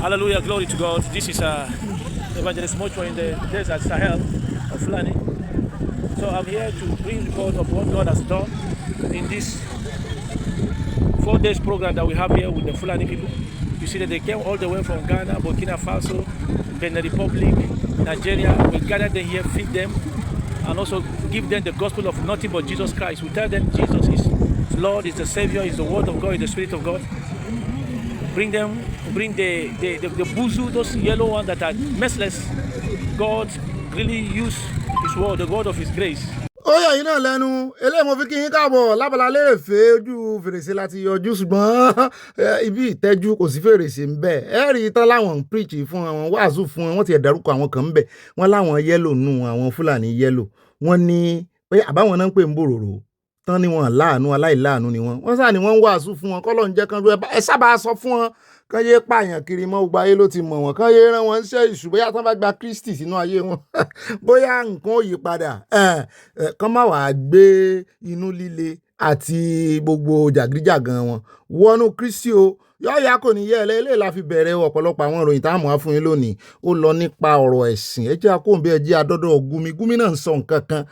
Hallelujah, glory to God. This is Evangelist Mocho in the desert Sahel of Fulani. So I'm here to bring report of what God has done in this 4 days program that we have here with the Fulani people. You see that they came all the way from Ghana, Burkina Faso, Benin Republic, Nigeria. We gathered them here, feed them, and also give them the gospel of nothing but Jesus Christ. We tell them Jesus is Lord, is the Savior, is the Word of God, is the Spirit of God. Bring the buzu, those yellow ones that are merciless. God really use His word, the word of His grace. Ó yà yín náà lẹ́nu eléyìí mo fi kí yín káàbọ̀ lábala lérèfé ojú fèrèsé láti yọjú ṣùgbọ́n ibi ìtẹ́jú kò sí fèrèsé ń bẹ̀ ẹ rí i tán láwọn ń preach fún àwọn wàásù fún wọn ti ẹ̀ dárúkọ àwọn kan ń bẹ̀ wọ́n láwọn yẹ́lò nù àwọn Fúlàní yẹ́lò wọ́n ní pé àbáwọn náà ń pè ń bòròrò tán ni wọn láàánú aláìláàánú ni wọ́n sáà ni wọ́n ń wàásù fún wọn kọ́lọ́ ń jẹ́ kán ẹ sábà sọ fún wọn kán yé pààyàn kiri mọ́ gbogbo ayé ló ti mọ̀ wọ́n kán yé rán wọn ṣe ìṣù bóyá tán bá gba Kristi sínú ayé wọn bóyá nǹkan ò yí padà kán má wàá gbé inú líle àti gbogbo jàgídíjàgan wọn wọnú Kristi o yọ́ọ̀yà kò ní yẹ́ eléyìí la fi bẹ̀rẹ̀ ọ̀pọ̀lọpọ̀ àwọn ìròyìn táwọn á fún yín lónìí ó lọ nípa ọ̀rọ̀ ẹ̀sìn ẹ jẹ́ akóhùnbí ẹ jẹ́ adọ́dọ̀ Gumi náà ń sọ nǹkan kan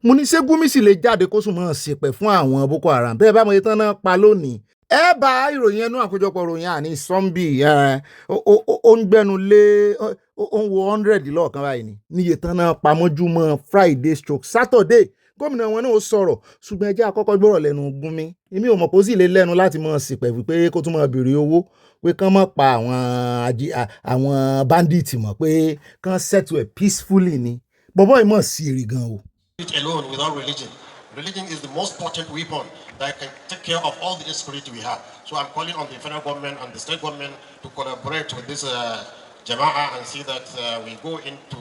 mo ní ṣé Gumi sì lè jáde kó sùn mọ́ ṣèpẹ̀ fún àwọn Boko Haram bẹ́ẹ̀ bá mo yẹ tán náà pa lónìí ẹ bá ìròyìn ẹnu àkójọpọ̀ ìròyìn àní sọ́ńbì ó ń gbẹnu lé ó ń wo 100 lọ́ọ̀kan báyìí ni níye tán náà pamọ́júmọ́ Friday/Saturday gómìnà wọn náà ó sọ̀rọ̀ ṣùgbọ́n ẹ jẹ́ àkọ́kọ́ gbọ́rọ̀ lẹ́nu Gumi èmi ò mọ̀ pé ó sì lè lẹ́nu láti mọ̀ ṣìpẹ̀ wípé kó tún mọ̀ béèrè owó pé kán mọ̀ pa àwọn bandits mọ̀ pé kán settle it peacefully ni bọ́bọ́ ìmọ̀ sí èrè gan o. Alone without religion. Religion is the most potent weapon that can take care of all the insecurity we have. So I'm calling on the federal government and the state government to collaborate with this Jama'ah and see that we go into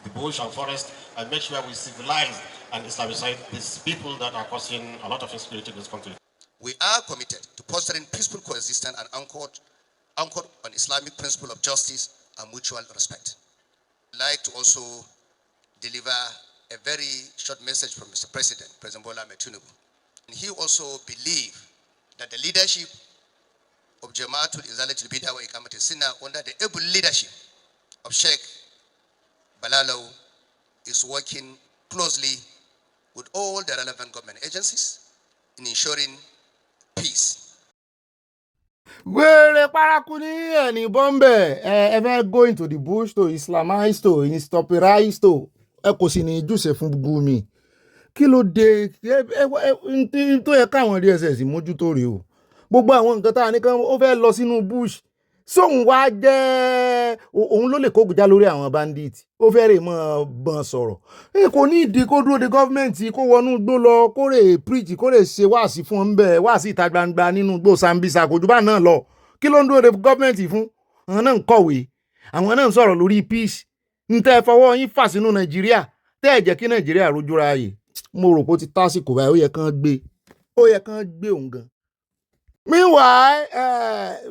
the bush and forest and make sure we civilize and Islamicize these people that are causing a lot of insecurity in this country. We are committed to fostering peaceful coexistence and anchored on Islamic principle of justice and mutual respect. I'd like to also deliver a very short message from Mr. President Bola Ahmed Tinubu. He also believed that the leadership of Jama'atul Izalatul Bid'ah wa Iqamatis Sunnah under the able leadership of Sheikh Balalau is working closely with all the relevant government agencies in ensuring peace. Wèrè paraku ní ẹni bọ́m̀bẹ̀ ẹ fẹ́ go into the bush to Islamize to Instapirize to ẹ kò sì ní jùṣe fún Gumi kí ló dé tó yẹ káwọn DSS mójútó rèé o gbogbo àwọn nǹkan tá a ní kán ó fẹ́ lọ sínú bush sóun wá jẹ́ òun ló lè kógùjá lórí àwọn bandit ó fẹ́ rè mọ́ bọ́n sọ̀rọ̀ kò ní ìdí kó dúró de gọ́ọ̀mẹ̀ntì kó wọnú gbó lọ kó rè preach kó rè ṣe wáàsí fún ọ́n bẹ́ẹ̀ wáàsí ìta gbangba nínú gbó Sambisa kò jù bá náà lọ kí ló ń dúró de gọ́ọ̀mẹ̀ntì fún àwọn náà ń kọ̀wé àwọn náà ń sọ̀rọ̀ lórí peace ń tẹ́ fọwọ́ yín fà sínú Nàìjíríà tẹ́ ẹ̀ jẹ́ kí Nàìjíríà rojú ráàyè mo rò pé ó ti tásìkò báyìí ó yẹ kán gbé òun gan. Meanwhile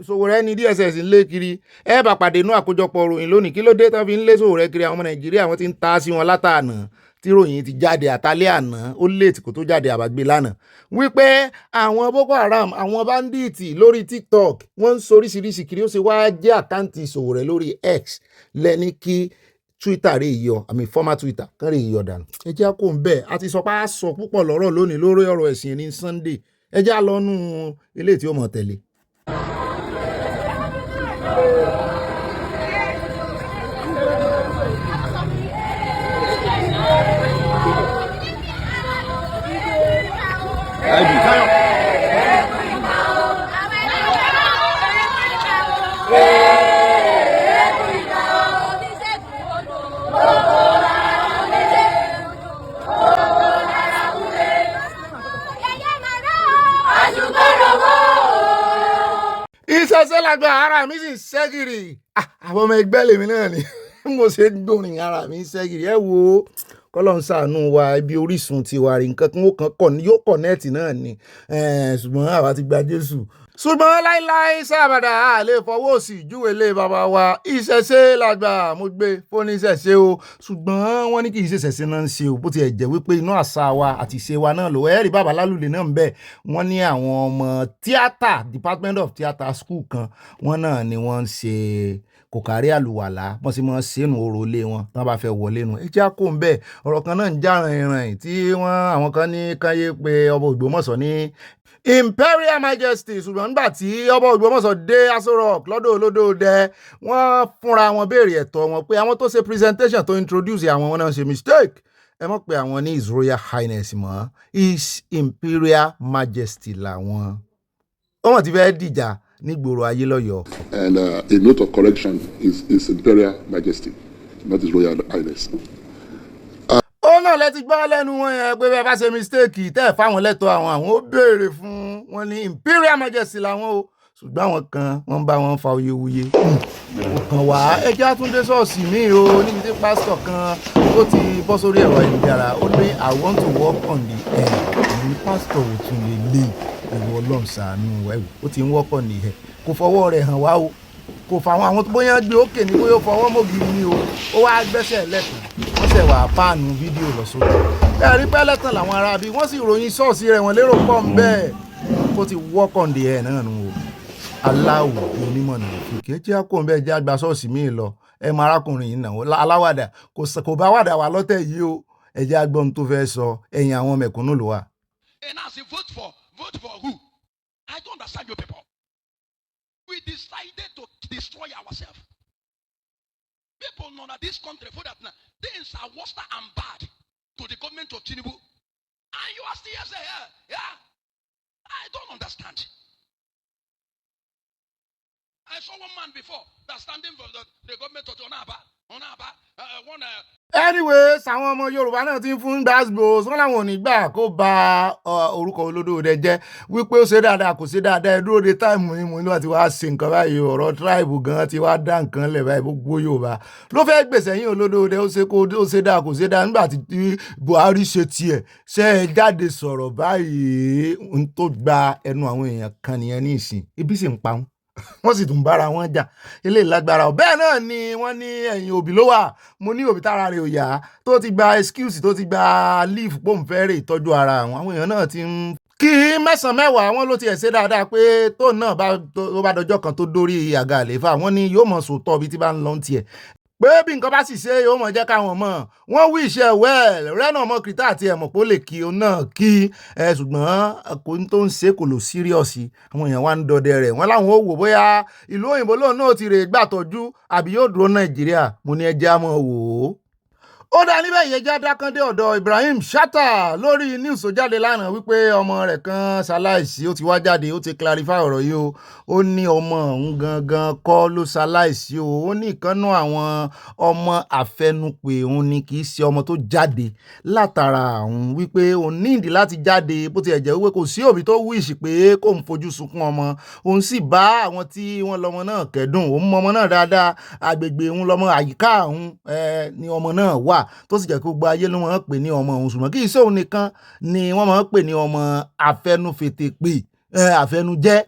Sowore ní DSS ń lé kiri ẹ bá pàdé inú àkójọpọ̀ ròyìn lónìí kí ló dé tán fi ń lé Sowore kiri àwọn ọmọ Nàìjíríà wọ́n ti ń ta sí wọn látàánà tí ròyìn ti jáde àtàlẹ́ àná ó léètì kó tó jáde àbágbé lánàá wípé àwọn Boko Haram àwọn bandits lórí TikTok wọ́n ń soríṣiríṣi kiri ó ṣe wá jẹ́ àkáǹtì Sowore lórí X lẹ́ni kí Twitter rè yọ former Twitter kan rè yọ dànù ẹ jẹ́ kó ń bẹ́ẹ̀ a ti sọ pé a sọ púpọ̀ lọ́rọ̀ lónìí lórí ọ̀rọ̀ ẹ̀sìn ní Sunday ẹ jẹ́ lọ́nù ilé tí ó mọ̀ tẹ̀lé. Ìṣẹ̀ṣẹ̀ lágbà ara mi sì ń ṣẹ́gìrì àwọn ọmọ ẹgbẹ́ lèmi náà ni mo ṣe ń gbórin ara mi ń ṣẹ́gìrì ẹ wo kọ́lọ́n ṣàánú wa ibi orísun tiwa rí nǹkan kan yóò kọ̀nẹ́ẹ̀tì náà ni ṣùgbọ́n àwa ti gba Jésù ṣùgbọ́n láíláí sábàdà a lè fọwọ́ sí ìjúwe lé bàbá wa ìṣẹ̀ṣe lágbà mo gbé fóní ìṣẹ̀ṣe o ṣùgbọ́n wọ́n ní kì í ṣe ìṣẹ̀ṣe náà ń ṣe o bó ti ẹ̀ jẹ́ wípé inú àṣà wa àti ìṣe wa náà lò ẹ̀rí bàbá lálùlẹ̀ náà ń bẹ̀ wọ́n ní àwọn ọmọ tíátà Department of Theatre School kan wọ́n náà ni wọ́n ń ṣe kò kárí àlùwàlá wọ́n sì mọ́ sínú orò ilé wọn tí wọ́n bá fẹ́ wọlé nu ẹ jẹ́ kó ń bẹ̀ ọ̀rọ̀ kan náà ń já rìnrìn tí àwọn kan ní káyé pé ọba Ògbómọ̀ṣọ́ ní Imperial Majesty ṣùgbọ́n nígbà tí ọba Ògbómọ̀ṣọ́ dé Aso Rock lọ́dọ̀ olódòdẹ wọ́n fúnra wọn béèrè ẹ̀tọ́ wọn pé àwọn tó ṣe presentation tó introduce àwọn wọn náà ṣe mistake ẹ mọ̀ pé àwọn ní His Royal Highness mọ́ His Imperial Majesty làwọn wọ́n ti fẹ́ dìjà nígboro ayé lọ́yọ̀ọ́. And a note of correction is His Imperial Majesty, not His Royal Highness. Ó náà lẹ ti gbọ́ lẹ́nu wọn yẹn pé bẹ́ẹ̀ bá ṣe mistake tẹ́ ẹ̀ fáwọn lẹ́tọ̀ọ́ àwọn ó béèrè fún wọn ní Imperial Majesty làwọn o ṣùgbọ́n àwọn kan wọ́n bá wọn fa oyewuye. Ọ̀kan wá ẹjẹ́ àtúndé ṣọ́ọ̀ṣì míì o níbi tí pásítọ̀ kan tó ti bọ́ sórí ẹ̀rọ ayélujára ó ní I want to work on the air ní pásítọ̀ ò tún lè lé ìwọ Ọlọ́run ṣàánú ẹ̀wò ó ti ń work on the air kò fọwọ́ rẹ̀ hàn wá o kò fàwọn àwọn tó bóyá gbé òkè ní bóyá fọwọ́ mọ́gìrì ni o ó wá gbẹ́sẹ̀ lẹ́kàn wọ́n ṣẹ̀ wà páànù fídíò lọ sókè ẹ̀rí pẹ́lẹ́tàn làwọn ará bí wọ́n sì ròyìn ṣọ́ọ̀ṣì rẹ̀ wọ́n lérò pọ̀ ń bẹ́ẹ̀ kó ti work on the air náà nù o aláwọ̀ onímọ̀ nà òfìkẹ́ jẹ́ àkóhùn bẹ́ẹ̀ jẹ́ àgbà ṣọ́ọ̀ṣì míì lọ ẹ mọ arákùnrin yìí náà aláwàdà kò bá wàdà wà lọ́tẹ̀ yìí o ẹ jẹ́ àgbọ̀n tó fẹ́ sọ ẹ̀yìn àwọn mẹ̀kúnnù ló wà. And as you vote for who? I don't understand you people. We decided to destroy ourselves. People know that this country, for that things are worse and bad to the government of Tinubu. And you are still here. Yeah. I don't understand. I saw one man before that's standing for the government of Onaba. Anyways, àwọn ọmọ Yorùbá náà ti ń fún gbàgbó wọn làwọn ò ní gbà kó ba orúkọ olódòdẹ jẹ́ wípé ó ṣe dáadáa kò ṣe dáadáa ẹ dúró de táìmù yìí mo ní wọ́n ti wá ṣe nǹkan báyìí ọ̀rọ̀ tribe gan ti wá dá nǹkan lẹ̀ báyìí gbogbo Yorùbá ló fẹ́ gbèsè yín olódòdẹ ó ṣe dáa kò ṣe dáa nígbà tí Buhari ṣe tiẹ̀ ṣe é jáde sọ̀rọ̀ báyìí n tó gba ẹnu àwọn èèyàn kan nìyẹn ní ìsìn ibi sì ń pa wọn wọ́n sì tún bára wọn jà eléyìí lágbára ọ̀ bẹ́ẹ̀ náà ni wọ́n ní ẹ̀yìn òbí ló wà mo ní òbí tára rẹ̀ ò yá tó ti gba excuse tó ti gba leave pòun fẹ́rẹ̀ ìtọ́jú ara àwọn èèyàn náà ti ń kí 9-10 wọn ló tiẹ̀ ṣe dáadáa pé tóun náà bá dọjọ́ kan tó dórí àga àlééfà wọ́n ní yóò mọ̀ sòótọ́ bí tí bá ń lọ tiẹ̀ pé bí nǹkan bá sì ṣe yóò mọ̀ jẹ́ káwọn mọ̀ wọ́n wí iṣẹ́ well rẹ́nà ọmọ kìrìtà àti ẹ̀mọ̀ pé ó lè kí òun náà kí ṣùgbọ́n kò ní tó ń ṣe kò lò síríọ̀sì àwọn èèyàn wá ń dọdẹ rẹ̀ wọ́n láwọn ó wò bóyá ìlú òyìnbó lóun náà ti rè gbàtọ́jú àbí yóò dúró Nàìjíríà mo ní ẹjẹ́ àmọ́ wò ó. Ó dá níbẹ̀ yẹn já dákàndé ọ̀dọ̀ Ibrahim Shatta lórí news tó jáde lánàá wípé ọmọ rẹ̀ kan ṣaláìsí ó ti wá jáde ó ti clarify ọ̀rọ̀ yìí o ó ní ọmọ òun gangan kọ́ ló ṣaláìsí o ó ní ìkànnú àwọn ọmọ àfẹnupè òun ni kì í ṣe ọmọ tó jáde látara òun wípé òun nídìí láti jáde bó ti ẹ̀ jẹ́ wípé kò sí òbí tó wíṣì pé kò ń fojú sunkún ọmọ òun sì bá àwọn tí wọ́n lọ́mọ náà kẹ́dùn òun mọ ọmọ náà dáadáa agbègbè òun lọ́mọ àyíká òun ni ọmọ náà wà tó sì jẹ́ kó gba ayé ló máa ń pè ní ọmọ òun ṣùgbọ́n kì í sóun nìkan ni wọ́n máa ń pè ní ọmọ àfẹnufètèpè àfẹnujẹ́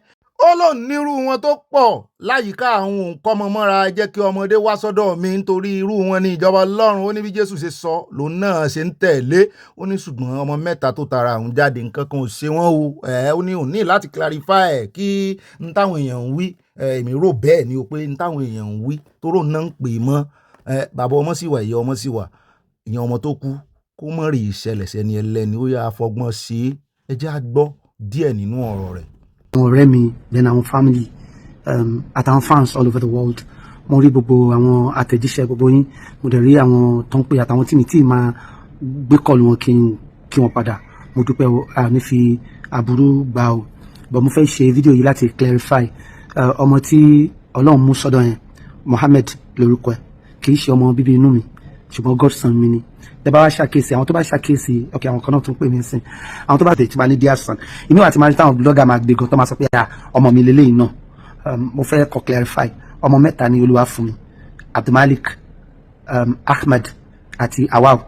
ó lóun nírú wọn tó pọ̀ láyìíká àwọn nǹkan ọmọ mọ́ra jẹ́ kí ọmọdé wá sọ́dọ̀ mi nítorí irú wọn ní ìjọba Ọlọ́run ó ní bí Jésù ṣe sọ lòun náà ṣe ń tẹ̀lé ó ní ṣùgbọ́n ọmọ mẹ́ta tó tara àwọn jáde nǹkan kan ò ṣe wọ́n o ó ní òun ní láti clarify kí n táwọn èèyàn ń wí èmi rò bẹ́ẹ̀ ni o pé n táwọn èèyàn ń wí tóró náà ń pè mọ́ bàbá ọmọ sì wà ìyá ọmọ sì wà ìyẹn ọmọ tó kú kó mọ̀ rí ìṣẹ̀lẹ̀ sẹ́ni ẹlẹ́ni ó yà fọgbọ́n sí ẹ jẹ́ á gbọ́ díẹ̀ nínú ọ̀rọ̀ rẹ̀. àwọn ọ̀rẹ́ mi then àwọn family àtàwọn fans all over the world mo rí gbogbo àwọn àtẹ̀jíṣẹ́ gbogbo yín mo dẹ̀ rí àwọn tó ń pè àtàwọn tí mi tí máa gbé kọ́ọ̀lù wọn kí wọ́n padà mo dúpẹ́ ní fi àbúrú gbà o but mo fẹ́ ṣe fídíò yìí láti clarify ọmọ tí Ọlọ́run mú sọ́dọ̀ yẹn Mohammed lórúkọ ẹ̀ kì í ṣe ọmọ bíbí inú mi ṣùgbọ́n godson mi ni tẹ́ bá wá ṣàkíyèsí àwọn tó bá ṣàkíyèsí ọkẹ́ àwọn kan náà tún pè mí sí àwọn tó bá tẹ̀ tí máa ní díẹ̀ sàn inú àti máa ní táwọn blogger máa gbé gan tó máa sọ pé ọmọ mi lélẹ́yìn náà mo fẹ́ kọ́ clarify ọmọ mẹ́ta ni Olúwa fún mi Abdulmalik Ahmed àti Awal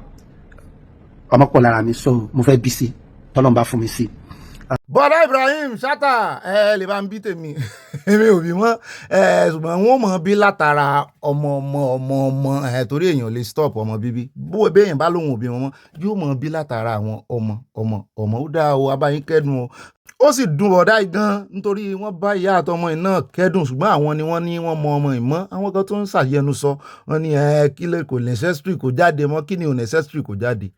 ọmọ pọ̀ lára mi so mo fẹ́ bí sí tọ́lọ́mbà fún mi sí bọ́dá Ibrahim Shatta lè bá ń bí tèmi èmi ò bí mọ́ ṣùgbọ́n wọ́n mọ̀ bí látara ọmọ torí èèyàn lè stop ọmọ bíbí bó béèyàn bá lóhun òbí wọn mọ́ yóò mọ̀ bí látara àwọn ọmọ ó dáa o abáyín kẹ́dùn o ó sì dùn bọ̀dá yìí gan nítorí wọ́n bá ìyá àtọmọ yìí náà kẹ́dùn ṣùgbọ́n àwọn ni wọ́n ní wọ́n mọ ọmọ yìí mọ́ àwọn kan tó ń ṣàyẹnu sọ wọ́n ní kí lè kò necessary kò jáde mọ́ kí ni ò necessary kò jáde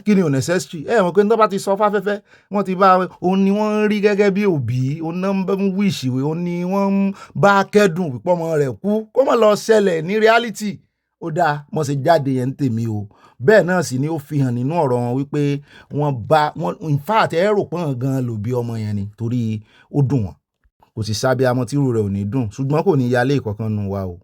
kí ni ò necessary mọ̀ pé ní tó bá ti sọ fáfẹ́fẹ́ wọ́n ti bá òun ni wọ́n ń rí gẹ́gẹ́ bí òbí òun náà ń wíṣì òun ni wọ́n ń bá kẹ́dùn pípọ́ ọmọ rẹ̀ kú kó má lọ ṣẹlẹ̀ ní reality ó dáa mo ṣe jáde yẹn ń tèmi o bẹ́ẹ̀ náà sì ni ó fi hàn nínú ọ̀rọ̀ wọn wípé wọ́n in fact rò pọ́n gan ló bí ọmọ yẹn ni torí ó dùn wọ́n kò sì sábẹ́ amọ̀ tí irú rẹ̀ ò ní dùn ṣùgbọ́n kò ní yálé ìkọ̀kan nù wa o.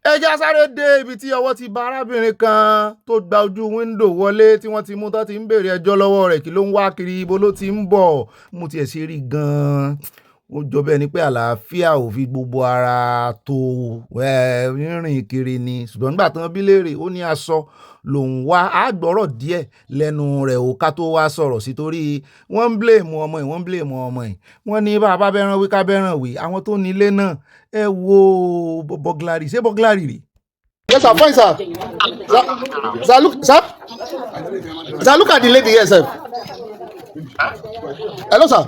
ẹja sáré dé ibi tí ọwọ́ ti bá arábìnrin kan tó gba ojú wíńdò wọlé tí wọ́n ti mú tán ti ń béèrè ẹjọ́ lọ́wọ́ rẹ̀ kí ló ń wá kiri ibo ló ti ń bọ̀ mo tiẹ̀ ṣe rí gan-an ó jọ bẹ́ẹ̀ ni pé àlàáfíà ò fi gbogbo ara tó rírìn kiri ni ṣùgbọ́n nígbà tán bí léèrè ó ní aṣọ lòun wá àgbọ̀rọ̀ díẹ̀ lẹ́nu rẹ̀ ò ká tó wá sọ̀rọ̀ sí torí wọ́n ń blame ọmọ yìí wọ́n ní bàbá bẹ́ràn wí ká bẹ́ràn wí àwọn tó nílé náà ẹ wo bọ́gláàrì ṣé bọ́gláàrì rè. Yes, sir. Fine, sir. Sir, look at the lady here, sir. Hello, sir.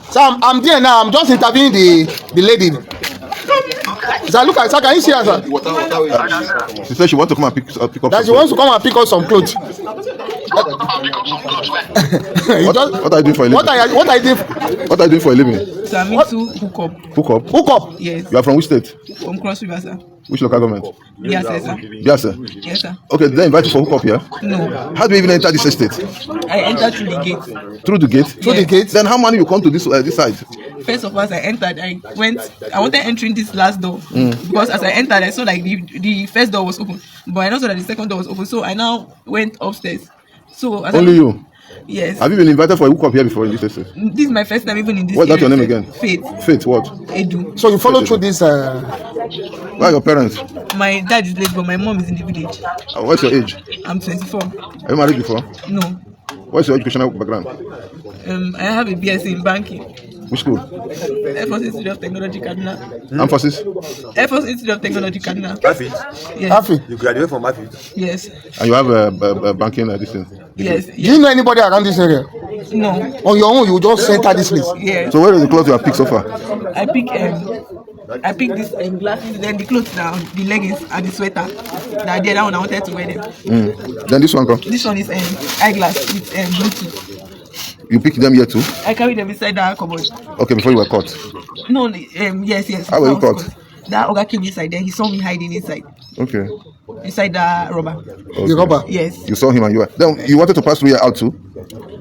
Sir, I'm there now. I'm just interviewing the lady. Sir, look at, sir, can you see her, sir? She said she wants to come and pick up. That she wants to come and pick up some clothes. What are you doing for a living? What are you doing for a living? So I'm into hook up. Hook up? Yes. You are from which state? From Cross River, sir. Which local government? Yes, sir. Yes, sir. Yes, sir. Okay, did they invite you for hook up here? No. How do you even enter this estate? I entered through the gate. Through the gate? Through the gate? Then how many you come to this side? First of all, as I entered, I wanted entering this last door because as I entered, I saw like the first door was open, but I know that the second door was open, so I now went upstairs. So as Only you? Yes. Have you been invited for a hook up here before in this estate? This is my first time even in this. What's that your name again? Faith. Faith what? Edu. So you follow through this? Where are your parents? My dad is late, but my mom is in the village. What's your age? I'm 24. Have you married before? No. What's your educational background? I have a BSc in banking. Which school? Air Force Institute of Technology, Kaduna. Armed Forces? Air Force Institute of Technology, Kaduna. Afi? Yes. Afi? You graduate from Afi? Yes. And you have a banking this thing? Yes. Do you know anybody around this area? No. On your own, you just enter this place? Yeah. So where is the clothes you have picked so far? I pick this glasses, then the clothes now, the leggings and the sweater. That one I wanted to wear them. Then this one come? This one is eyeglass with Bluetooth. You pick them here too? I carried them inside that cupboard. Okay, before you were caught? No, yes. How were you caught? That Oga came inside there. He saw me hiding inside. Okay. Inside the rubber. Okay. The rubber? Yes. You saw him and you were... Then you wanted to pass through here out too?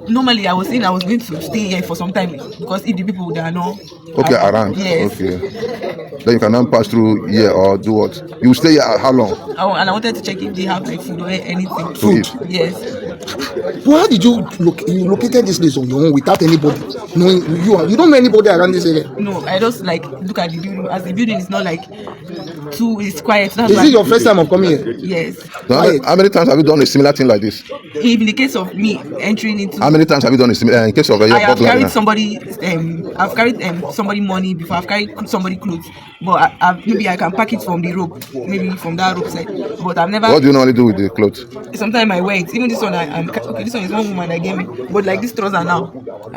Normally, I was saying I was going to stay here for some time because if the people that are not... Okay, around. Yes. Okay. Then you can now pass through here or do what? You stay here how long? And I wanted to check if they have like food or anything. Food? Yes. Why did you located this place on your own without anybody knowing you don't know anybody around this area? No, I just like look at the building. As the building is not like it's quiet. Is it your first time of coming here? Yes. So how many times have you done a similar thing like this? In the case of me entering into... How many times have you done a similar in case of I have carried somebody somebody money before. I've carried somebody clothes, but maybe I can pack it from the rope, maybe from that rope side. But I've never... What do you normally do with the clothes? Sometimes I wear it. Even this one, okay, this one is one woman that gave me. But like this trouser now,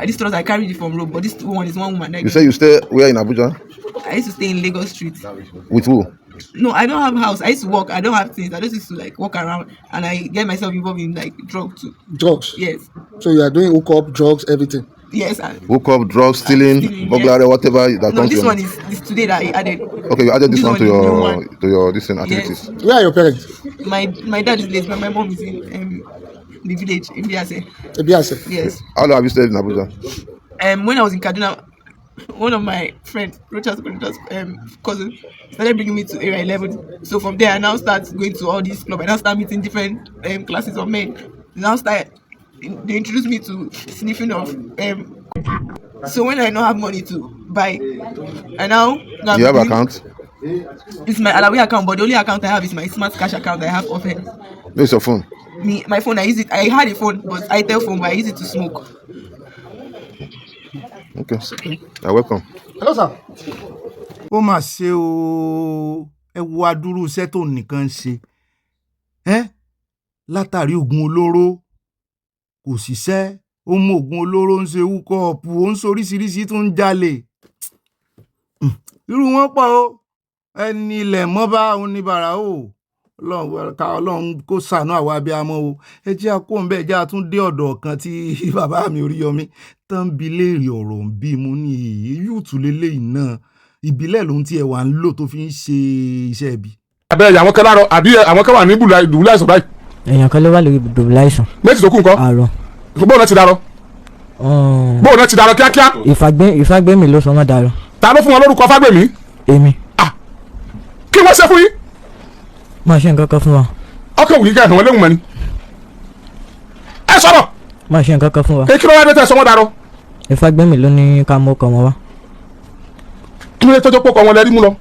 this trouser I carried it from rope, but this one is one woman that You say you stay where in Abuja? I used to stay in Lagos Street. With who? No, I don't have a house. I used to walk. I don't have things. I just used to like walk around and I get myself involved in like drugs too. Drugs? Yes. So you are doing hook up, drugs, everything? Yes. Hook up, drugs, stealing, burglary, whatever that no, comes this to one is today that I added. Okay, you added this one to your this activities. Yes. Where are your parents? My dad is late, but my mom is in the village in Biase. Biase? Yes. How long have you stayed in Abuja? When I was in Kaduna, one of my friends, Rocha's cousin, started bringing me to Area 11. So from there, I now start going to all these clubs. I now start meeting different classes of men. They introduced me to sniffing of. So when I don't have money to buy, I now you have account? It's my Alawi account, but the only account I have is my Smart Cash account I have often. Where's your phone? My phone, I use it. I had a phone, but I tell phone, but I use it to smoke. Okay. You're welcome. Hello, sir. Ó mà ṣe o, ẹ wo adúrú iṣẹ́ tó nìkan ń ṣe. Látàrí oògùn olóró kò ṣiṣẹ́, ó mú oògùn olóró ń ṣe húkọ́ọ̀pù, ó ń soríṣiríṣi tó ń jalè. Irú wọn pọ̀ o, ẹni ilẹ̀ mọ́ bá oníbàárà o. Ọlọ́run kó ṣàánú àwa abiyamọ o. Ẹ jẹ́ a kó ń bẹ́ẹ̀ jẹ́ a tún dé ọ̀dọ̀ kan tí bàbá mi Oríyọmí tán bi léèrè ọ̀rọ̀ ń bí mu ní yúùtù lélẹ́yìí náà. Ìbílẹ̀ lòun tí ẹ wà ń lò tó fi ń ṣe iṣẹ́ ibi. Abẹ́rẹ́ àwọn kan láàárọ̀ àbí àwọn kan wà ní dùbúlẹ̀ àìsàn báyìí. Èèyàn kan ló wà lórí dùbúlẹ̀ àìsàn. Méjì tó kù ńkọ́? Àárọ̀. Bóun náà ti darọ. Bóun náà ti darọ kíákíá. Ìfagbémi ló sọ wọ́n darọ. Ta ló fún wọn lórúkọ Fágbèmí? Èmi. Kí wọ́n ṣe fún yín? Má ṣe nǹkan kan fún wa. Ọkọ̀ òwúrí kẹ́hìn wọn léwu mọ́ ni. Ẹ sọ̀rọ̀. Má ṣe nǹkan kan fún wa. Kí ló wá dé tẹ́ sọ wọ́n darọ? Ìfagbémi ló ní ká mú ọkọ̀ wọn wá. Kí ló dé tọ́jọ́ pọ̀ wọn lẹ́rí mú lọ?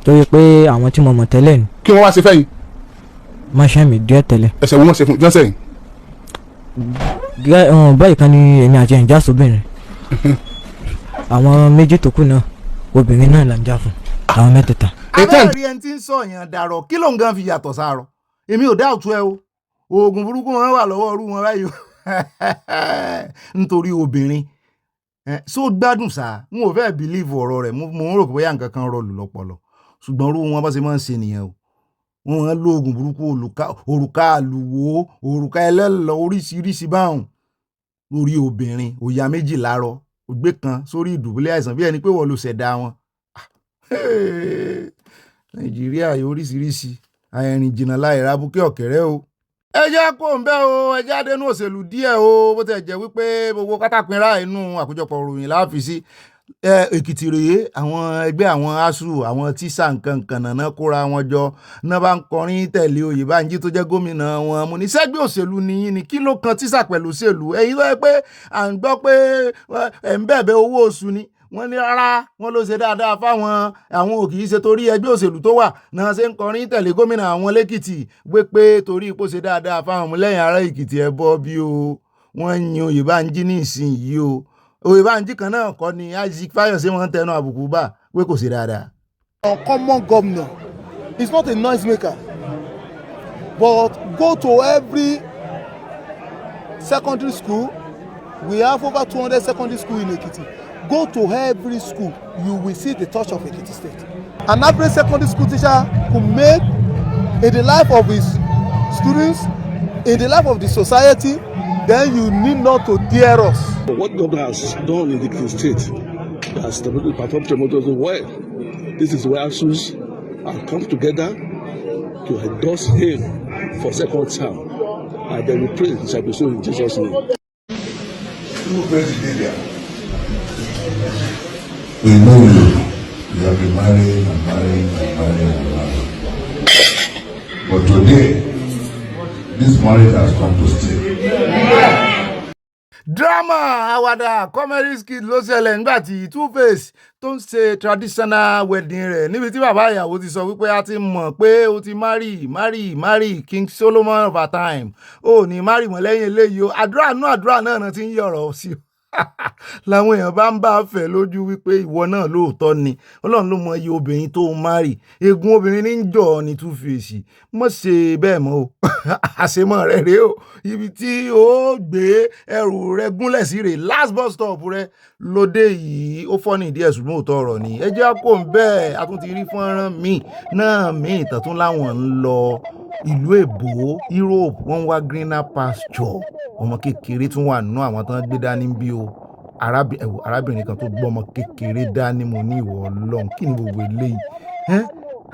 Torí pé àwọn tí mo mọ̀ tẹ́lẹ̀ ni. Kí wọ́n wá ṣe fẹ́ yìí? Má ṣe mi díẹ̀ tẹ́lẹ̀. Ẹsẹ̀ wo wọ́n ṣe fún jọ́sẹ̀ yìí? Báyìí kan ní èmi àti ẹ̀ǹjà sóbìnrin. Àwọn méjì tó kù náà obìnrin náà là ń jà fún. Àwọn mẹ́tẹ̀ẹ̀ta. Abẹ́rẹ́ ẹni tí ń sọ yẹn dàrọ̀ kí ló ń gan fi yàtọ̀ sáárọ̀? Èmi ò dá òtún ẹ o. Oògùn burúkú wọn wà lọ́wọ́ ọrú wọn báyìí o. Nítorí obìnrin. So gbádùn sáà n ò fẹ́ bìlíìfù ọ̀rọ̀ rẹ̀ mo ń rò pé bóyá nǹkan kan rọlù lọ́pọlọ ṣùgbọ́n irú wọn bá ṣe máa ń ṣe nìyẹn o wọ́n lo oògùn burúkú òrùka àlùwò òrùka ẹlẹ́lọ oríṣiríṣi báwọn lórí obìnrin òyà méjì láàárọ̀ ògbé kan sórí ìdùbúlẹ̀ àìsàn bí ẹni pé wọ́n ló ṣẹ̀dá wọn. Nàìjíríà oríṣiríṣi àìrìn jìnnà láì rábùkẹ́ ọ̀kẹ́rẹ́ o. Ẹ jẹ́ kó ń bẹ́ o ẹ jẹ́ adẹnu òṣèlú díẹ̀ o bó tẹ̀ jẹ́ wípé gbogbo kátàpínrà inú àkójọpọ̀ ìròyìn láàfin sí Èkìtì rèé àwọn ẹgbẹ́ àwọn ASUU àwọn tíṣà nǹkan nàná kóra wọn jọ náà bá ń kọrin tẹ̀lé Oyèbánjí tó jẹ́ gómìnà wọn mo ní sẹ́gbẹ́ òṣèlú nìyí ni kí ló kan tíṣà pẹ̀lú òṣèlú ẹ̀yin tó yẹ pé à ń gbọ́ pé ẹ̀ ń bẹ̀bẹ̀ owó oṣù ni wọ́n ní rárá wọ́n ló ṣe dáadáa fáwọn àwọn ò kì í ṣe torí ẹgbẹ́ òṣèlú tó wà náà ṣe ń kọrin tẹ̀lé gómìnà àwọn lẹ́kìtì wé pé torí ipò ṣe dáadáa fáwọn ọmọlẹ́yìn ará Èkìtì ẹ̀ bọ́ bí o wọ́n yin Oyèbánjí ní ìsinyìí o Oyèbánjí kan náà kọ́ ni Isaac Fáyọ̀sé wọn tẹnu àbùkù bá wé kò ṣe dáadáa. Common governor is not a noise maker but go to every secondary school we have over 200 secondary schools in Ekiti. Go to every school, you will see the touch of Ekiti State. An average secondary school teacher could make in the life of his students, in the life of the society, then you need not to dare us. What God has done in the Ekiti State has performed tremendously well. This is where ASUUs have come together to endorse him for second term. And then we pray it shall be so in Jesus' name. We know you have been married and married and married and married. But today, this marriage has come to stay. Drama àwàdà comedy skit ló ṣẹlẹ̀ nígbà tí Two-Face tó ń ṣe traditional wedding rẹ̀ níbi tí bàbá ìyàwó ti sọ wípé a ti mọ̀ pé o ti marry King Solomon of our time ó ní marry mọ́ lẹ́yìn eléyìí o àdúrà náà ti ń yọ̀rọ̀ sí o. Làwọn èèyàn bá ń bá fẹ́ lójú wípé ìwọ náà lóòótọ́ ni Ọlọ́run ló mọ iye obìnrin tó márì egun obìnrin ní ń jọ ní Two-Face mọ̀ ṣe bẹ́ẹ̀ mọ́ o àṣemọ́ rẹ̀ rèé o ibi tí ó gbé ẹrù rẹ̀ gúnlẹ̀ sí rè last bus stop rẹ̀ lóde yìí ó fọ́ ní ìdí ẹ̀sùn mọ́ òótọ́ ọ̀rọ̀ ni ẹ jẹ́ kó ń bẹ́ẹ̀ a tún ti rí fọ́nrán míì tàtún láwọn ń lọ ìlú èbó Europe wọ́n wá greener pasture ọmọ kékeré tún wà nínú àwọn tán gbé dání bí o arábìnrin kan tó gbọ́ ọmọ kékeré dání mo ní ìwọ Ọlọ́run kí ni gbogbo eléyìí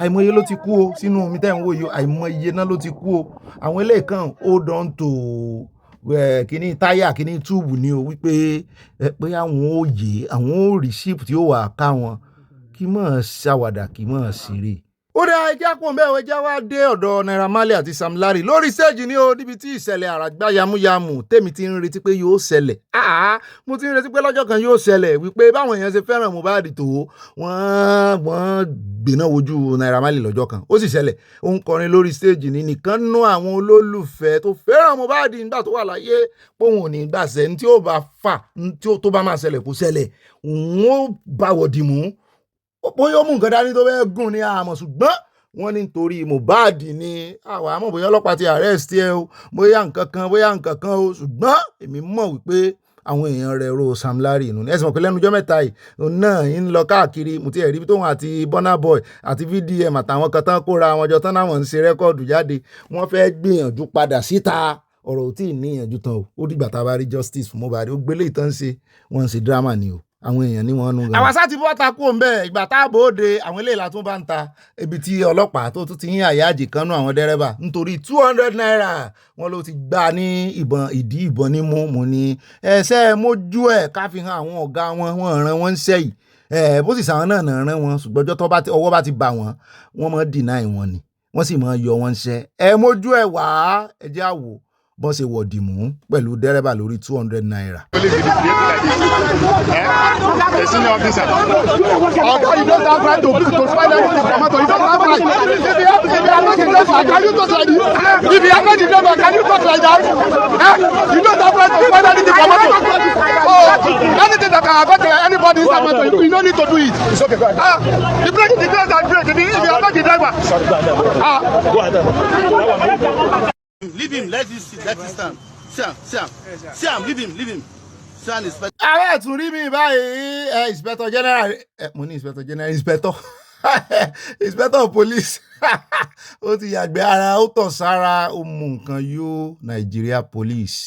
àìmọye ló ti kú o sínú omi tẹ́ ń wò yìí àìmọye náà ló ti kú o àwọn eléyìí kan hold on to kíní táyà kíní túùbù ni o wípé pé àwọn ò rí ship tí ó wà ká wọn kí mọ̀ ṣàwàdà kí mọ̀ ṣeré. Ó dá ẹjẹ́ àpò mẹ́wọ́ ẹjẹ́ wá dé ọ̀dọ̀ Naira Marley àti Sam Larry lórí stage ní o níbi tí ìṣẹ̀lẹ̀ àràgbá yamuyamu tèmi ti ń retí pé yóò ṣẹlẹ̀ mo ti ń retí pé lọ́jọ́ kan yóò ṣẹlẹ̀ wípé báwọn èèyàn ṣe fẹ́ràn Mohbad tó wọ́n gbéná wojú Naira Marley lọ́jọ́ kan ó sì ṣẹlẹ̀ ó ń kọrin lórí stage ní nìkan nú àwọn olólùfẹ́ tó fẹ́ràn Mohbad nígbà tó wà láyé póun ò ní gbàṣẹ ní tí ó bá fà tó bá máa ṣẹlẹ̀ kó ṣẹlẹ̀ òun ó bá wọ̀dì mú bóyá ó mú nǹkan dání tó fẹ́ gùn ní àmọ̀ ṣùgbọ́n wọ́n ní nítorí Mohbad ni àwọn àmọ́ bóyá ọlọ́pàá ti arrest ẹ o bóyá nǹkan kan o ṣùgbọ́n èmi mọ̀ wípé àwọn èèyàn rẹ̀ ro Sam Larry inú ẹ̀sìn mọ̀ pé lẹ́nu ọjọ́ mẹ́ta yìí náà ń lọ káàkiri mo ti rí tóun àti Burna Boy àti VDM àtàwọn kan tán kóra wọn jọ tán náà wọ́n ń ṣe rẹ́kọ́ọ̀dù jáde wọ́n fẹ́ gbìyànjú padà síta ọ̀rọ̀ ò tí ì níyànjú tán o ó dìgbà tá a bá rí justice fún Mohbad ó gbélé ìtàn ṣe wọ́n ń ṣe drama ni o àwọn èèyàn ní wọn nú gan. àwọn sáà ti bọ́ ta kú òun bẹ́ẹ̀ ìgbà tá a bòde àwọn eléyìí la tún bá ń ta ibi tí ọlọ́pàá tó tún ti yín àyájì kan nú àwọn dẹ́rẹ́bà nítorí 200 naira wọn ló ti gbà ní ìdí ìbọn ní mú ní ẹsẹ̀ mójú ẹ̀ ká fi hàn àwọn ọ̀gá wọn ràn wọ́n ń sẹ́yìn bó sì sàwọn náà ràn wọ́n ṣùgbọ́n ọjọ́ ọwọ́ bá ti bà wọ́n mọ̀ deny wọn ni wọ́n sì mọ̀ yọ wọn ṣẹ́ mójú ẹ̀ wá ẹ jẹ́ àwò bọ́n ṣe wọ̀dì mú pẹ̀lú dẹ́rẹ́bà lórí 200 naira. The senior officer. Although you don't have right to spoil everything from motor, you don't have right. If you are not the driver, can you talk like this? If you are not the driver, can you talk like that? You don't have right to spoil anything from motor. Oh, anything that can affect anybody inside motor, you don't need to do it. It's okay, go ahead. The brake, the gas and brake. If you are not the driver. Sorry, go ahead. Leave him, let him stand. Sam, leave him. ààrẹ tún rí mi báyìí inspector general mo ní inspector general inspector police ó ti yàgbẹ́ ara ó tọ̀ sára ó mú nǹkan yó Nigeria police.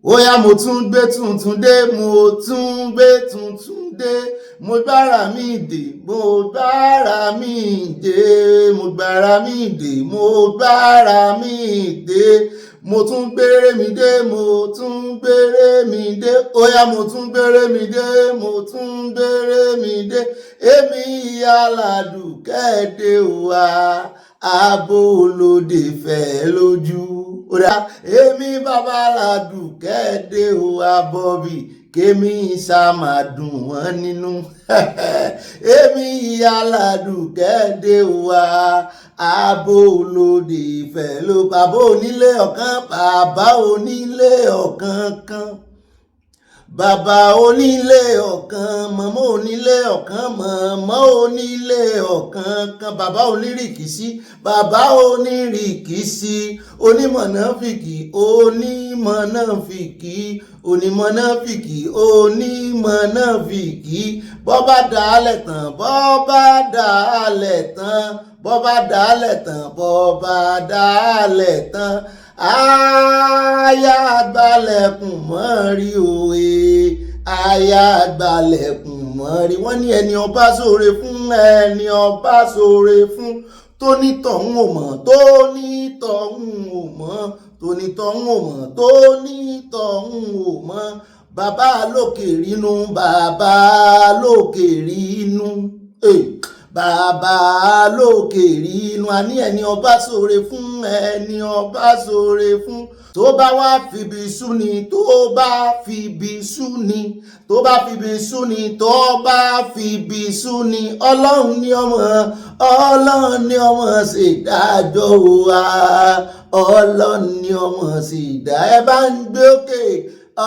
Óyá mo tún gbé tuntun dé mo gbára mi dé mo gbára mi dé mo tún gbére mi dé óyá mo tún gbére mi dé èmi Aládùkẹ́ dé wá abo olóde fẹ́ lójú óyá èmi bàbá Aládùkẹ́ dé wá bọ́bí kémi ṣàmàdùn wọn nínú èmi Aládùkẹ́ dé wá abo olóde fẹ́ ló bàbá onílé ọ̀kan kan bàbá onílé ọ̀kan màmá onílé ọ̀kan màmá onílé ọ̀kan kan bàbá onírìkìsí onímọ̀nàfìkì bọ́ bá dálẹ̀ tán aya gbalẹ̀kùn mọ́rí òye aya gbalẹ̀kùn mọ́rí wọ́n ní ẹni ọba ṣoore fún tónítọ̀hún ò mọ̀ bàbá lókè rínú a ní ẹni ọba ṣoore fún tó bá wá fibi sú ni ọlọ́run ní ọmọ ṣèdájọ́ wa ọlọ́run ní ọmọ ṣèdá ẹ bá ń gbé òkè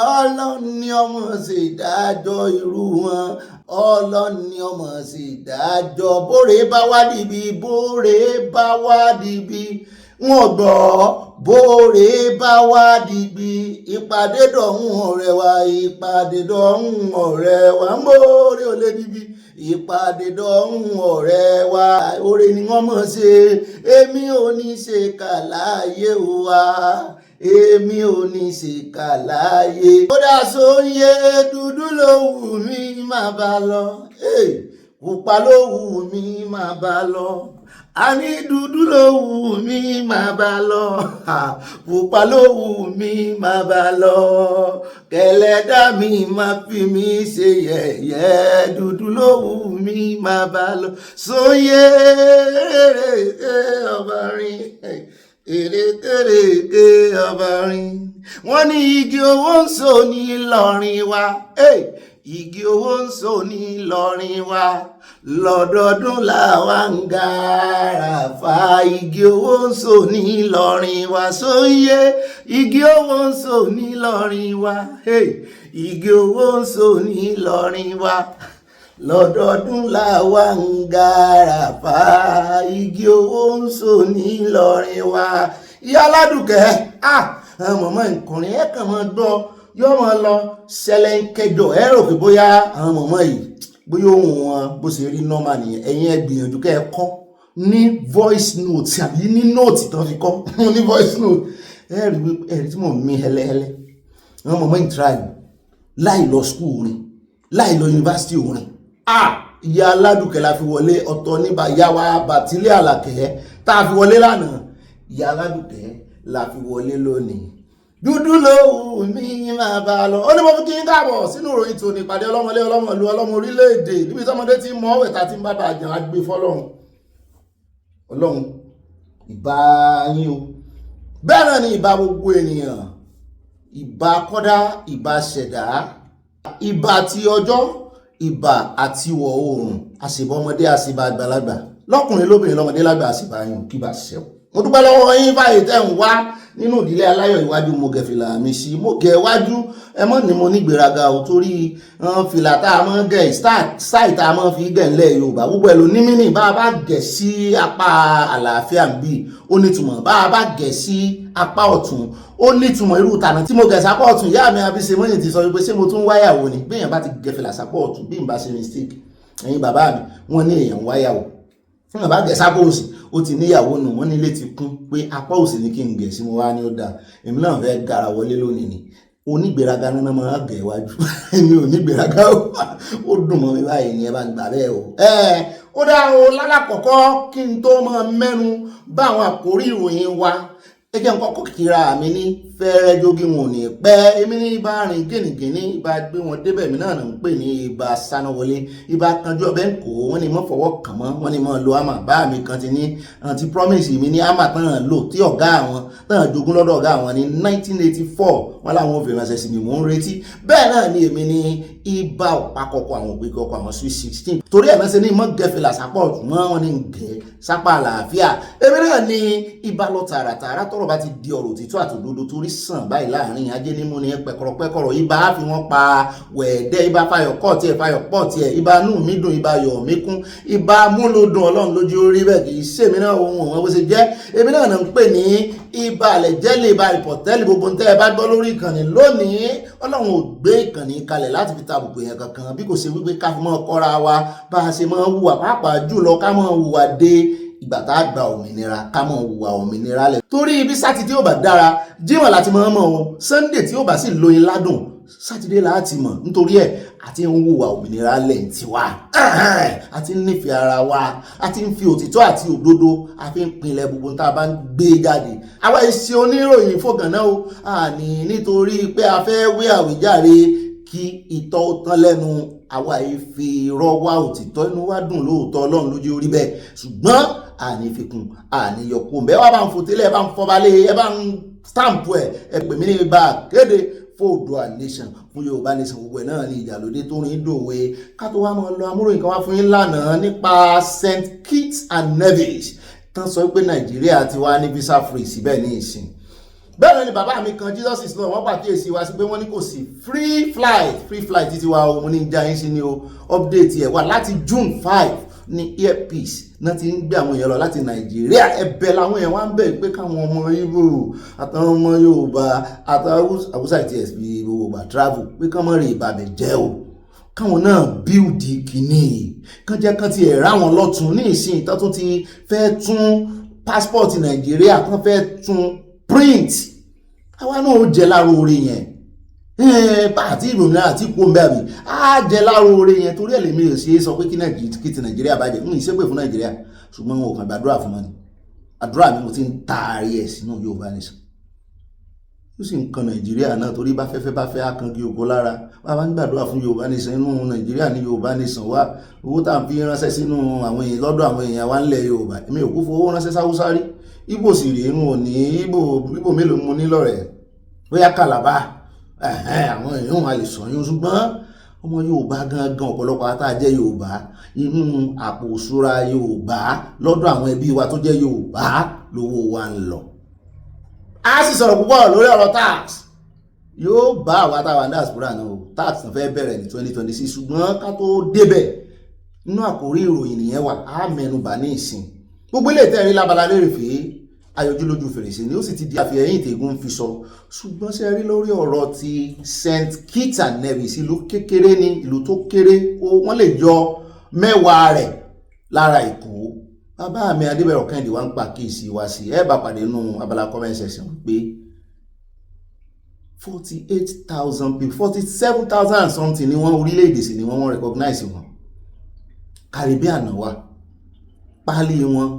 ọlọ́run ní ọmọ ṣèdájọ́ irú wọn ọlọ́run ní ọmọ ṣèdájọ́ bóre bá wá dìbì wọn gbọ́ bóre bá wá dìbì ìpàdé dọ̀hún ọ̀rẹ́ wa ń bóre ò lè dìbì ìpàdé dọ̀hún ọ̀rẹ́ wa oore ni wọ́n mọ̀ ṣe èmi ò ní ṣe kàláyé wa èmi ò ní ṣe kàláyé. ó dá sóyè dúdú ló wù mí má bá lọ pupa ló wù mí má bá lọ a ní dúdú ló wù mí máa bá lọ pupa ló wù mí máa bá lọ kẹlẹ́dá mi máa fi mí ṣe yẹ̀yẹ́ dúdú ló wù mí máa bá lọ sóyè ọba rin èrèkèrèké ọba rin wọ́n ní igi owó ń so ní Ìlọrin wa igi owó ń so ní Ìlọrin wa lọ́dọọdún làwa ń gàràfà igi owó ń so ní Ìlọrin wa sóyè igi owó ń so ní Ìlọrin wa igi owó ń so ní Ìlọrin wa lọ́dọọdún làwa ń gàràfà igi owó ń so ní Ìlọrin wa. Ìyá Aládùkẹ́ mọ̀mọ́ ìkùnrin ẹ̀ kàn máa gbọ́ yóò máa lọ ṣẹlẹ̀ ń kẹjọ ẹ rò pé bóyá àwọn mọ̀mọ́ yìí bóyá ohun wọn bó ṣe rí normal nìyẹn ẹ̀yin ẹ gbìyànjú kẹ́ ẹ kọ́ ní voice note àbí ní note tán fi kọ́ ní voice note ẹ rí tí mò ń mí hẹ́lẹ́hẹ́lẹ́ àwọn mọ̀mọ́ yìí try láì lọ school orin láì lọ university orin Ìyá Aládùkẹ́ la fi wọlé ọ̀tọ̀ níbà yáwá Bàtílẹ̀ Àlàkẹ́ tá a fi wọlé lánàá Ìyá Aládùkẹ́ la fi wọlé lónìí dúdú ló wù mí máa bá lọ. Ó ní mo fi kí n káàbọ̀ sínú ìròyìn tòní ìpàdé ọlọ́mọlé ọlọ́mọlú ọlọ́mọ orílẹ̀-èdè níbi tọ́mọdé ti mọ ọ̀wẹ̀ tá ti ń bá bàjẹ́ àgbè fọlọ́run ọlọ́run ìbà yín o bẹ́ẹ̀ náà ni ìbà gbogbo ènìyàn ìbà kọ́dá ìbà ṣẹ̀dá ìbà ti ọjọ́ ìbà àti ìwọ̀ oòrùn àṣìbọ̀ ọmọdé àṣìbà àgbàlagbà lọ́kùnrin lóbìnrin lọ́mọdé lágbà àṣìbà yín kí bá ṣẹ́wọ̀. Mo dúpẹ́ lọ́wọ́ yín báyìí tẹ́ ń wá nínú ìdílé aláyọ̀ iwájú mo gẹ̀ fìlà mi sí mo gẹ̀ iwájú ẹ mọ́ ni mo ní gbéraga ò torí fìlà tá a mọ́ gẹ̀ sáì tá a mọ́ fi gẹ̀ ńlẹ̀ Yorùbá gbogbo ẹ̀ ló ní mí ní bá a bá gẹ̀ sí apá àlàáfíà ń bì ó nítumọ̀ bá a bá gẹ̀ sí apá ọ̀tún ó nítumọ̀ irú tànà tí mo gẹ̀ sápá ọ̀tún ìyá mi abíṣe mọ́yìn ti sọ wípé ṣé mo tún wáyàwó ni bí èèyàn bá ti gẹ̀ fìlà sápá ọ̀tún bí n bá ṣe mistake ẹ̀yin bàbá mi wọ́n ní èèyàn wáyàwó fún bàbá gẹ̀ sápá òsì ó ti níyàwó nù wọ́n nílé ti kún pé apá òsì ní kí n gẹ̀ sí mo wá ní ó dáa èmi náà fẹ́ gara wọlé lónìí ni onígbèraga náà máa gẹ̀ iwájú èmi ò nígbèraga ó dùn mọ́ mi báyìí ni ẹ bá ń gbà bẹ́ẹ̀ o. Ó dá o lálàkọ̀kọ́ kí n tó máa mẹ́nu bá àwọn àkórí ìròyìn wa ẹ jẹ́ nǹkan kọ́kọ́ kíra mi ní fẹ́rẹ́ jogi wọn ò ní pẹ́ èmi ní ibà rìn gínìgínní ibà gbé wọn débẹ̀ mi náà ń pè ní ibà sánáwọlé ibà kanjú ọbẹ̀ ń kó wọn ni mọ́ fọwọ́ kàn mọ́ wọn ni mọ́ lo àmà bá mi kan ti ní ti promise mi ní àmà tán lò tí ọ̀gá àwọn tán jogún lọ́dọ̀ ọ̀gá àwọn ní 1984 wọn làwọn òfin ránṣẹ́ sí mi mò ń retí bẹ́ẹ̀ náà ni èmi ní ibà ọ̀pákọ̀kọ̀ àwọn òpin kọ̀ọ̀kọ̀ àwọn sweet 16 torí ẹ̀ mẹ́sẹ̀ ní mọ́ gẹ̀fìlà sápọ̀ ọ̀tún mọ́ wọn ní gẹ̀ sápá àlàáfíà èmi náà ní ibà lọ tààràtààrà tọ́rọ̀ bá ti di ọ̀rọ̀ òtítọ́ àtòdodo torí sàn báyìí láàrin ajé nímú ni pẹ̀kọ̀rọ̀pẹ̀kọ̀rọ̀ ibà á fi wọ́n pa wẹ̀ẹ́dẹ́ ibà fayọ̀ kọ́ tiẹ̀ fayọ̀ pọ̀ tiẹ̀ ibà nù mí dùn ibà yọ̀ mí kún ibà múlòdùn ọlọ́run lójú orí bẹ́ẹ̀ kì í ṣèmi náà ohun ọ̀wọ́n bó ṣe jẹ́ èmi náà ń pè ní ibà àlẹ̀jẹ́lẹ̀ ibà ìpọ̀tẹ́lì gbogbo ń tẹ́ ẹ bá gbọ́ lórí ìkànnì lónìí ọlọ́run ò gbé ìkànnì kalẹ̀ láti fi tàbùkù yẹn kankan bí kò ṣe wípé ká fi mọ́ kọ́ra wa bá a ṣe máa hùwà pàápàá jùlọ ká máa hùwà dé ìgbà tá a gba òmìnira ká mọ̀ hùwà òmìnira lẹ̀. torí ibi sátidé ò bá dára jímọ̀ láti mọ̀ mọ̀ o sunday tí ó bá sì lóyin ládùn sátidé láti mọ̀ nítorí ẹ̀ àti ń hùwà òmìnira lẹ̀ ń tiwa àti ń nífẹ̀ẹ́ ara wa àti ń fi òtítọ́ àti òdodo àfi ń pinlẹ̀ gbogbo tá a bá ń gbé jáde. àwa ìṣe oníròyìn fògànná o àní nítorí pé a fẹ́ wé àwíjàre kí ìtọ́ tán lẹ́nu àwa ìfi rọ́wá òtítọ́ inú wa dùn lóòótọ́ ọlọ́run lójú orí bẹ́ẹ̀ ṣùgbọ́n àní fikùn àní yọkùn bẹ́ẹ̀ wá bá ń fòtélẹ̀ ẹ bá ń fọbalẹ̀ ẹ bá ń stamp ẹ pè mí ní ibà kéde fóòdùà nation fún Yorùbá nation gbogbo ẹ̀ náà ní ìjàlódé tó rìn dòwe ká tó wá mọ́ lọ amúròyìn kan wá fún yín lánàá nípa St Kitts and Nevis tán sọ pé Nàìjíríà ti wá ní visa free síbẹ̀ ní ìsìn bẹ́ẹ̀ ni bàbá mi kan Jesus is Lord wọ́n pàkíyèsí wa sí pé wọ́n ní kò sí free flight títí wa òun ní ìjà yín sí ni o update ẹ̀ wá láti June 5 ní earpiece náà ti ń gbé àwọn èèyàn lọ láti Nàìjíríà ẹ̀bẹ̀ làwọn èèyàn wá ń bẹ̀ pé káwọn ọmọ Ìgbò àtàwọn ọmọ Yorùbá àtàwọn Haúsá àti ẹ̀sìn Yorùbá travel pé káwọn mọ̀ rí ìbàbẹ̀ jẹ́ o káwọn náà build kìíní kán jẹ́ kán ti ẹ̀ ráwọn lọ́tún ní ìsìn tó tún ti fẹ́ tún passport Nàìjíríà kán fẹ́ tún print àwa náà ó jẹ láàrú orí yẹn bá àti ìròyìn àti ipò mbẹ́ àbí á jẹ láàrú orí yẹn torí ẹ̀lẹ́mí ò ṣe é sọ pé kí ti Nàìjíríà bàjẹ́ ń ìṣépè fún Nàìjíríà ṣùgbọ́n wọn ò kàn gbàdúrà fún wọn ni àdúrà mi mo ti ń taari ẹ̀ sínú Yorùbá nation ó sì ń kan Nàìjíríà náà torí bá fẹ́ akangi ògo lára bàbá ń gbàdúrà fún Yorùbá nation inú Nàìjíríà ní Yorùbá nation wá owó tá à ń fi ránṣẹ́ sínú àwọn èèyàn lọ́dọ̀ àwọn èèyàn wa ńlẹ̀ Yorùbá èmi ò kú fowó ránṣẹ́ sáwúsá rí Ìgbò sì rèé wọn ò ní Ìgbò mélòó mu ní lọ́rẹ̀ẹ́ bóyá Kàlàbá àwọn èèyàn wọn a lè sọyún ṣùgbọ́n ọmọ Yorùbá gangan ọ̀pọ̀lọpọ̀ àtàjẹ́ Yorùbá inú àpò òṣùra Yorùbá lọ́dọ̀ àwọn ẹbí wa tó jẹ́ Yorùbá lówó wa ń lọ. A sì sọ̀rọ̀ púpọ̀ lórí ọ̀rọ̀ tax yóò bá àwa táwa diaspora náà o tax náà fẹ́ bẹ̀rẹ̀ ní 2026 ṣùgbọ́n ká tó débẹ̀ nínú àkórí ìròyìn nìyẹn wà á mẹ́nubà ní ìsìn gbogbo ilé ìtẹ́rí lábala lérè fèé ayọ̀jú lójú fèrèsé ni ó sì ti di àfihàn tègún fi sọ ṣùgbọ́n ṣe rí lórí ọ̀rọ̀ ti St. Kitts and Nevis ìlú kékeré ní ìlú tó kéré wọ́n lè yọ mẹ́wàá rẹ̀ lára Èkó bàbá mi Adébẹ̀rọ̀ Kẹ́hìndé wá ń pa kíìsì wá sí ẹ bá pàdé nínú abala comment section pé 48,000 people 47,000 and something ni wọ́n orílẹ̀-èdè sí ni wọ́n recognize wọn Caribbean náà wà páálí wọn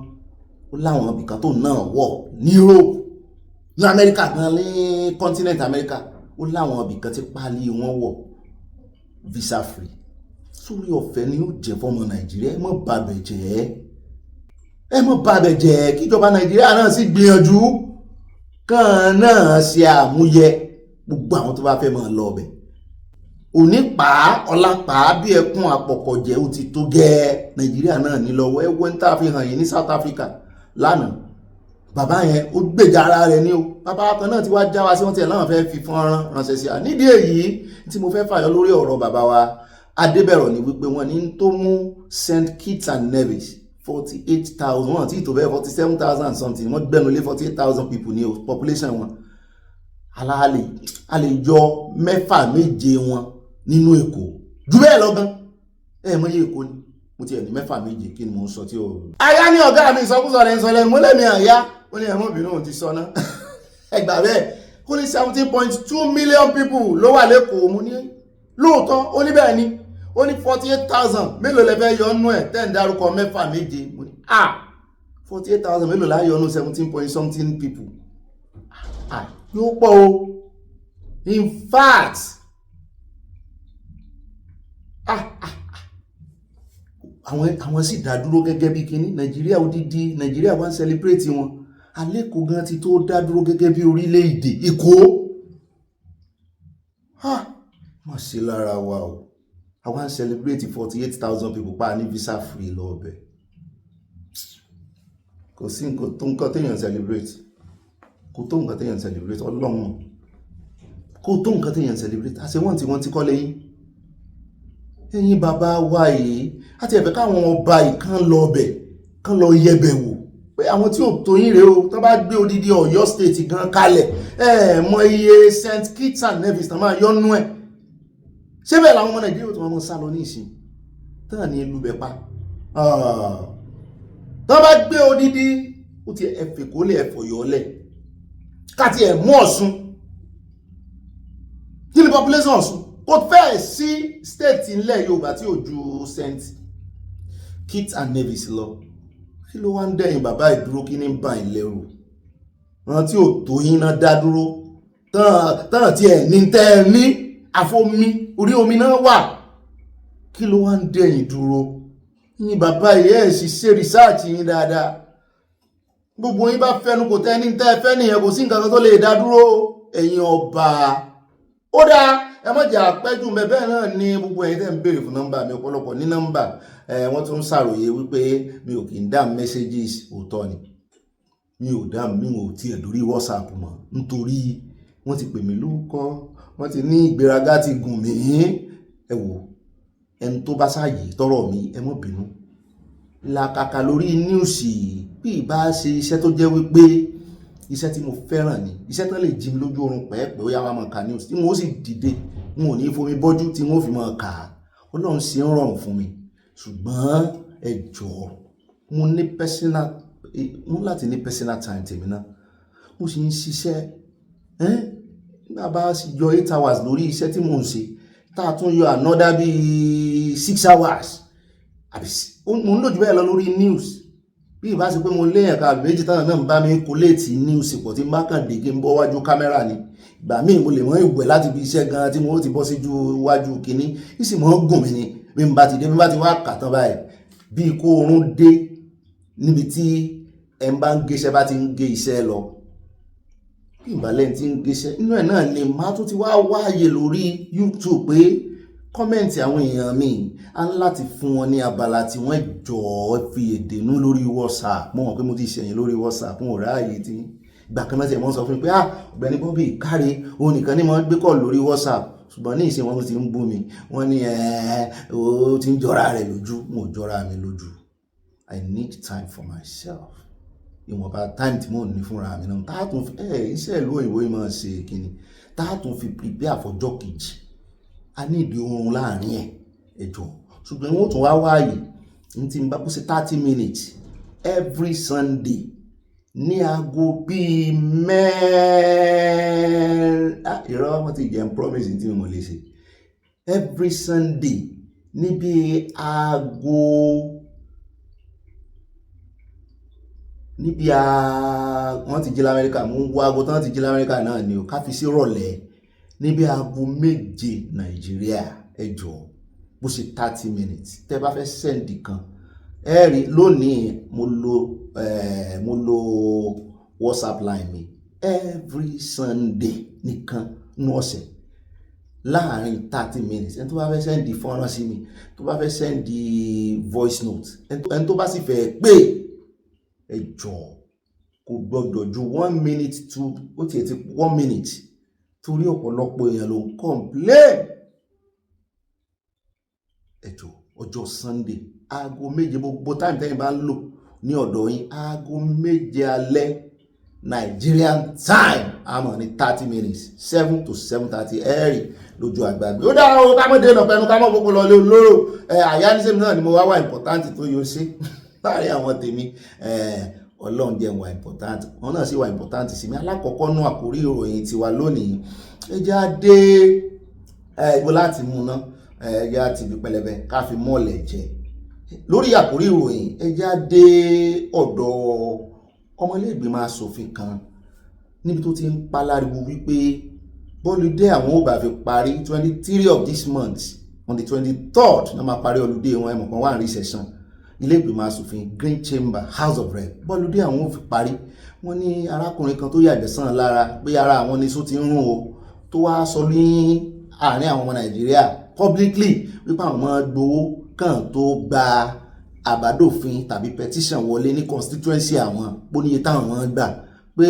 ó láwọn ibìkan tó náà wọ̀ ní Europe ní Amẹ́ríkà gan ní continent Amẹ́ríkà ó láwọn ibìkan tí páálí wọn wọ̀ visa free sórí ọ̀fẹ́ ni ó jẹ́ fọ́mọ Nàìjíríà ẹ má bàbẹ̀ jẹ́ kíjọba Nàìjíríà náà sì gbìyànjú kan náà ṣe àmúyẹ gbogbo àwọn tó bá fẹ́ máa lọ ọbẹ̀ òní pa ọlá pa bí ẹkún àpọ̀kọ̀jẹ́ ó ti tó gẹ́ Nàìjíríà náà ní lọ́wọ́ ẹwọ́ ń tà fi hàn yìí ní South Africa lánàá bàbá yẹn ó gbèjà ara rẹ̀ ní o bàbá kan náà ti wá já wa sí wọ́n tiẹ̀ láwọn fẹ́ fi fọ́nrán ránṣẹ́ sí a nídìí èyí tí mo fẹ́ fàyọ lórí ọ̀rọ̀ bàbá wa Adébẹ̀rọ̀ ni wípé wọ́n ní tó mú St. Kitts and Nevis 48,000 wọ́n tí ìtò bẹ́ẹ̀ 47,000 something wọ́n gbẹ́nu lé 48,000 people ní population wọn a lè yọ 6-7 wọn nínú Èkó jù bẹ́ẹ̀ lọ gan mọ́ yé Èkó ni mo ti ẹ̀ ní 6-7 kí ni mo ń sọ tí ó ayá ní ọ̀gá mi ìsọkúsọ rẹ̀ ń sọ lẹ́nu mo lẹ́mí àyá ó ní ẹ̀mọ́ obìnrin òun ti sọ náà ẹgbà bẹ́ẹ̀ ó ní 17.2 million people ló wà lẹ́kọ̀ọ́ mo ní lóòótọ́ ó ní bẹ́ẹ̀ ni ó ní 48,000 mélòó lẹ́fẹ́ yọ nú ẹ̀ tẹ́ ń dárúkọ 6-7 mo ní 48,000 mélòó láyé ọ̀nù 17 point something people yóò pọ̀ o in fact àwọn sì dá dúró gẹ́gẹ́ bí kíní Nàìjíríà odidi Nàìjíríà wá ń celebrate wọn alẹ́kọ̀ọ́ gan ti tó dá dúró gẹ́gẹ́ bí orílẹ̀-èdè Èkó má ṣe lára wa o àwọn celebrate 48,000 people pa ní visa free lọ́ọ̀bẹ̀ kò sí nǹkan téèyàn celebrate kò tó nǹkan téèyàn celebrate Ọlọ́run kò tó nǹkan téèyàn celebrate àṣẹ wọ́n ti kọ́ lẹ́yìn ẹ̀yin bàbá wa yìí àti ẹ̀fẹ́ káwọn ọba ìkan lọ ọbẹ̀ kan lọ yẹbẹ̀ wò pé àwọn tí ò tó yín rèé o tó bá gbé odidi Ọ̀yọ́ state gan kalẹ̀ mọ iye St. Kitts and Nevis tán máa yọnú ẹ̀ ṣé bẹ́ẹ̀ làwọn ọmọ Nàìjíríà tó máa sá lọ ní ìsìn tán ní ìlú bẹ̀ pa tó bá gbé odidi ó ti ẹ̀fẹ̀ kó lè ẹ̀fọ̀ yọ̀ọ́lẹ̀ káti ẹ̀ mú Ọ̀ṣun kí ni population Ọ̀ṣun kò fẹ́ sí state ilẹ̀ Yorùbá tí ò ju St. Kitts and Nevis lọ kí ló wá ń dẹ̀yìn bàbá ìdúró kí ní bá ìlẹ́rù wọn tí ò tó yín náà dá dúró tán tí ẹ̀ ní tẹ́ ẹ ní àfomi orí omi náà wà kí ló wá ń dẹ̀yìn dúró yín bàbá ìyẹ́ ẹ̀ sì ṣe rìsáàtì yín dáadáa gbogbo yín bá fẹ́nu kò tẹ́ ní tẹ́ ẹ fẹ́ nìyẹn kò sí nǹkan kan tó lè dá dúró ẹ̀yin ọba ó dáa ẹ má jà pẹ́jù mẹ́bẹ́ náà ní gbogbo ẹ̀yin tẹ́ ń béèrè fún nọ́mbà mi ọ̀pọ̀lọpọ̀ ní nọ́mbà wọ́n tún ń ṣàròyé wípé mi ò kì í dá messages òótọ́ ni mi ò dá mi ò tiẹ̀ lórí WhatsApp mọ́ nítorí wọ́n ti pè mí lórúkọ wọ́n ti ní ìgbéraga ti gùn mí ẹ wò ẹni tó bá ṣàyè tọrọ mi ẹ má bínú làkàkà lórí níùsì bí ìbá ṣe iṣẹ́ tó jẹ́ wípé iṣẹ́ tí mo fẹ́ràn ni iṣẹ́ tó lè jí mi lójú oorun pẹ́ẹ́pẹ́ ó yá wá máa ka news tí wọ́n sì dìde wọn ò ní fomi bọ́jú tí wọ́n fi máa kà á Ọlọ́run ṣe ń rọrùn fún mi ṣùgbọ́n ẹ jọ̀ọ́ mo láti ní personal time tèmi náà mo sì ń ṣiṣẹ́ nígbà bá sì yọ 8 hours lórí iṣẹ́ tí mo ń ṣe tá a tún yọ another bíi 6 hours mo ń lò jù bẹ́ẹ̀ lọ lórí news bí ìbá ṣe pé mo léèyàn ká méjì táwọn náà ń bá mi kóléètì ní òsìpọ̀ tí ń bá kàn dé kí n bọ́ wájú kámẹ́rà ni ìgbà míì mo lè mọ ìwẹ̀ láti fi iṣẹ́ gan tí mo ti bọ́ síjú wájú kínní ìsì mọ́ gùn mí ni bí n bá ti dé bí n bá ti wá kà tán báyìí bí kó oorun dé níbi tí ẹ bá ń géṣẹ́ bá ti ń gé iṣẹ́ lọ bí ìbálẹ̀ ti ń géṣẹ́ inú ẹ̀ náà ni má tún ti wá wáyé lórí YouTube pé kọ́mẹ̀ntì àwọn èèyàn mi á ń láti fún wọn ní abala tí wọ́n jọ̀ọ́ fi èdè nú lórí WhatsApp mọ̀ wọ́n pé mo ti ṣẹ̀yìn lórí WhatsApp fún ọ̀rẹ́ ààyè tí ìgbà kan mẹ́sẹ̀ wọ́n sọ fún mi pé Ọ̀gbẹ́ni Bobby káre òun nìkan ní mo gbé kọ́ lórí WhatsApp ṣùgbọ́n ní ìsìn wọn ti ń bú mi wọ́n ní ó ti ń jọra rẹ̀ lójú mo jọra mi lójú. I need time for myself ìwọ̀nba time tí mo ní fúnra mi náà táàtún fi iṣẹ́ ìlú òyìnbó yìí máa ṣe kíni táàtún fi prepare fọjọ́ kejì a ní ìdí oorun láàrin ẹ̀ ẹ̀jọ̀ ṣùgbọ́n wọ́n tún wá wáyé ní ti ń bá kó sí 30 minutes every Sunday ní aago bíi ìrọ́ wọn ti jẹun promise tí mo lè ṣe every Sunday níbi aago wọ́n ti jí l'Amẹ́ríkà mú ń wo aago tán ti jí l'Amẹ́ríkà náà ni o ká fi sí rọ̀lẹ́ níbi aago 7 Nàìjíríà ẹjọ́ bó ṣe 30 minutes tẹ́ bá fẹ́ sẹ́ndì kan ẹ rí lónìí mo lo WhatsApp line mi every Sunday nìkan ní ọ̀sẹ̀ láàrin 30 minutes ẹni tó bá fẹ́ sẹ́ndì fọ́nrán sí mi tó bá fẹ́ sẹ́ndì voice note ẹni tó bá sì fẹ́ pé ẹjọ́ kò gbọdọ̀ ju 1 minute to ó ti 1 minute torí ọ̀pọ̀lọpọ̀ èèyàn ló ń complain ẹjọ́ ọjọ́ Sunday aago 7 gbogbo time tẹ́yìn bá ń lò ní ọ̀dọ̀ yín aago 7 alẹ́ Nigerian time àmọ́ ní 30 minutes 7 to 7:30 ẹ̀rì lójú àgbàgbé ó dáa o ká mọ́ dé lọ pẹ̀lú ká mọ́ gbogbo lọlé olóró àyánísẹ́mi náà ni mo wá important tó yóò ṣe láàrin àwọn tèmi Ọlọ́run jẹ́ wà important wọn náà sì wà important sí mi alákọ̀ọ́kọ́ náà àkórí ìròyìn tiwa lónìí ẹ jẹ́ á dé ibo láti mú ná ẹ jẹ́ á ti bí pẹlẹbẹ ká fi mọ́ọ̀lẹ̀ jẹ lórí àkórí ìròyìn ẹ jẹ́ á dé ọ̀dọ̀ ọmọlẹ́gbẹ̀mọ aṣòfin kan níbi tó ti ń paláriwo wípé bọ́lúdé àwọn ò bá fi parí 23 of this month on the 23rd náà máa parí ọlúdé wọn ẹ̀mọ̀ kan wà ní recession ilé ìgbìmọ̀ aṣòfin Green Chamber House of Rep bọ́lúdé àwọn ò fi parí wọ́n ní arákùnrin kan tó yàgbẹ́ sàn lára pé ara àwọn ní só ti ń rún o tó wá sọ ní àárín àwọn ọmọ Nàìjíríà publicly wípé àwọn máa gbowó kàn tó gba àbádòfin tàbí petition wọlé ní constituency àwọn bóníye táwọn máa gbà pé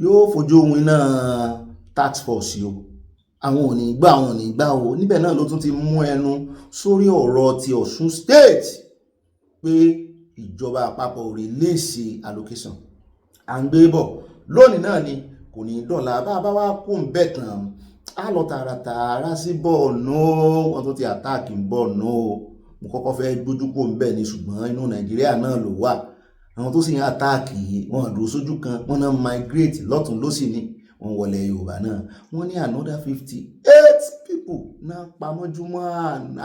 yóò fojú ohun iná tax force o àwọn ò ní gbà o níbẹ̀ náà ló tún ti mú ẹnu sórí ọ̀rọ̀ ti Ọ̀ṣun State pé ìjọba àpapọ̀ ò release allocation à ń gbé bọ̀ lónìí náà ni kò ní dọ̀la bá wá kó ń bẹ̀ tán á lọ tààràtààrà sí Borno wọn tó ti àtáàkì Borno mo kọ́kọ́ fẹ́ gbójú kó ń bẹ̀ ni ṣùgbọ́n inú Nàìjíríà náà ló wà àwọn tó sì ń àtáàkì wọn dúró sójú kan wọn náà migrate lọ́tún lósì ni wọn wọlé Yorùbá náà wọn ní another 58 people náà pamọ́júmọ́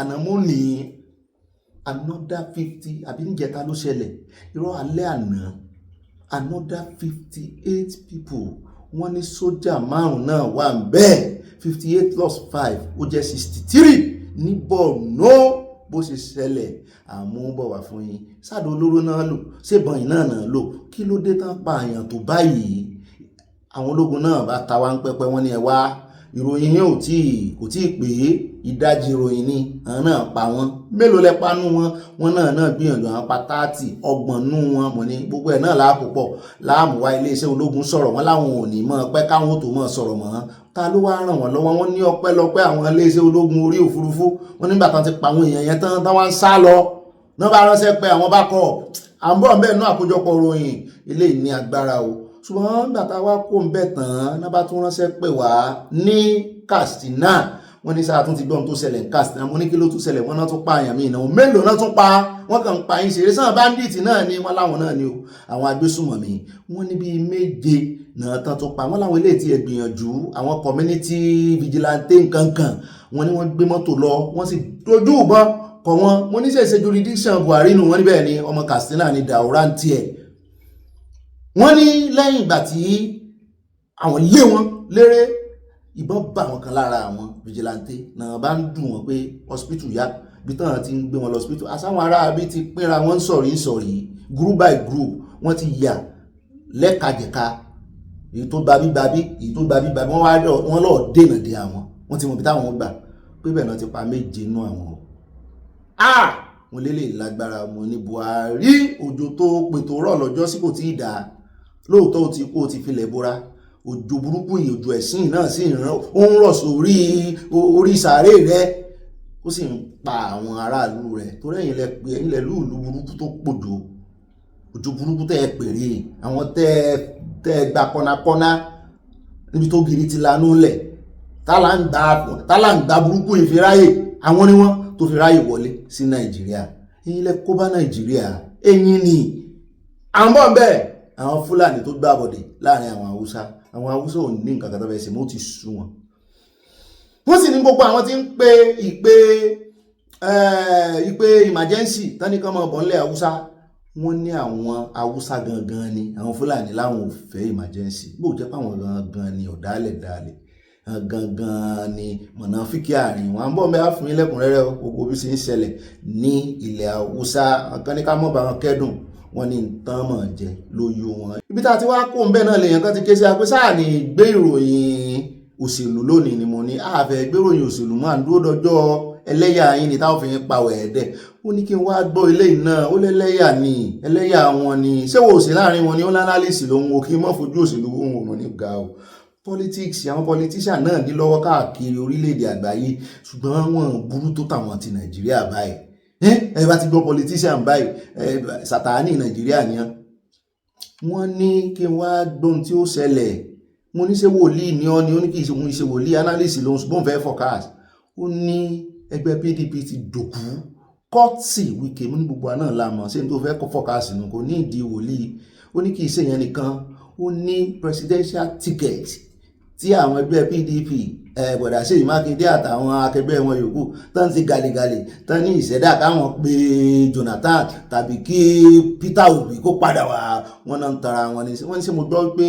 ànámọ́ni another 50 àbí níjẹta ló ṣẹlẹ̀ irọ́ alẹ́ àná another 58 people wọ́n ní sójà márùn náà wà ń bẹ́ẹ̀ 58 plus 5 ó jẹ́ 63 ní Borno bó ṣe ṣẹlẹ̀ àmúbọ̀ wà fún yín sáàdọ̀ olóró náà lò ṣébọn iná náà lò kí ló dé tán pa àyàn tó báyìí àwọn ológun náà bá ta wá ń pẹ́pẹ́ wọ́n ní ẹ wá ìròyìn yẹn kò tí ì pé ìdajì ìròyìn ni àwọn náà pa wọ́n mélòó lẹ panú wọn náà gbìyànjú àwọn pa 30 ọgbọ̀n nú wọn mọ̀ ní gbogbo ẹ̀ náà láàpọ̀ láàmú wá iléeṣẹ́ ológun sọ̀rọ̀ wọn láwọn ò ní mọ̀ pẹ́ káwọn tó mọ̀ sọ̀rọ̀ mọ́ ta ló wá ràn wọ́n lọ́wọ́ wọn ní ọpẹ́lọpẹ́ àwọn iléeṣẹ́ ológun orí òfurufú wọn nígbà tán ti pa àwọn èèyàn yẹn tán wá ń sá lọ náà bá ránṣẹ́ pé àwọn bá kọ̀ à ń bọ̀ ń bẹ́ẹ̀ náà àkójọpọ̀ ròyìn eléyìí ní agbára o ṣùgbọ́n nígbà tá a wá kó ń bẹ̀ tán náà bá tún ránṣẹ́ pé wá ní Katsina wọ́n ní sáà tún ti gbọ́n tó ṣẹlẹ̀ ní Katsina mo ní kí ló tún ṣẹlẹ̀ wọ́n náà tún pa àyàn mí ìnáwó mélòó náà tún pa wọ́n kàn ń pa yín ṣeré sáà bandits náà ni wọ́n láwọn náà ni o àwọn agbésùmọ̀mí wọ́n ní bíi 7 náà tán tún pa wọ́n láwọn ilé tí ẹ gbìyànjú àwọn community vigilante nkankan wọ́n ní wọ́n gbé mọ́tò lọ wọ́n sì dojú ìbọn kọ̀ wọ́n mo ní ṣèṣe jurisdiction Buhari nù wọ́n níbẹ̀ ni ọmọ Katsina ni Daura ń tiẹ̀ wọ́n ní lẹ́yìn ìgbà tí àwọn lé wọn léré ìbọn bá wọn kan lára àwọn vigilante náà bá ń dùn wọn pé hospital yá bí tán ti ń gbé wọn lọ hospital àsáwọn ará bí ti pínra wọn sọ̀rí group by group wọ́n ti yà lẹ́kajẹ̀ka èyí tó babí wọ́n lọ́ọ́ dènà dé àwọn wọ́n ti mọ̀ bí táwọn gbà pé bẹ́ẹ̀ náà ti pa méje nú àwọn wọn lélẹ̀ lágbára wọn ní Buhari òjò tó pè tó rọ̀ lọ́jọ́ sí kò tí ì dá lóòótọ́ ó ti kó o ti filẹ̀ bóra òjò burúkú yìí òjò ẹ̀sìn náà sì ń rọ̀ sórí orí sàárè rẹ̀ ó sì ń pa àwọn aráàlú rẹ̀ tó rẹ̀yìn ilẹ̀ lúùlú burúkú tó pòjò òjò burúkú tẹ́ ẹ pèrè àwọn tẹ́ ẹ gba kọ́nakọ́ná níbi tó gírí ti lanú lẹ̀ tálàǹgbà burúkú ìfiráyè àwọn ni wọ́n tó fi ráyè wọlé sí Nàìjíríà ilẹ̀ kó bá Nàìjíríà ẹ̀yìn ni àwọn bẹ́ẹ̀ àwọn Fúlàní tó gbàbọ̀dẹ̀ láàrin àwọn Haúsá ò ní nǹkan kan tó fẹ́ ṣe mọ́ ti sú wọn wọ́n sì ní gbogbo àwọn tí ń pe ìpè emergency tánìkan mọ̀ bọ̀ nílẹ̀ Haúsá wọ́n ní àwọn Haúsá gangan ni àwọn Fúlàní láwọn ò fẹ́ emergency bó jẹ́ pé àwọn gangan ni ọ̀dálẹ̀ gangan ni mọ̀nàfíkì àárín wọn bọ́ mẹ́ta fún ilẹ̀kùnrẹ́rẹ́ gbogbo bí ṣe ń ṣẹlẹ̀ ní ilẹ̀ Haúsá kan ní ká mọ̀ bá wọn kẹ́dùn wọn ní tán mọ̀ jẹ́ lóyún wọn. Ibi tá a ti wá kó ń bẹ́ẹ̀ náà lèèyàn kan ti ké sí apẹ́ sáà ní gbé ìròyìn òṣèlú lónìí ni mo ní àfẹ́ gbé ìròyìn òṣèlú máa ń dúró dọjọ́ ẹlẹ́yà yín ni táwọn fi ń pa wẹ̀ẹ́dẹ̀ ó ní kí n wá gbọ́ ilé náà ó lẹ́lẹ́yà ni ẹlẹ́yà wọn ni ṣé wo òṣèlú láàrin wọn ni ó lánálìsì lòun o kí n mọ́ fojú òṣèlú ohun ọ̀nà ní ga o politics àwọn politician náà ní lọ́wọ́ káàkiri orílẹ̀-èdè àgbáyé ṣùgbọ́n wọn burú tó tàwọn ti Nàìjíríà báyìí ẹ bá ti gbọ́ politician báyìí Sàtáánì Nàìjíríà ni wọ́n ní kí n wá gbọ́n tí ó ṣẹlẹ̀ mo ní ṣe wòlíì ni ọ́ ni ó ní kí n ṣe wòlíì analyst lòun ṣùgbọ́n fẹ́ forecast ó ní ẹgbẹ́ PDP ti dòkú kọ́ọ̀tì Wike mú ní gbogbo àná lámọ̀ ṣé n tó fẹ́ forecast nù kò ní ìdí wòlíì ó ní kì í ṣe yẹn nìkan ó ní presidential ticket tí àwọn ẹgbẹ́ PDP bọ̀dà Ṣèyí Mákindé àtàwọn akẹgbẹ́ wọn yòókù tán ti gàlégàlé tán ní ìṣẹ̀dá káwọn pé Jonathan tàbí kí Peter Obi kó padà wá wọn náà ń tara wọn ní wọ́n ní ṣe mo gbọ́ pé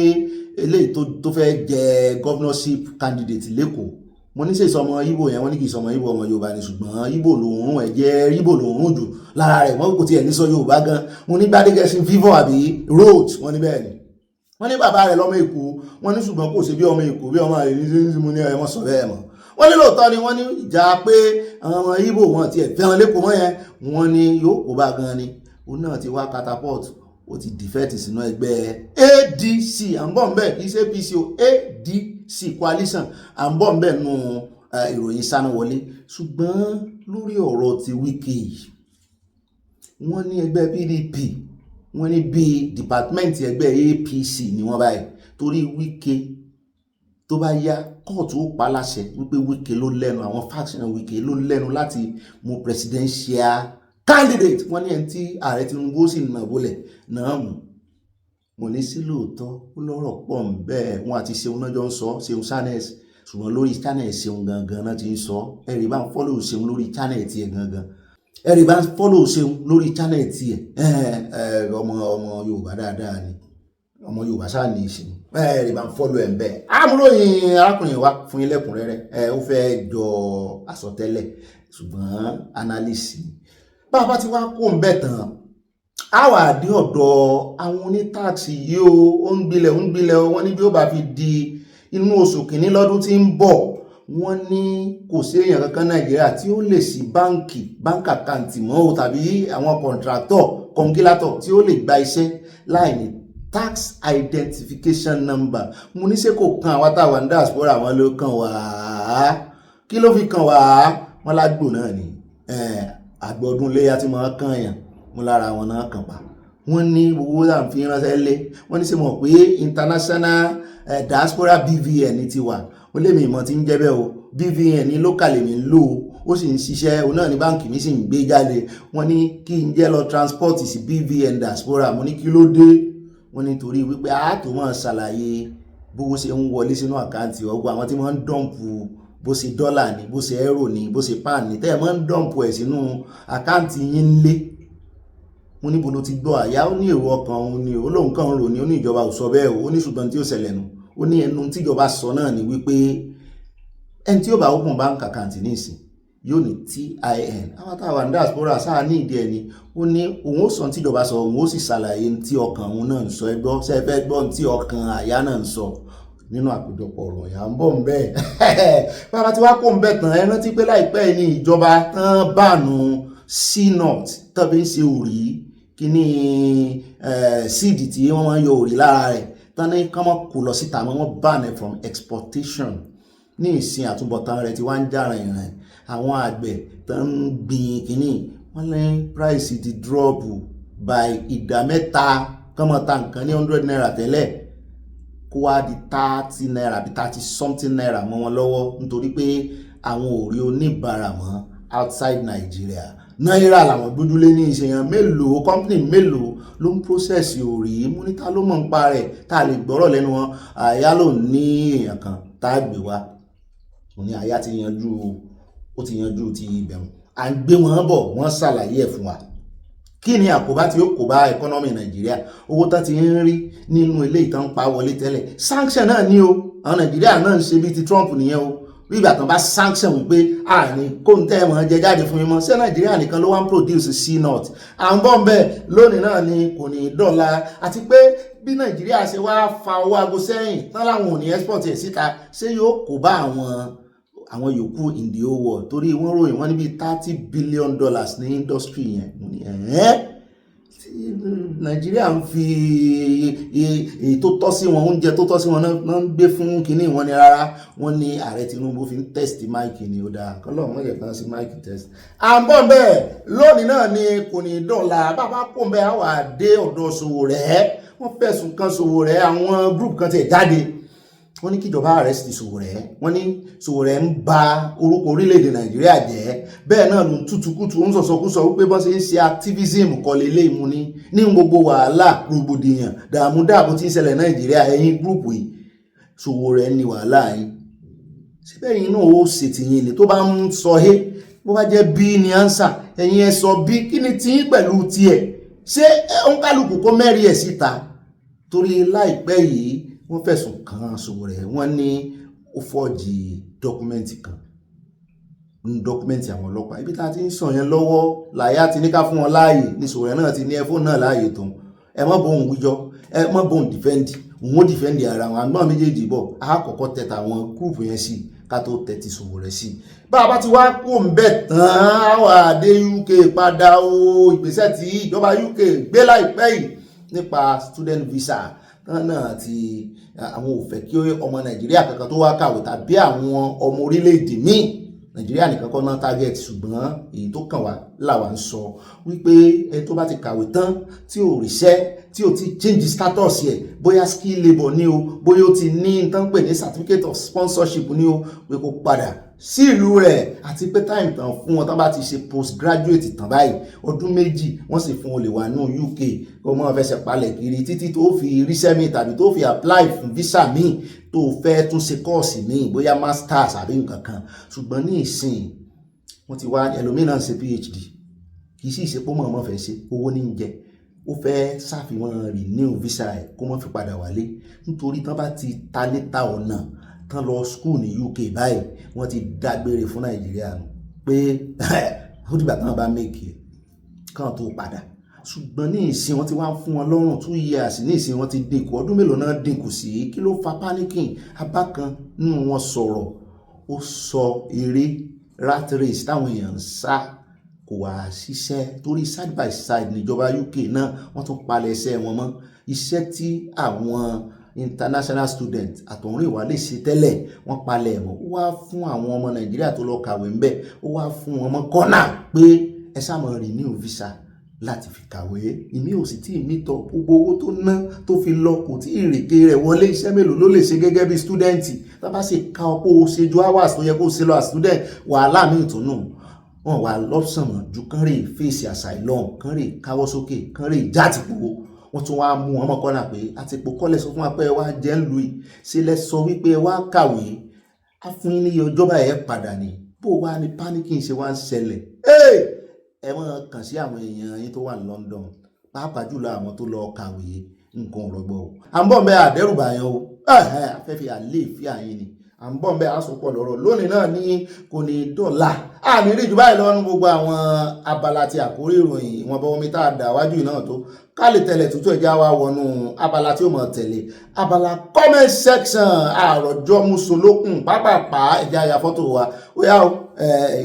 eléyìí tó fẹ́ jẹ governorship candidate lẹ́kọ̀ọ́ mo ní ṣe ìsọmọ Ìgbò yẹn wọ́n ní kì í sọmọ Ìgbò ọmọ Yorùbá ni ṣùgbọ́n Ìgbò lòun ẹ̀jẹ̀ Ìgbò lòun jù lára rẹ̀ wọ́n kò tiẹ̀ ní sọ Yorùbá gan mo ní Gbádégẹṣin fífọ́ àbí road wọ́n ní bẹ́ẹ̀ ni wọ́n ní bàbá rẹ̀ lọ́mọ Èkó wọ́n ní ṣùgbọ́n kò sí bí ọmọ Èkó bí ọmọ àìrí mo ní ẹ̀mọ́ sọ bẹ́ẹ̀ mọ́ wọ́n ní lóòótọ́ ni wọ́n ní ìjà pé àwọn ọmọ Ìgbò wọn ti ẹ̀fẹ́ wọn lẹ́kọ̀ọ́ mọ́ yẹn wọ́n ní yóò kó bá gan ni òun náà ti wá catapult ó ti dìfẹ́ẹ̀tì sínú ẹgbẹ́ ADC à ń bọ̀ ń bẹ̀ kì í ṣe APC o ADC coalition à ń bọ̀ ń bẹ̀ nù ìròyìn Sánáwọlé ṣùgbọ́n lórí ọ̀rọ̀ ti Wike wọ́n ní ẹgbẹ́ PDP wọ́n ní bí dìpátímẹ́ǹtì ẹgbẹ́ APC ni wọ́n báyìí torí Wike tó bá yá kóòtù ó pa láṣẹ wípé Wike ló lẹ́nu àwọn faction Wike ló lẹ́nu láti mú presidential candidate wọ́n ní ẹni tí ààrẹ Tinubu sì nà bólẹ̀ náà mú mo ní sí lóòótọ́ ó lọ́rọ̀ pọ̀ ń bẹ́ẹ̀ wọn àti Ṣeun náà jọ ń sọ Ṣeun Sanes ṣùgbọ́n lórí channel Ṣeun gangan náà ti ń sọ ẹ̀rí bá ń follow Ṣeun lórí channel tiẹ̀ gangan ẹ̀rí bá ń follow Ṣeun lórí channel tiẹ̀ ọmọ Yorùbá dáadáa ni ọmọ Yorùbá sáà ní Ṣeun ẹ̀rí bá ń follow ẹ̀ ń bẹ́ẹ̀ amúròyìn arákùnrin wa fún yín lẹ́kùnrẹ́rẹ́ ó fẹ́ jọ àsọtẹ́lẹ̀ ṣùgbọ́n analyst bàbá ti wá kó ń bẹ̀ tán a wà dé ọ̀dọ̀ àwọn onítàksì yìí ó ń gbilẹ̀ wọ́n ní bí ó bá fi di inú oṣù kìíní lọ́dún tí ń bọ̀ wọ́n ní kò sí èèyàn kankan Nàìjíríà tí ó lè sí báǹkì àkáǹtì mọ́ o tàbí àwọn kọ̀ǹgílátọ̀ tí ó lè gba iṣẹ́ láì ní tax identification number mo ní ṣé kò kan àwa táwa ní diaspora wọn ló kàn wá kí ló fi kàn wá wọn lágbò náà ni àgbọ̀dún léyà tí wọ́n kàn yàn mú lára wọn náà kàn pa wọ́n ní owó là ń fi ránṣẹ́ lé wọ́n ní ṣe mọ̀ pé international diaspora BVN ti wà ó lè mi ìmọ̀ tí ń jẹ́ bẹ́ẹ̀ o BVN ní local mi ń lò ó sì ń ṣiṣẹ́ òun náà ní báǹkì mi sì ń gbé jáde wọ́n ní kí n jẹ́ lọ transport sí BVN diaspora mo ní kí ló dé wọ́n ní torí wípé a tó máa ṣàlàyé bówó ṣe ń wọlé sínú àkáǹtì ọgbà àwọn tí wọ́n ń dọ̀mpù bó ṣe dọ́là ni bó ṣe euro ni bó ṣe pound ni tẹ́ ẹ máa ń dọ̀mpù ẹ̀ sínú àkáǹtì yín lé mo níbo ló ti gbọ́ àyà ó ní èrò ọkàn òun ni ó lóun kàn ń rò ní ó ní ìjọba ò sọ bẹ́ẹ̀ ó ní ṣùgbọ́n tí ó ṣẹlẹ̀ nù ó ní ẹnu tíjọba sọ náà ni wípé ẹni tí ó bá open bank account ní ìsìn yóò ní TIN àwọn táwa ní diaspora sáà ní ìdí ẹni ó ní òun ó sọ tíjọba sọ òun ó sì ṣàlàyé tí ọkàn òun náà ń sọ ẹgbọ́ sẹ́fẹ́ gbọ́ tí ọkàn àyà náà ń sọ nínú àkójọpọ̀ ọ̀rọ̀ ìyá ń bọ̀ ń bẹ́ẹ̀ bàbá tí wá kó ń bẹ̀ tán ẹ rántí pé láìpẹ́ ní ìjọba tán bánu CNOT tán fi ń ṣe òrì kíní seed tí wọ́n máa ń yọ òrì lára rẹ̀ tán ní kán mọ́ kó lọ síta wọ́n ban it from exportation ní ìsìn àtúbọ̀tán rẹ̀ tí wọ́n ń jára ìrìn àwọn àgbẹ̀ tán ń gbìn kíní wọ́n lé price ti drop by ìdá mẹ́ta kán mọ́ ta nǹkan ní 100 naira tẹ́lẹ̀ kó wá di 30 naira bí 30 something naira mọ́ wọn lọ́wọ́ nítorí pé àwọn ò rí oníbàárà mọ́ outside Nigeria náírà làwọn gbójúlé ní ìṣèyàn mélòó company mélòó ló ń process òrì múnítà ló mọ̀ ń pa rẹ̀ tá a lè gbọ́rọ̀ lẹ́nu wọn àyà ló ní èèyàn kan tá a gbé wá òní àyà ti yanjú ti ìbẹ̀rù à ń gbé wọn bọ̀ wọ́n ṣàlàyé ẹ̀ fún wa kí ni àkóbá tí ó kó bá ẹkọ́nọ́mì Nàìjíríà owó tán ti ń rí nínú ilé ìtàn pa wọlé tẹ́lẹ̀ sanction náà ní o àwọn Nàìjíríà náà ń ṣe bí ti Trump nìyẹn o bí ìgbà tán bá sanction wípé àní kó ń tẹ́ ẹ̀mọ́ jẹ jáde fún yín mọ́ ṣé Nàìjíríà nìkan ló wá ń produce CNOT à ń bọ̀ ń bẹ̀ lónìí náà ni kò ní dọ́là àti pé bí Nàìjíríà ṣe wá fa owó aago sẹ́yìn tán láwọn ò ní export ẹ̀ síta ṣé yóò kó bá àwọn yòókù in the whole world torí wọ́n ròyìn wọ́n ní bí $30 billion ní industry yẹn Nàìjíríà ń fi èyí tó tọ́ sí wọn oúnjẹ tó tọ́ sí wọn náà ń gbé fún kinní wọn ni rárá wọ́n ní ààrẹ Tinubu fi ń test máìkì ni ó dáa kọ́lọ́ mọ́ yẹ̀ kan sí máìkì test. à ń bọ̀ bẹ́ẹ̀ lónìí náà ni kò ní dọ̀la bàbá kò ń bẹ́ àwà dé ọ̀dọ̀ Sowore wọ́n fẹ̀sùn kan Sowore àwọn group kan tẹ̀ jáde wọ́n ní kíjọba arrest Sowore wọ́n ní Sowore ń ba orúkọ orílẹ̀-èdè Nàìjíríà jẹ́ bẹ́ẹ̀ náà ló ń tútukútu ń sọ̀sọ̀kúsọ wípé bọ́n ṣe ń ṣe activism kọlẹ̀ ilé ìmúni ní gbogbo wàhálà rògbòdìyàn dààmú dààbò tí ń ṣẹlẹ̀ Nàìjíríà ẹ̀yin gúrùpù yìí Sowore ní wàhálà yìí síbẹ̀ yìí náà ó ṣètìyìn ni tó bá ń sọ hé bó bá jẹ́ bí ní ánsà ẹ̀yin ẹ sọ bí kí ni tí pẹ̀lú tiẹ̀ ṣé òǹkálùkù kó mẹ́rin ẹ̀ síta torí láìpẹ́ yìí wọ́n fẹ̀sùn kan Sowore wọ́n ní ó fọ́ọ̀jì dọ́kúmẹ́ǹtì kan ní dọ́kúmẹ́ǹtì àwọn ọlọ́pàá ibi tá a ti ń sọ yẹn lọ́wọ́ làyà ti ní ká fún wọn láàyè ní Sowore náà ti ní ẹfọ́ náà láàyè tó ẹ má bóun wíjọ́ ẹ má bóun dìfẹ́ǹdì òun ó dìfẹ́ǹdì ara wọn àgbọ̀n méjèèjì bọ̀ á kọ́kọ́ tẹ̀ta àwọn gúrùpù yẹn sí ká tó tẹ̀tì Sowore sí bá a bá ti wá kó ń bẹ̀ tán àwọn àdé UK padà o ìgbésẹ̀ tí ìjọba UK gbé láìpẹ́ yìí nípa student visa náà ti àwọn ò fẹ́ kí ọmọ Nàìjíríà kankan tó wá kàwé tàbí àwọn ọmọ orílẹ̀-èdè míì Nàìjíríà nìkan kọ́ náà target ṣùgbọ́n èyí tó kàn wá làwa ń sọ wípé ẹni tó bá ti kàwé tán tí ò ríṣẹ́ tí ò ti change status yẹ bóyá skill labour ní o bóyá ó ti ní nǹkan pè ní certificate of sponsorship ní o pé kó padà sí ìlú rẹ̀ àti pé time tán fún wọn tán bá ti ṣe postgraduate tán báyìí ọdún méjì wọ́n sì fún olè wà ní UK kó mọ́ fẹsẹ̀ palẹ̀ kiri títí tó fi ríṣẹ́ mi tàbí tó fi apply fún visa mi tó fẹ́ tún ṣe kọ́ọ̀sì mi bóyá masters àbí nǹkan kan ṣùgbọ́n ní ìsìn wọ́n ti wá ẹlòmíràn ṣe PhD kì í sì ṣe pé mọ̀ fẹ́ ṣe owó ní jẹ ó fẹ́ ṣàfihàn renew visa ẹ̀ kó mọ́ fi padà wálé nítorí tán bá ti ta létà ọ̀nà tán lọ school ní UK báyìí wọ́n ti dágbére fún Nàìjíríà pé ó dìgbà tán bá mẹ́kì kàn tó padà ṣùgbọ́n ní ìsìn wọ́n ti wá fún wọn lọ́rùn 2 years ní ìsìn wọ́n ti dínkù ọdún mélòó náà dínkù sí kí ló fa panicking abákan nínú wọn sọ̀rọ̀ ó sọ eré rat race táwọn èèyàn ń sá kò wá ṣiṣẹ́ torí side by side níjọba UK náà wọ́n tún palẹ̀ iṣẹ́ wọn mọ́ iṣẹ́ tí àwọn international student àtọ̀rìn ìwà lè ṣe tẹ́lẹ̀ wọ́n palẹ̀ mọ́ ó wá fún àwọn ọmọ Nàìjíríà tó lọ kàwé ńbẹ̀ ó wá fún wọn mọ́ kọ́nà pé ẹ sáàmọ̀ renew visa láti fi kàwé ìmí ò sì tí ì mítọ̀ gbogbo owó tó ná tó fi lọ kò tí ìrèké rẹ̀ wọlé iṣẹ́ mélòó ló lè ṣe gẹ́gẹ́ bí student tá bá sì ka ọ̀pọ̀ ṣe ju hours tó yẹ kó ṣe lọ as student wàhálà mi ìtùnú wọn wà lọ́sàn mọ́ ju kán rè fèsì asylum kán rè káwọ́ sókè kán rè játìpó wọ́n tún wá mú ọmọ kọ́nà pé àtìpó kọ́lẹ̀ sọ fún wa pé ẹ wá jẹ́ ń lu ṣe lẹ sọ wípé ẹ wá kàwé a fún yín ní ọjọ́ báyẹn padà ní bó wá ní panicking ṣe wá ń ṣẹlẹ̀ ẹ máa kàn sí àwọn èèyàn yín tó wà ní London pàápàá jùlọ àwọn tó lọ kàwé nǹkan ọ̀rọ̀gbọ̀ o à ń bọ̀ ń bẹ́ àdẹ́rùbà yẹn o afẹ́fẹ́ àléèfíà yín ni à ń bọ̀ ń bẹ́ àsopọ̀ lọ́rọ̀ lónìí náà ní kò ní dọ̀là àmì rí jù báyìí lọ́nu gbogbo àwọn abala ti àkórí ìròyìn ìwọ̀n bọ́ omi tá a dà wájú náà tó ká lè tẹ̀lé tútù ẹ̀já wa wọnú abala tí ó mọ̀ tẹ̀lé abala comment section àròjọ musolókun pápápá ẹ̀já ya fọ́tò wa ó yá o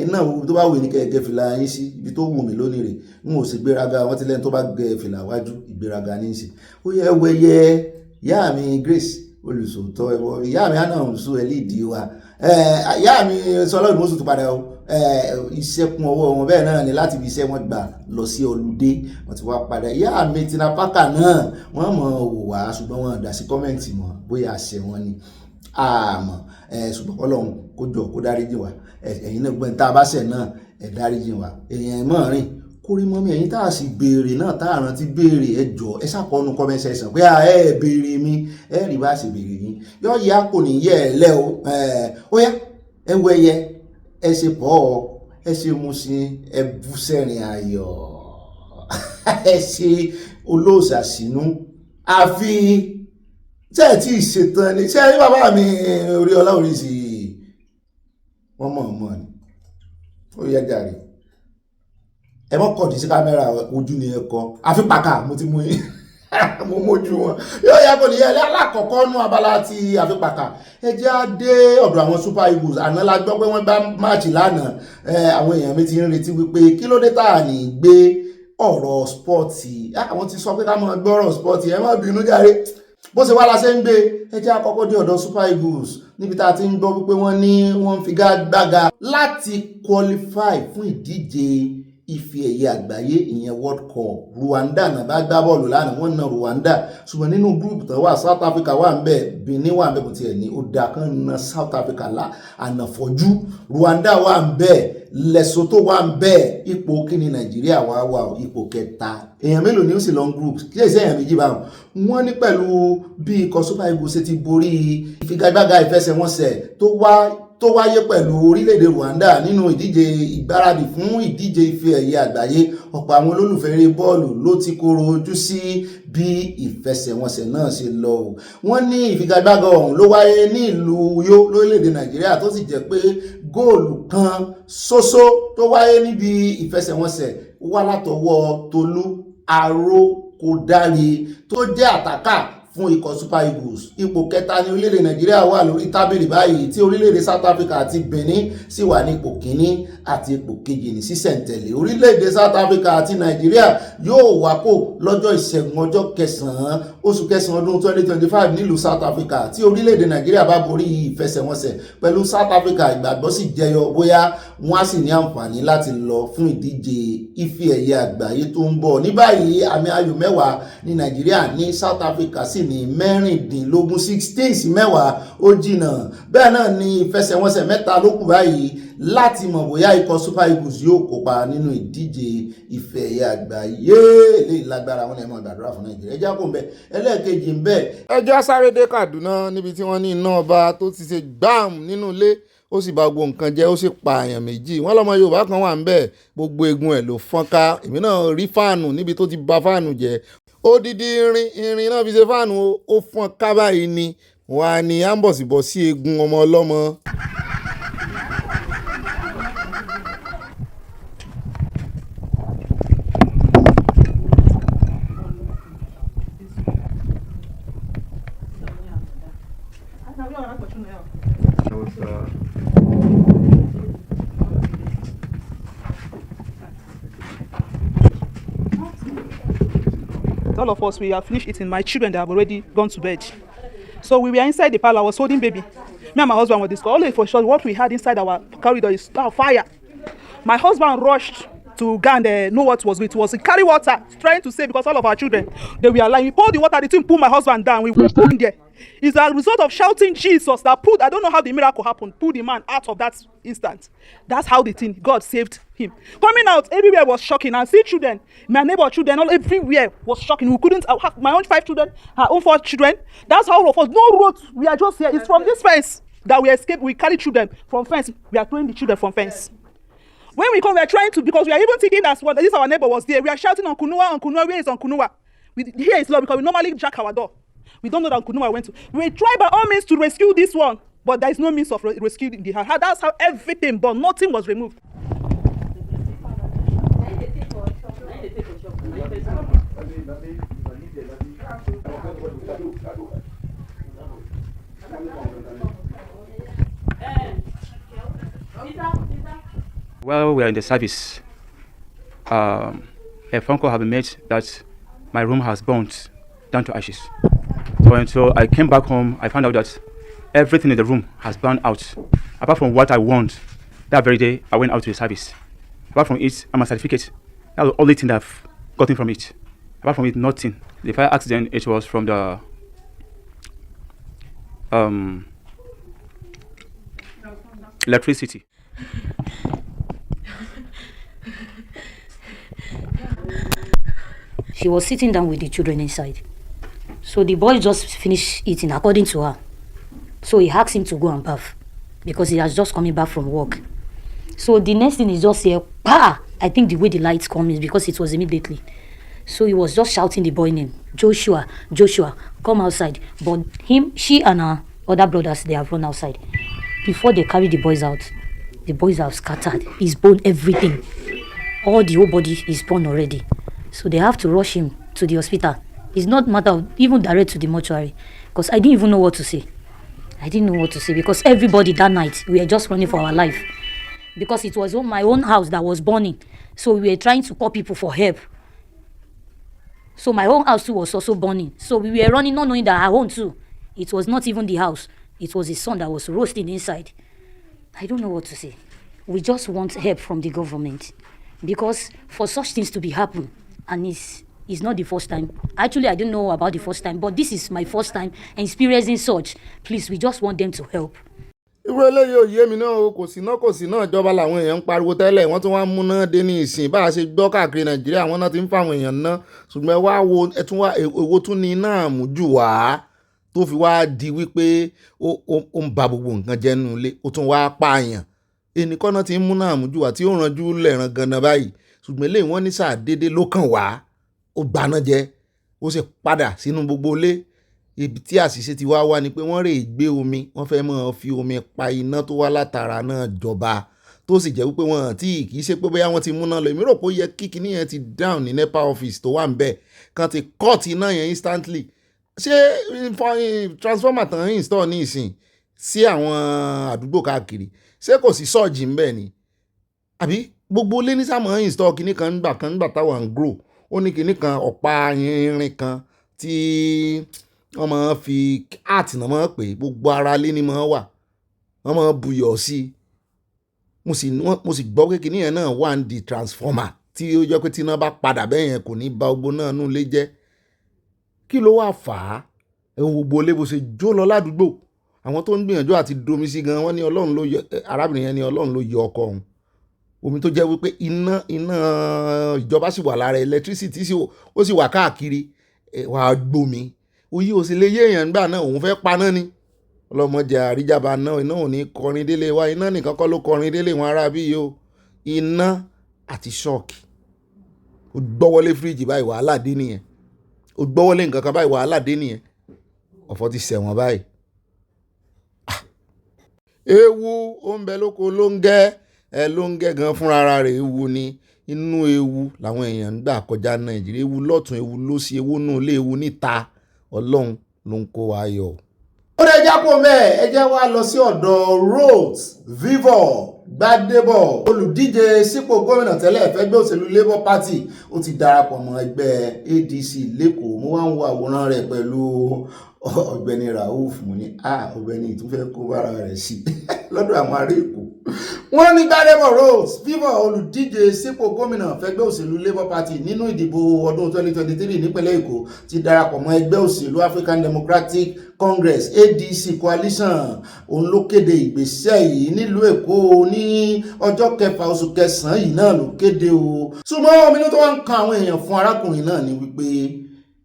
iná tó bá wù ní kẹ̀kẹ́ fìlà yín sí ibi tó wù mí lónìí rè n ò sì gbéraga wọ́n ti lẹ́nu tó bá gẹ fìlà wájú ìgbéraga ní í sí ó yẹ wẹyẹ ìyá mi Grace olùsòótọ́ ẹ̀wọ̀ ìyá mi àná olùsọ ẹ̀ lídìí wa ìyá mi sọlọ́ọ̀dún mọ́sù tó padà o ìṣẹ́kùn ọwọ́ wọn bẹ́ẹ̀ náà ni láti fi iṣẹ́ wọn gbà lọ sí ọlùdé wọn ti wá padà ìyá mi Tina Parker náà wọ́n mọ̀ wò wá ṣùgbọ́n wọn dá sí kọ́mẹ́ǹtì mọ́ bóyá àṣẹ wọn ni àmọ́ ṣùgbọ́n Ọlọ́run kó jọ kó dáríjì wá ẹ̀yin náà gbọ́n tá a bá ṣẹ̀ náà ẹ̀ dáríjì wá èèyàn mọ̀ rìn kórí mọ́mí ẹ̀yin tá a sì béèrè náà tá a rántí béèrè ẹ jọ ẹ ṣàkọọ́nù comment section pé ẹ béèrè mi ẹ rí bá ṣe béèrè yín yọ ìyá kò ní yẹ ẹ lẹ o ó yá ẹ wọ ẹyẹ ẹ ṣe pọ̀ ẹ ṣe musin ẹ bú sẹ́rìn ayọ̀ ẹ ṣe olóòṣà sínú àfi tẹ́ ẹ tí ì ṣetán ni ṣé ẹ ní bàbá mi orí ọlá oríṣi wọ́n mọ̀ ọ́n ni ó yẹ jàre ẹ mọ́ kọ̀dí sí kámẹ́rà ojú ni ẹ kọ́ àfi pàkà mo ti mú yín mo mójú wọn yóò yẹ kó nìyẹn alákọ̀ọ́kọ́ nú abala ti àfipàkà ẹ jẹ́ á dé ọ̀dọ̀ àwọn Super Eagles àná la gbọ́ pé wọ́n gbá máàcì lánàá àwọn èèyàn mi ti ń retí wípé kí ló dé tá à ní gbé ọ̀rọ̀ spọ́ọ̀tì àwọn ti sọ pé ká máa gbọ́ ọ̀rọ̀ spọ́ọ̀tì ẹ má bínú jàre bó ṣe wá la ṣe ń gbé ẹ jẹ́ á kọ́kọ́ dé ọ̀dọ̀ Super Eagles níbi tá a ti ń gbọ́ wípé wọ́n ní wọ́n figagbága láti qualify fún ìdíje ife ẹ̀yẹ àgbáyé ìyẹn World Cup Rwanda náà bá gbá bọ́ọ̀lù lánàá wọ́n na Rwanda ṣùgbọ́n nínú gúrùpù tó wà South Africa wà ń bẹ̀ Benin wà ń bẹ̀ kò tiẹ̀ ní ó dá kan na South Africa ànàfọ́jú Rwanda wà ń bẹ̀ Lesotho wà ń bẹ̀ ipò kíni Nàìjíríà wà ipò kẹta èèyàn mélòó ni ó sì long group kí èsì èèyàn méjì báwọn wọ́n ní pẹ̀lú bí ikọ̀ Super Eagles ṣe ti borí ìfigagbága ìfẹsẹ̀wọnsẹ̀ tó wáyé pẹ̀lú orílẹ̀-èdè Rwanda nínú ìdíje ìgbáradì fún ìdíje ife ẹ̀yẹ àgbáyé ọ̀pọ̀ àwọn olólùfẹ́ eré bọ́ọ̀lù ló ti kóró ojú sí bí ìfẹsẹ̀wọnsẹ̀ náà ṣe lọ o wọ́n ní ìfigagbága ọ̀hún ló wáyé ní ìlú Uyo lórílẹ̀-èdè Nàìjíríà tó sì jẹ́ pé góòlù kan ṣoṣo tó wáyé níbi ìfẹsẹ̀wọnsẹ̀ wá látọwọ́ Tolú Arókòdáre tó jẹ́ àtàkà fún ikọ̀ Super Eagles ipò kẹta ní orílẹ̀-èdè Nàìjíríà wà lórí tábìlì báyìí tí orílẹ̀-èdè South Africa àti Benin sì wà ní ipò kìíní àti ipò kejì ní sísẹ̀ntẹ̀lé orílẹ̀-èdè South Africa àti Nàìjíríà yóò wákò lọ́jọ́ ìṣẹ́gun ọjọ́ kẹsàn-án oṣù kẹsàn-án ọdún 2025 nílùú South Africa tí orílẹ̀-èdè Nàìjíríà bá borí ìfẹsẹ̀wọnsẹ̀ pẹ̀lú South Africa ìgbàgbọ́ sì jẹyọ bóyá wọ́n á sì ní àǹfààní láti lọ fún ìdíje ife ẹ̀yẹ àgbáyé tó ń bọ̀ ní báyìí àmì ayò 10 ní Nàìjíríà ní South Africa sì ní 16 sí 10 ó jìnnà bẹ́ẹ̀ náà ni ìfẹsẹ̀wọnsẹ̀ 3 ló kù báyìí láti mọ̀ bóyá ikọ̀ Super Eagles yóò kópa nínú ìdíje ife ẹ̀yẹ àgbáyé eléyìí lágbára wọn lẹ́mọ̀ ìgbàdúrà fún Nàìjíríà ẹjá kò ń bẹ ẹlẹ́ẹ̀kejì ń bẹ. ẹjọ́ sáré dé Kaduna níbi tí wọ́n ní iná ọba tó ti ṣe gbàm nínú ilé ó sì bà gbogbo nǹkan jẹ́ ó sì pa àyàn méjì wọ́n lọ́mọ Yorùbá kan wà ń bẹ gbogbo eegun ẹ̀ ló fọ́nká èmi náà rí fáànù níbi tó ti bà fáànù jẹ́ odidi irin náà fi ṣe fáànù ó fọ́n ká báyìí ni wọ́n á ní àǹbọ̀sibọ̀ sí eegun ọmọ ọlọ́mọ. All of us, we have finished eating. My children, they have already gone to bed. So we were inside the parlor. I was holding baby. Me and my husband were discussing. Only for sure, what we had inside our corridor is fire. My husband rushed to go and know what was going. It was carry water, trying to save because all of our children, they were lying. We poured the water, the thing pulled my husband down. We were in there. It's a result of shouting Jesus that pulled, I don't know how the miracle happened, pulled the man out of that instant. That's how the thing, God saved him. Coming out, everywhere was shocking. And see children, my neighbor children, all everywhere was shocking. We couldn't have my own 5 children, her own 4 children. That's how all of us, no road, we are just here. It's from this fence. that we escape, we carry children from fence, we are throwing the children from fence. When we come, we are trying to, because we are even thinking that what this our neighbor was there. We are shouting on Kunua, where is on Kunua? Here is law because we normally jack our door. We don't know that Kunua went to. We try by all means to rescue this one, but there is no means of rescuing the house. That's how everything, but nothing was removed. While we are in the service, a phone call has been made that my room has burnt down to ashes. So I came back home, I found out that everything in the room has burned out. Apart from what I want, that very day I went out to the service. Apart from it, I'm a certificate. That's the only thing I've gotten from it. Apart from it, nothing. The fire accident, it was from the electricity. She was sitting down with the children inside. So the boy just finished eating according to her. So he asked him to go and bath because he has just coming back from work. So the next thing is just here, pa! I think the way the lights come is because it was immediately. So he was just shouting the boy name, Joshua, Joshua, come outside. But she and her other brothers, they have run outside. Before they carry the boys out, the boys have scattered. He's burned everything. All the whole body is burned already. So they have to rush him to the hospital. It's not matter of even direct to the mortuary, because I didn't even know what to say. I didn't know what to say because everybody that night, we were just running for our life. Because it was my own house that was burning. So we were trying to call people for help. So my own house too was also burning. So we were running not knowing that our own too. It was not even the house. It was his son that was roasting inside. I don't know what to say. We just want help from the government. Because for such things to be happening, and it's not the first time. Actually, I don't know about the first time, but this is my first time experiencing such. Please, we just want them to help. irú eléyìí ò yé mi náà o, kò sí náà ìjọba làwọn èèyàn ń pariwo tẹ́lẹ̀ wọ́n tún wá ń múná dé ní ìsìn bá a ṣe gbọ́ káàkiri nàìjíríà wọ́n náà ti ń fáwọn èèyàn ná ṣùgbọ́n ẹ wá wo ẹ tún wá èwo tún ní náà mú jù wá tó fi wá di wípé ó ń ba gbogbo nǹkan jẹ́ nínú ilé ó tún wá pààyàn ẹnìkan náà ti ń mú náà mú jù wá tí ó ranjú lẹ̀ràn ganan báyìí ṣùgbọ́n eléyìí wọ́n ní sáà dédé ló kàn wá ó gbaná jẹ ó sì padà sínú gbogbo ilé. Ibi tí àṣìṣe ti wá ni pé wọ́n rè gbé omi wọ́n fẹ́ máa fi omi pa iná tó wá látara náà jọba tó sì jẹ́ wípé wọ́n tí kì í ṣe pé bóyá wọ́n ti múná lọ èmi rò pé ó yẹ kí kinní yẹn ti down ní NEPA office tó wà ń bẹ̀ kan ti cut iná yẹn instantly. Ṣé transformer tán install ní ìsìn sí àwọn àdúgbò káàkiri ṣé kò sí sọ́ọ̀jì ń bẹ̀ ni àbí gbogbo ilé ní sàmọ́ install kinní kan nígbà táwọn ń grow ó ní kinní kan ọ̀pá irin kan tí wọ́n máa fi art náà máa pè gbogbo ara lé ní máa wà wọ́n máa buyọ̀ sí i mo sì gbọ́ pé kinní yẹn náà wà ní di transformer tí ó jẹ́ pé tí iná bá padà bẹ́ẹ̀ yẹn kò ní ba gbogbo náà nù lé jẹ́ kí ló wà fà á ẹ̀wọ̀n gbogbo ilé bó ṣe jó lọ ládùúgbò àwọn tó ń gbìyànjú àti domi sí gan wọ́n ní ọlọ́run ló yọ arábìnrin yẹn ní ọlọ́run ló yọ ọkọ òun omi tó jẹ́ wípé iná ìjọba sì wà lára electricity ó sì wà káàkiri wàá gbómi oyè ò sì lè yé èèyàn gbà náà òun fẹ́ paná ni ọlọ́mọdé àríjàmbá náà iná ò ní kọrin délé wa iná nìkan kọ́ ló kọrin délé wọn ará bí yìí o iná àti ṣọ́ọ̀kì ó gbọ́wọ́lé fíríjì báyìí wàhálà dé nìyẹn ó gbọ́wọ́lé nǹkan kan báyìí wàhálà dé nìyẹn ọ̀fọ̀ ti ṣẹ̀wọ̀n báyìí. ewu ó ń bẹ lóko ló ń gẹ́ gan fúnra rẹ̀ ewu ni inú ewu làwọn èèyàn ń gbà kọjá nàìjíríà ewu lọ́tún ewu lósì ewu nù ilé ewu níta ọlọ́run ló ń kó wa yọ. ó lè jápọ̀ mẹ́ẹ̀ ẹ jẹ́ wá lọ sí ọ̀dọ̀ Rhodes Vivour Gbadebo olùdíje sípò gómìnà tẹ́lẹ̀ fẹ́gbẹ́ òṣèlú Labour Party ó ti darapọ̀ mọ́ ẹgbẹ́ ADC lẹ́kọ̀ọ́ mo wá ń wo àwòrán rẹ̀ pẹ̀lú ọ̀gbẹ́ni Rauf mo ní ọ̀gbẹ́ni ìtúfẹ́ kó bára rẹ̀ sí lọ́dọ̀ àwọn ará Èkó. wọ́n ní Gbadebo Rhodes Vivour olùdíje sípò gómìnà fẹ́gbẹ́ òṣèlú Labour Party nínú ìdìbò ọdún 2023 nípínlẹ̀ Èkó ti darapọ̀ mọ́ ẹgbẹ́ òṣèlú African Democratic Congress ADC coalition òun ló kéde ìgbésẹ̀ yìí nílùú Èkó ní ọjọ́ 6 oṣù kẹsàn-án yìí náà ló kéde o. ṣùgbọ́n omi tó wá ń kan àwọn èèyàn fún arákùnrin náà ni wípé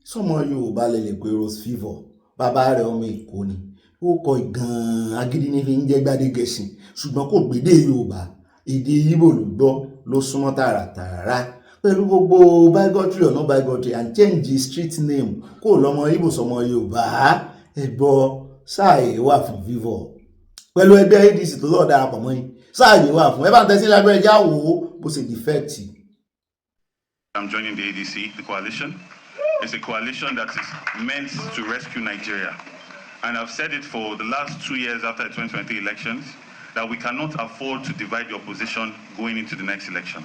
sọmọ Yorùbá lè pé Rhodes Vivour bàbá rẹ̀ ọmọ Èkó ni ó kọ gan-an agídí ní fi ń jẹ́ Gbádégẹṣin ṣùgbọ́n kò gbédè Yorùbá èdè Ìgbò ló gbọ́ ló súnmọ́ tààràtààrà pẹ̀lú gbogbo bigotry or no bigotry and change street name kó lọ́mọ Ìgbò sọmọ Yorùbá ẹ̀gbọ́ sáàyè wà fún vivor pẹ̀lú ẹgbẹ́ ADC tó lọ́ọ̀ darapọ̀ mọ́ yín sáàyè wà fún ẹ bá ń tẹ́sí lábẹ́ ẹja wò ó bó ṣe defect. I'm joining the ADC, the coalition. It's a coalition that is meant to rescue Nigeria. And I've said it for the last 2 years after the 2020 elections, that we cannot afford to divide the opposition going into the next election.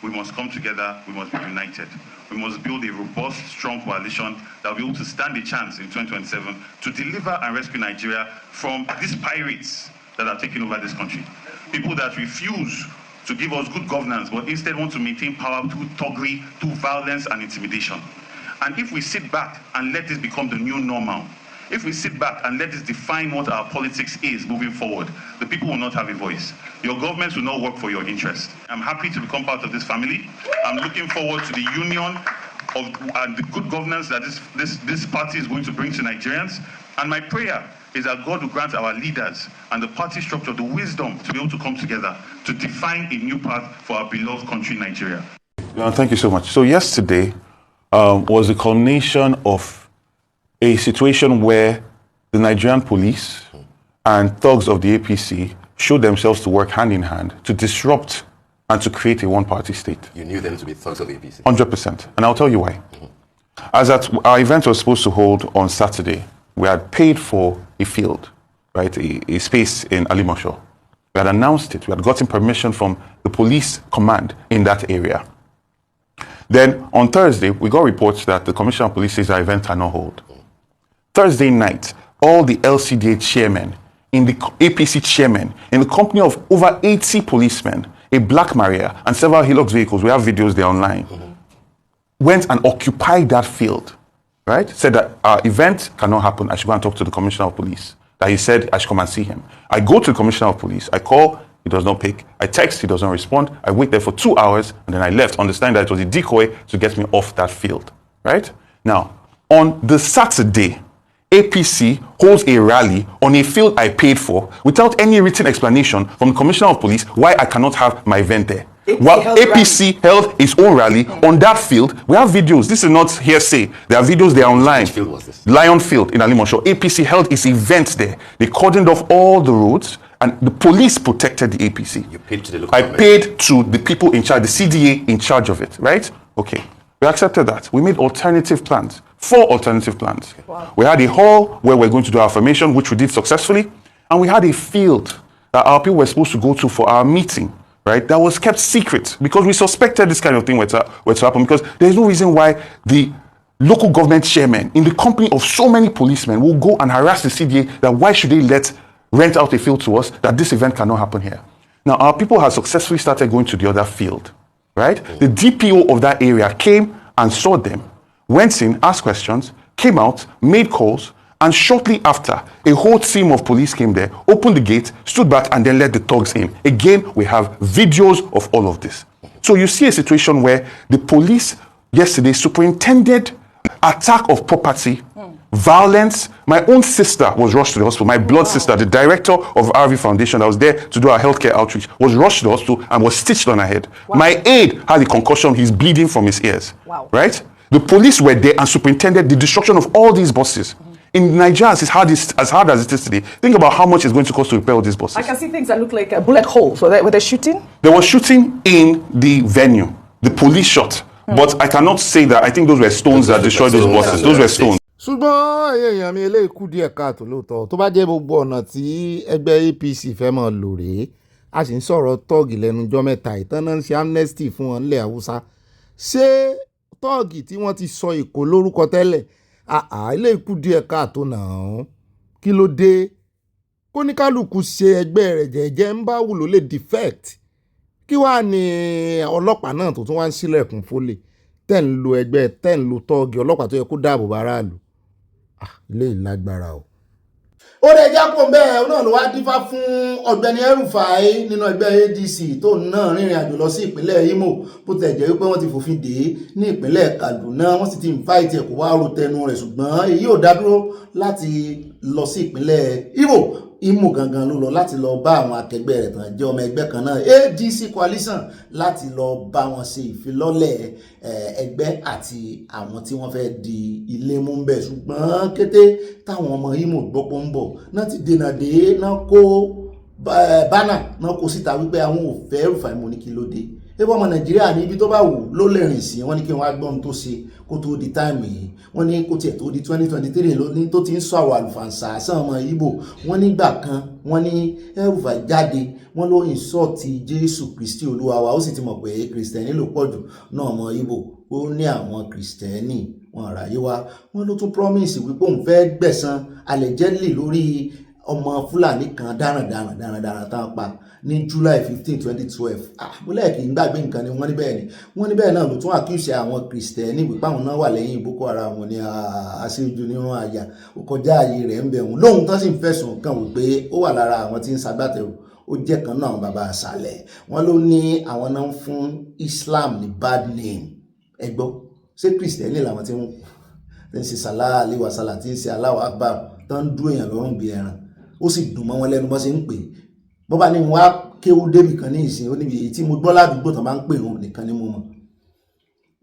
We must come together, we must be united. We must build a robust, strong coalition that will be able to stand a chance in 2027 to deliver and rescue Nigeria from these pirates that are taking over this country. People that refuse to give us good governance, but instead want to maintain power through thuggery, through violence and intimidation. And if we sit back and let this become the new normal, if we sit back and let this define what our politics is moving forward, the people will not have a voice. Your governments will not work for your interest. I'm happy to become part of this family. I'm looking forward to the union of and the good governance that this party is going to bring to Nigerians. And my prayer is that God will grant our leaders and the party structure the wisdom to be able to come together to define a new path for our beloved country, Nigeria. Thank you so much. So yesterday was the culmination of a situation where the Nigerian police and thugs of the APC showed themselves to work hand in hand to disrupt and to create a one-party state. You knew them to be thugs of the APC? 100%. And I'll tell you why. As our event was supposed to hold on Saturday, we had paid for a field, right, a space in Alimosho. We had announced it. We had gotten permission from the police command in that area. Then on Thursday, we got reports that the Commissioner of Police says our event cannot hold. Thursday night, all the LCDA chairmen, in the APC chairmen, in the company of over 80 policemen, a Black Maria, and several Hilux vehicles, we have videos there online, went and occupied that field, right? Said that our event cannot happen. I should go and talk to the Commissioner of Police. That he said I should come and see him. I go to the Commissioner of Police. I call, he does not pick. I text, he does not respond. I wait there for 2 hours, and then I left, understanding that it was a decoy to get me off that field, right? Now, on the Saturday, APC holds a rally on a field I paid for without any written explanation from the Commissioner of Police why I cannot have my event there. While APC held its own rally on that field, we have videos. This is not hearsay. There are videos there online. Which field was this? Lion Field in Alimosho. APC held its event there. They cordoned off all the roads and the police protected the APC. You paid to the local I paid to the people in charge, the CDA in charge of it, right? Okay. We accepted that. We made alternative plans. 4 alternative plans. Wow. We had a hall where we're going to do our formation, which we did successfully. And we had a field that our people were supposed to go to for our meeting, right? That was kept secret because we suspected this kind of thing were to happen, because there's no reason why the local government chairman in the company of so many policemen will go and harass the CDA that why should they rent out a field to us, that this event cannot happen here. Now, our people have successfully started going to the other field, right? The DPO of that area came and saw them, went in, asked questions, came out, made calls, and shortly after, a whole team of police came there, opened the gate, stood back, and then let the thugs in. Again, we have videos of all of this. So you see a situation where the police yesterday superintended attack of property, violence. My own sister was rushed to the hospital. My blood sister, the director of RV Foundation that was there to do our healthcare outreach, was rushed to the hospital and was stitched on her head. Wow. My aide had a concussion. He's bleeding from his ears. Wow. Right? The police were there and superintended the destruction of all these buses. In Nigeria, as hard as it is today, think about how much it's going to cost to repair all these buses. I can see things that look like bullet holes. Were they shooting? They were shooting in the venue. The police shot. But I cannot say that. I think those were stones that destroyed those buses. Those were stones. ṣùgbọ́n èèyàn mi eléyìí kù díẹ̀ káàtó lóòótọ́ tó bá jẹ́ gbogbo ọ̀nà tí ẹgbẹ́ APC fẹ́ mọ̀ lò rèé a sì ń sọ̀rọ̀ tọ́ọ̀gì lẹ́nu ọjọ́ mẹ́ta ìtàn náà ń ṣe amnesty fún wọn nílẹ̀ Haúsá ṣé tọ́ọ̀gì tí wọ́n ti sọ Èkó lórúkọ tẹ́lẹ̀ eléyìí kù díẹ̀ káàtó náà kí ló dé kóníkálùkù ṣe ẹgbẹ́ rẹ̀ jẹ́jẹ́ ń bá wùlò lè defect kí wàá ní ọlọ́pàá náà tó tún wá ń sílẹ̀kùn fólè tẹ́ ń lo ẹgbẹ́ tẹ́ ń lo tọ́ọ̀gì ọlọ́pàá tó yẹ kó dáàbò bá aráàlú ilé ìlágbára o. ó lè jápò bẹ́ẹ̀ náà ló wá dífá fún Ọ̀gbẹ́ni El-Rufai nínú ẹgbẹ́ ADC tó náà rìnrìn àjò lọ sí ìpínlẹ̀ Imo bó tẹ̀ jẹ́ wípé wọ́n ti fòfin dè é ní ìpínlẹ̀ Kaduna wọ́n sì ti ń fáìtì ẹ̀ kó wá ro tẹnu rẹ̀ ṣùgbọ́n èyí ò dá dúró láti lọ sí ìpínlẹ̀ Imo gangan ló lọ láti lọ bá àwọn akẹgbẹ́ rẹ̀ tàn jẹ́ ọmọ ẹgbẹ́ kan náà ADC coalition láti lọ bá wọn ṣe ìfilọ́lẹ̀ ẹgbẹ́ àti àwọn tí wọ́n fẹ́ di ilé mú bẹ̀ ṣùgbọ́n kété táwọn ọmọ Imo gbọ́pọ̀ ń bọ̀ náà ti dènà dé náà kó bánà náà kó síta wípé àwọn ò fẹ́ El-Rufai mú ní kí ló dé ẹbọ ọmọ Nàìjíríà ní ibi tó bá wù ló lè rìn sí wọ́n ní kí wọ́n á gbọ́n tó ṣe kó tó di táìmù yìí wọ́n ní kó tiẹ̀ tó di 2023 lóní tó ti ń sọ àwọn àlùfàǹsà sàn ọmọ Ìgbò wọ́n nígbà kan wọ́n ní El-Rufai jáde wọ́n ló ìsọ́ọ̀tì Jésù Kristi Olúwa wa ó sì ti mọ̀ pé Kristẹni ló pọ̀jù náà ọmọ Ìgbò ó ní àwọn Kristẹni wọn àráyé wa wọ́n ló tún promise wípé òun fẹ́ gbẹ̀san allegedly lórí ọmọ Fúlàní kan darandaran tán pa ní July 15 2012 mo lẹ́ẹ̀kì ń gbàgbé nǹkan ni wọ́n ní bẹ́ẹ̀ náà ló tún àkíyèsí àwọn Kristẹni wípé àwọn náà wà lẹ́yìn Boko Haram wọn ní àṣejù nírun àyà ó kọjá ààyè rẹ̀ ń bẹ̀ wọ́n lóhun tán sì ń fẹ̀sùn kàn wípé ó wà lára àwọn tí ń ṣagbátẹrù ó jẹ́ kan náà bàbá àṣàlẹ̀ wọ́n ló ní àwọn náà ń fún Islam ní bad name ẹgbọ́ ṣé Kristẹni làwọn tí ń ṣe sàlá àlewàsálà tí ń ṣe Allahu Akbar tán ń dúró èèyàn lọ́rùn bí ẹran ó sì dùn mọ́ wọn lẹ́nu bọ́ sí ń pè bọ́ bá ní wọ́n á kéwú débì kan ní ìsìn ó níbi èyí tí mo gbọ́ ládùúgbò tán bá ń pè wọn nìkan ni mo mọ̀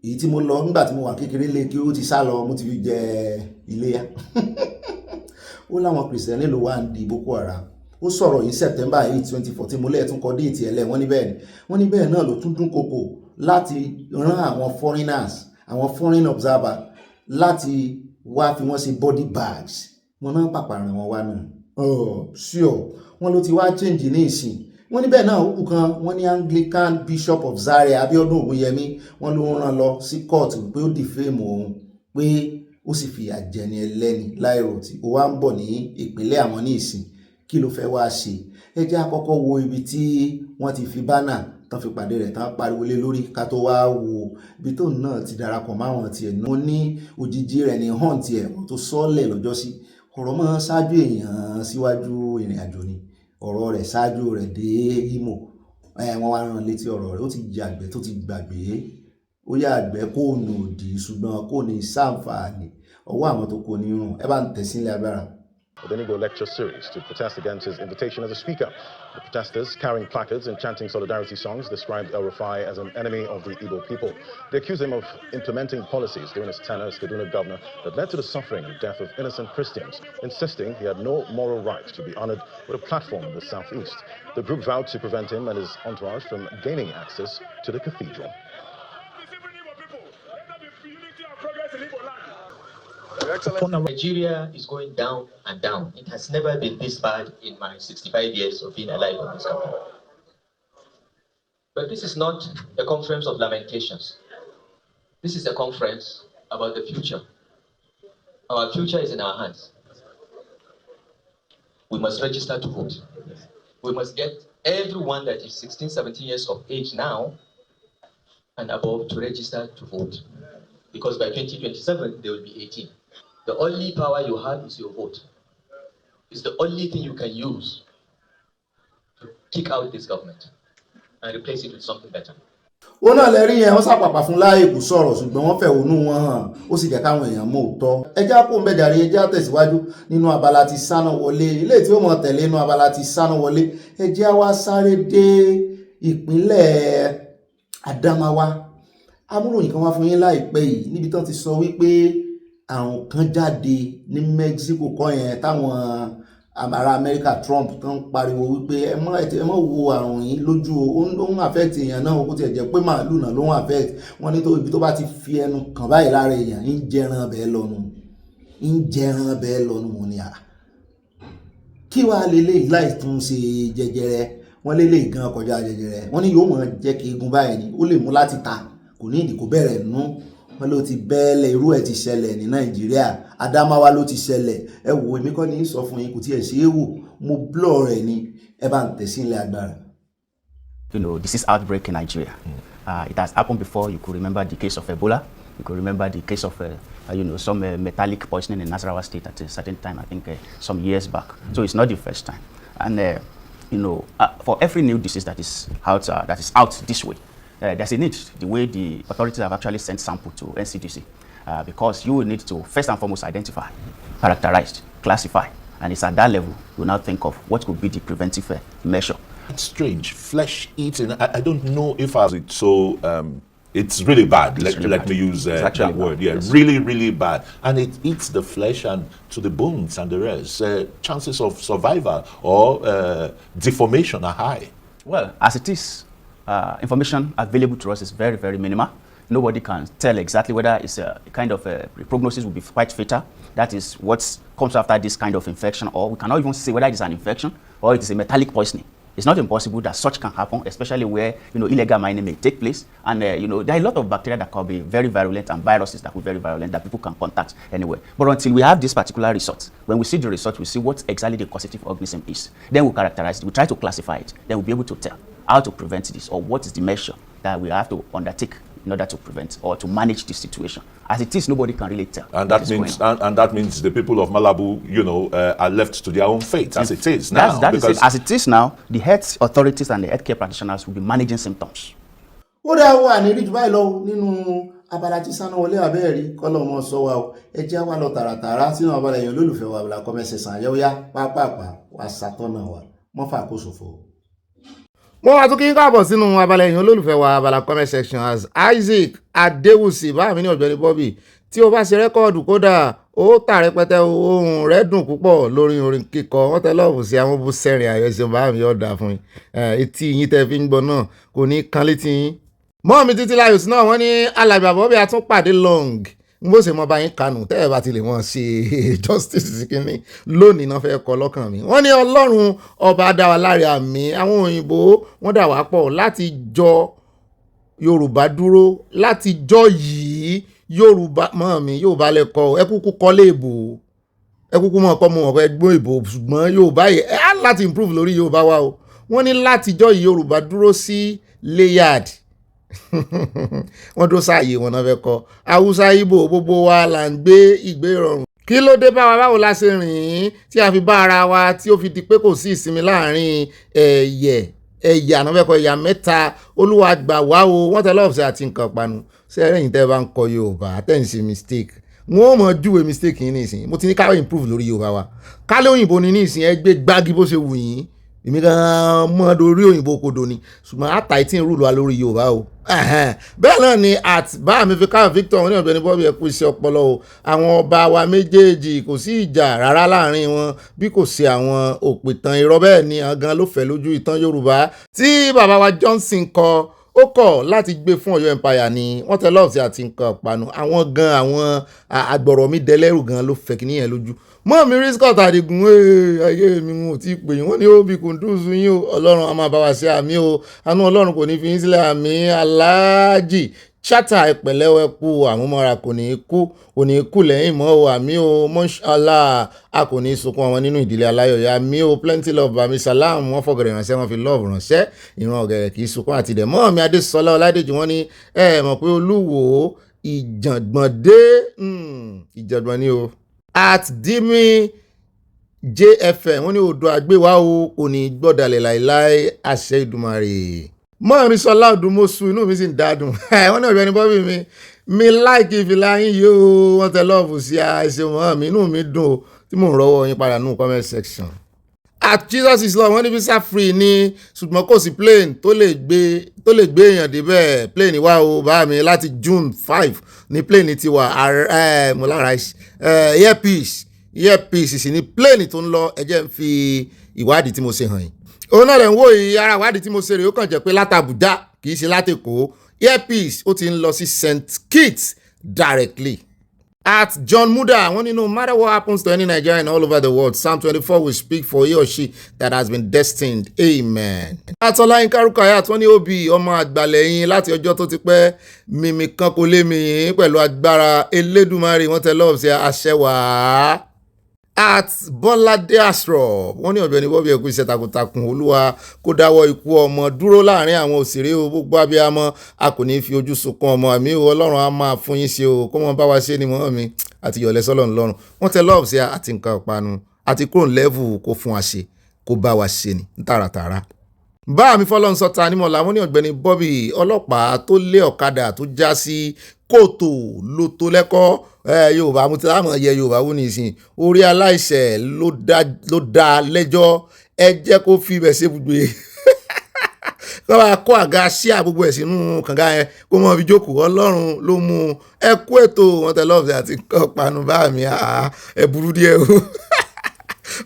èyí tí mo lọ nígbà tí mo wà kékeré lé kí ó ti sá lọ mo ti fi jẹ iléyá ó láwọn Kristẹni ló wà ń di Boko Haram ó sọ̀rọ̀ yìí September 8 2014 mo lẹ́ẹ̀tún kọ déètì ẹlẹ́ wọ́n ní bẹ́ẹ̀ náà ló tún dún kòkò láti rán àwọn foreigners àwọn foreign observer láti wá fi wọ́n ṣe body bags wọn náà pàpàrọ̀ wọn wá náà sure wọ́n ló ti wá change ní ìsìn wọ́n ní bẹ́ẹ̀ náà òkú kan wọ́n ní Anglican Bishop of Zaria Abiodun Ogunyemi wọ́n ló rán lọ sí court pé ó defame òun pé ó sì fìyà jẹni ẹlẹ́ni láìròtì ó wá ń bọ̀ ní ìpínlẹ̀ àwọn ní ìsìn kí ló fẹ́ wá ṣe ẹ jẹ́ àkọ́kọ́ wo ibi tí wọ́n ti fi bánà tán fi pàdé rẹ̀ tán pariwo lé lórí ká tó wá wo ibi tóun náà ti darapọ̀ máwọn tiẹ̀ náà ní òjijì rẹ̀ ní hàn tiẹ̀ tó sọ́ọ̀lẹ̀ lọ́jọ́sí ọ̀rọ̀ mọ́ ṣáájú èèyàn síwájú ìrìn àjò ni ọ̀rọ̀ rẹ̀ ṣáájú rẹ̀ dé Imo wọ́n wá rán létí ọ̀rọ̀ rẹ̀ ó ti jàgbẹ́ tó ti gbàgbé ó yà àgbẹ̀ kó nù òdì ṣùgbọ́n kò ní sáǹfààní ọwọ́ àwọn tó kò ní rùn ẹ bá ń tẹ̀sílẹ̀ agbára. Ogbeni lecture series to protest against his invitation as a speaker. The protesters, carrying placards and chanting solidarity songs, described El-Rufai as an enemy of the Igbo people. They accused him of implementing policies during his tenure as Kaduna governor that led to the suffering and death of innocent Christians, insisting he had no moral right to be honored with a platform in the southeast. The group vowed to prevent him and his entourage from gaining access to the cathedral. Nigeria is going down and down. It has never been this bad in my 65 years of being alive in this country. But this is not a conference of lamentations. This is a conference about the future. Our future is in our hands. We must register to vote. We must get everyone that is 16, 17 years of age now and above to register to vote. Because by 2027, they will be 18. The only power you have is your vote. It's the only thing you can use to kick out this government and replace it with something better. ó náà lẹ́rí yẹn wọ́n sàpàpà fún láàyè kò sọ̀rọ̀ ṣùgbọ́n wọ́n fẹ̀hónú wọn hàn ó sì jẹ́ káwọn èèyàn mọ̀ òótọ́ ẹjá kó ń bẹ̀dàrí ẹjá tẹ̀síwájú nínú abala ti sáná wọlé ilé tí ó mọ̀ tẹ̀lé nínú abala ti sáná wọlé ẹjá wá sáré dé ìpínlẹ̀ Adamawa amúròyìn kan wá fún yín láìpẹ́ yìí níbi tán ti sọ wípé àrùn kan jáde ní Mexico kọ́ yẹn táwọn ará Amẹ́ríkà Trump tán pariwo wípé ẹ mọ́ wo àrùn yìí lójú ó ń affect èèyàn náà ó tiẹ̀ jẹ́ pé màálù náà ló ń affect wọ́n ní tó ibi tó bá ti fi ẹnu kàn báyìí lára èèyàn ń jẹran bẹ́ẹ̀ lọ́nu wọn ni à kí wàá lélẹ́yìí láì tún ṣe jẹjẹrẹ wọ́n lélẹ́yìí gan kọjá jẹjẹrẹ wọ́n ní yóò mọ̀ jẹ́ kí egun báyìí ni ó lè mú láti ta kò ní ìdí kó bẹ̀rẹ̀ nú wọ́n ló ti bẹ́ẹ̀lẹ̀ irú ẹ̀ ti ṣẹlẹ̀ ní Nàìjíríà Adamawa ló ti ṣẹlẹ̀ ẹ wò èmi kọ́ ní sọ fún yín kò tiẹ̀ ṣe é wò mo blọ̀ rẹ̀ ni ẹ bá ń tẹ̀sí ilẹ̀ agbára. Disease outbreak in Nigeria. It has happened before. You could remember the case of Ebola You could remember the case of some metallic poisoning in Nasarawa State at a certain time, I think some years back. So it's not the first time. And for every new disease that is out this way, there's a need, the way the authorities have actually sent sample to NCDC, because you will need to first and foremost identify, characterize, classify, and it's at that level you now think of what could be the preventive measure. It's strange, flesh eating. I don't know if it's so. It's really bad. Let me use that word. Yeah, yes. Really bad, and it eats the flesh and to the bones and the rest. Chances of survival or deformation are high. Well, as it is, information available to us is very, very minimal. Nobody can tell exactly whether it's a kind of prognosis will be quite fatal. That is what comes after this kind of infection, or we cannot even say whether it is an infection or it is a metallic poisoning. It's not impossible that such can happen, especially where illegal mining may take place, and there are a lot of bacteria that can be very virulent and viruses that will be very virulent that people can contact anyway. But until we have this particular result, when we see the result, we see what exactly the causative organism is. Then we characterize it, we try to classify it. Then we'll be able to tell how to prevent this, or what is the measure that we have to undertake in order to prevent or to manage this situation. As it is, nobody can really tell. And that means the people of Malabu, are left to their own fate, as it is now. That is it. As it is now, the health authorities and the healthcare practitioners will be managing symptoms. Ó dá wà ní ríjú báyìí lọ nínú abala tí Sanwó-Olé abẹ́ẹ̀rí kọ́lọ̀ mọ́ sọ wa o. Ẹ jẹ́ wá lọ tààràtààrà sínú abala èèyàn olólùfẹ́ wa abala kọ́mẹ́sẹ̀ sàn yẹ́wọ́yá pápápá wa ṣàtọ́nà wa mọ́fà kó ṣòfò. Mo wá tún kí n káàbọ̀ sínú abala èèyàn olólùfẹ́ wa abala comment section as Isaac Adéwùsì bá mi ní Ọ̀gbẹ́ni Bobby tí o bá ṣe rẹ́kọ́ọ̀dù kódà ó tà rẹpẹtẹ ohun rẹ̀ dùn púpọ̀ lórí orin kíkọ wọ́n tẹ lọ́ọ̀bù sí àwọn bú sẹ́rìn àyẹ̀sẹ̀ bá mi ọ̀dà fún yín etí yín tẹ́ fi ń gbọ́ náà kò ní kan létí yín. Mọ́ mi títí láyò sí náà wọ́n ní alàgbà Bobby àtúnpàdé long bó ṣe mọ bá yín kanu tẹ́ ẹ bá ti lè wọ́n ṣe justice kínní lónìí náà fẹ́ kọ́ lọ́kàn mi. Wọ́n ní Ọlọ́run ọba dá wa láre àmì àwọn òyìnbó wọ́n dà wá pọ̀ láti jọ Yorùbá dúró láti jọ yìí Yorùbá mọ́ mi Yorùbá lẹ́kọ̀ọ́ ẹ kúkú kọ́lé ìbò ẹ kúkú mọ̀ ọkọ mọ̀ ọ̀fẹ́ gbọ́ ìbò ṣùgbọ́n Yorùbá yìí ẹ á láti improve lórí Yorùbá wa o. Wọ́n ní láti jọ yìí Yorùbá dúró sí layered wọ́n dó sáàyè wọn náà fẹ́ kọ́ Haúsá Ìgbò gbogbo wa là ń gbé ìgbé ìrọ̀rùn. Kí ló dé bá wa báwo la ṣe rìn tí a fi bá ara wa tí ó fi di pé kò sí ìsinmi láàrin ẹ̀yà náà fẹ́ kọ́ ẹ̀yà mẹ́ta Olúwa gbà wá o wọ́n tẹ lọ́ọ̀fẹ́ àti nǹkan panu sẹ́rẹ̀yìn tẹ́ bá ń kọ Yorùbá àtẹ̀sí mistake wọ́n mọ̀ júwe mistake yín nísìnyí mo ti ní káwé improve lórí Yorùbá wa kálẹ̀ òyìnbó ni nísìnyí ẹ gbé gbági bó ṣe wù yín èmi gan mọ́ lórí òyìnbó kodo ni ṣùgbọ́n àtà ìtì ń rúlu wa lórí Yorùbá o. Bẹ́ẹ̀ náà ni bá mi fi káwé Victor wọn ní Ọ̀gbẹ́ni Bobby ẹ kú iṣẹ́ ọpọlọ o àwọn ọba wa méjèèjì kò sí ìjà rárá láàrin wọn bí kò sí àwọn òpìtàn irọ́ bẹ́ẹ̀ ni gan ló fẹ́ lójú ìtàn Yorùbá tí bàbá wa Johnson kọ ó kọ̀ láti gbé fún Ọ̀yọ́ empire ni wọ́n tẹ lọ́ọ̀sì àti nǹkan panu àwọn gan àwọn agbọ̀rọ̀ mi dẹlẹ́rù gan ló fẹ́ kí níyẹn lójú. Mọ́ mi rí Scott Adigun ayé mi wọn ò tí ì pè yín wọ́n ní ó bí kùndùsù yín o Ọlọ́run a máa bá wa ṣe àmì o àánú Ọlọ́run kò ní fi yín sílẹ̀ àmì Aláàjì Chata ẹ̀pẹ̀lẹ́wẹ̀ kú àmúmọ́ra kò ní kú lẹ́yìn mọ́ o àmì o mọ́ṣálá a kò ní sunkún àwọn nínú ìdílé aláyọ̀ àmì o plenty love bàmí salam wọ́n fọ̀gẹ̀rẹ̀ ránṣẹ́ wọ́n fi love ránṣẹ́ ìran ọ̀gẹ̀rẹ̀ kì í sunkún àti dẹ̀ mọ́ mi Adésọlá Ọládèjì wọ́n ní mọ̀ pé Olúwo ìjàngbọ̀n ni o at dimi jfm wọ́n ní odò àgbéwá o kò ní gbọ́dàlẹ̀ láìláì àṣẹ Ìdùmarè. Mọ́rin sọlá ọdúnmọ́sù inú mi sì ń dádùn wọ́n ní Ọ̀gbẹ́ni Bobby mi láìkì ìfìlà yín yóò wọ́n tẹ lọ́ọ̀fù sí àìsè mọ́ mi inú mi dùn o tí mò ń rọ́wọ́ yín padà nù comment section. At Jesus is Lord wọ́n ní visa free ní ṣùgbọ́n kò sí plane tó lè gbé èèyàn débẹ̀ plane wá o bá mi láti June 5 ní plane ti wà mọ́lára earpiece sì ní plane tó ń lọ ẹjẹ́ ń fi ìwádìí tí mo ṣe hàn yín. Òun náà lẹ̀ ń wò yìí ara ìwádìí tí mo ṣe rè ó kàn jẹ́ pé látàbújá kì í ṣe látèkó earpiece ó ti ń lọ sí St. Kitts directly. At John Muda, wọ́n ní no matter what happens to any Nigerian all over the world, Psalm 24 will speak for he or she that has been destined. Amen. Atọ́láyínká Rukayat wọ́n ní òbí ọmọ àgbàlẹ̀yìn láti ọjọ́ tó ti pẹ́ mímí kan kò lè mìín pẹ̀lú agbára Elédùmarè wọ́n tẹ lọ́ọ̀sì àṣẹwà. at Bọ́ládé Astro wọ́n ní Ọ̀gbẹ́ni Bobby ẹ̀kú iṣẹ́ takuntakun olúwa kó dáwọ́ ikú ọmọ dúró láàrin àwọn òṣèré o gbogbo abiyamọ a kò ní fi ojú sunkún ọmọ àmì o ọlọ́run á máa fún yín ṣe o kó mọ bá wa ṣe ni mọ́ mi àti yọ̀lẹ́ sọ́lọ́run lọ́rùn wọ́n tẹ lọ́ọ̀bù sí àti nǹkan ọ̀panu àti kúrò lẹ́vù kó fún wa ṣe kó bá wa ṣe ni tààràtààrà. bá mi fọlọ́run sọta nímọ̀ làwọn ní Ọ̀gbẹ́ni Bobby ọlọ́pàá tó lé ọ̀kadà tó já sí kòtò lóto lẹ́kọ́ yorùbá mo ti láàmú yẹ yorùbá wò ní ìsìn orí aláìṣẹ̀ ló dá lẹ́jọ́ ẹ jẹ́ kó fi ibẹ̀ ṣe gbogbo kọ́ wa kó àga ṣíà gbogbo ẹ̀ sínú kànga yẹn kó mọ̀ fi jókòó ọlọ́run ló mú ẹ kú ètò wọn tẹ lọ́ọ̀fẹ́ àti kọ́ panu bá mi ẹ burú díẹ̀ o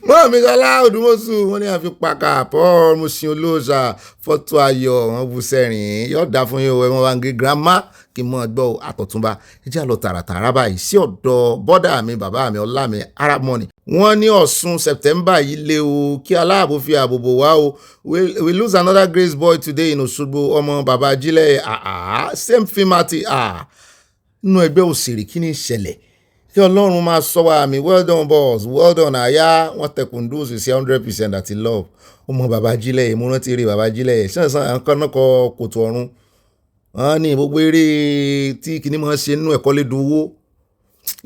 mọ́ mi sọlá odùmọ̀sù wọn ní àfi pàkà paul mosin olóòṣà fọ́tò ayọ̀ wọn bu sẹ́rìn yóò dá fún yín o ẹ̀wọ̀n wa ń gé girama kí n mọ̀ gbọ́ àtọ̀túnba ẹ jẹ́ àlọ́ tààràtààrà báyìí sí ọ̀dọ̀ bọ́dà mi bàbá mi ọlá mi arab money wọ́n ní Ọ̀ṣun September yìí lé o kí aláàbò fi ààbò bò wá o we lose another grace boy today in Òṣogbo ọmọ bàbá ajílẹ̀ same filmati nínú ẹgbẹ́ òṣèré kí ni ìṣẹ̀lẹ̀ kí ọlọ́run máa sọ wá mi well done boss well done àyà wọ́n tẹkùn dùn sí 100% àti love ọmọ bàbá ajílẹ̀ yìí mo rántí eré bàbá ajílẹ̀ yìí sàn kan náà kọ kòtò ọ̀run wọ́n ní gbogbo eré tí kìíní máa ń ṣe nínú ẹ̀kọ́ lédu owó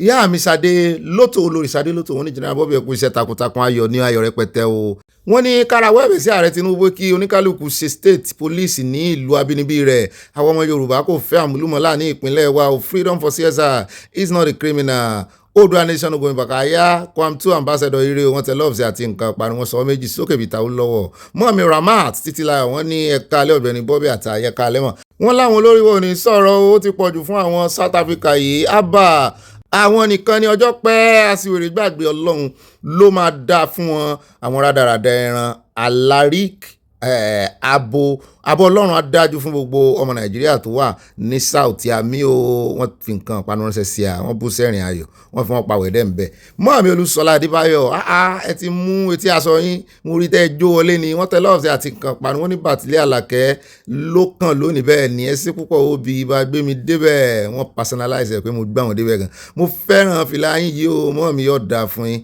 ìyá mi Ṣadé Lótò olórí Ṣadé Lótò wọ́n ní General Bobby ẹ̀kú iṣẹ́ takuntakun ayọ̀ ní ayọ̀ rẹpẹtẹ o wọ́n ní kárawọ́ ẹ̀bẹ̀ sí ààrẹ Tinubu kí oníkálukú ṣe state police ní ìlú abínibí rẹ̀ àwọn ọmọ Yorùbá kò fẹ́ àmúlùmọ́lá ní ìpínlẹ̀ wa o freedom for CSR is not a criminal Odua nation going back aya Kwam2 ambassador ire wọn tẹ lọ́ọ̀sì àti nǹkan parí wọn sọ méjì sókè bìtà ó lọ́wọ́ mọ́ọ̀mí Ramat Títílayọ̀ wọ́n ní ẹ̀ka alẹ́ Ọ̀gbẹ́ni Bobby àti àyẹ̀ká alẹ́ mọ̀ wọ́n láwọn olórí wo ní sọ̀rọ̀ ó ti pọ̀jù fún àwọn South Africa yìí abba àwọn nìkan ní ọjọ́ pẹ́ àsìwèrè gbàgbé ọlọ́run ló máa dá fún wọn àwọn rádaràda ẹran alarik abo ọlọ́run á dájú fún gbogbo ọmọ Nàìjíríà tó wà ní South àmì o wọ́n fi nǹkan panu ránṣẹ́ sí à wọ́n bú sẹ́rìn ayọ̀ wọ́n fi wọ́n pa wẹ̀dẹ́ ń bẹ̀ mọ́ àmì Olúṣọlá Adébáyọ̀ ẹ ti mú etí aṣọ yín mo rí tẹ́ jó wọlé ni wọ́n tẹ lọ́ọ̀sì àti nǹkan panu wọ́n ní Bàtílẹ̀ Àlàkẹ́ ló kàn lónìí bẹ́ẹ̀ ni ẹ sí púpọ̀ òbí bá gbé mi débẹ̀ wọ́n personalize ẹ̀ pé mo gbá wọn débẹ̀ gan mo fẹ́ràn fìlà yín yìí o mọ́ mi yóò dáa fún yín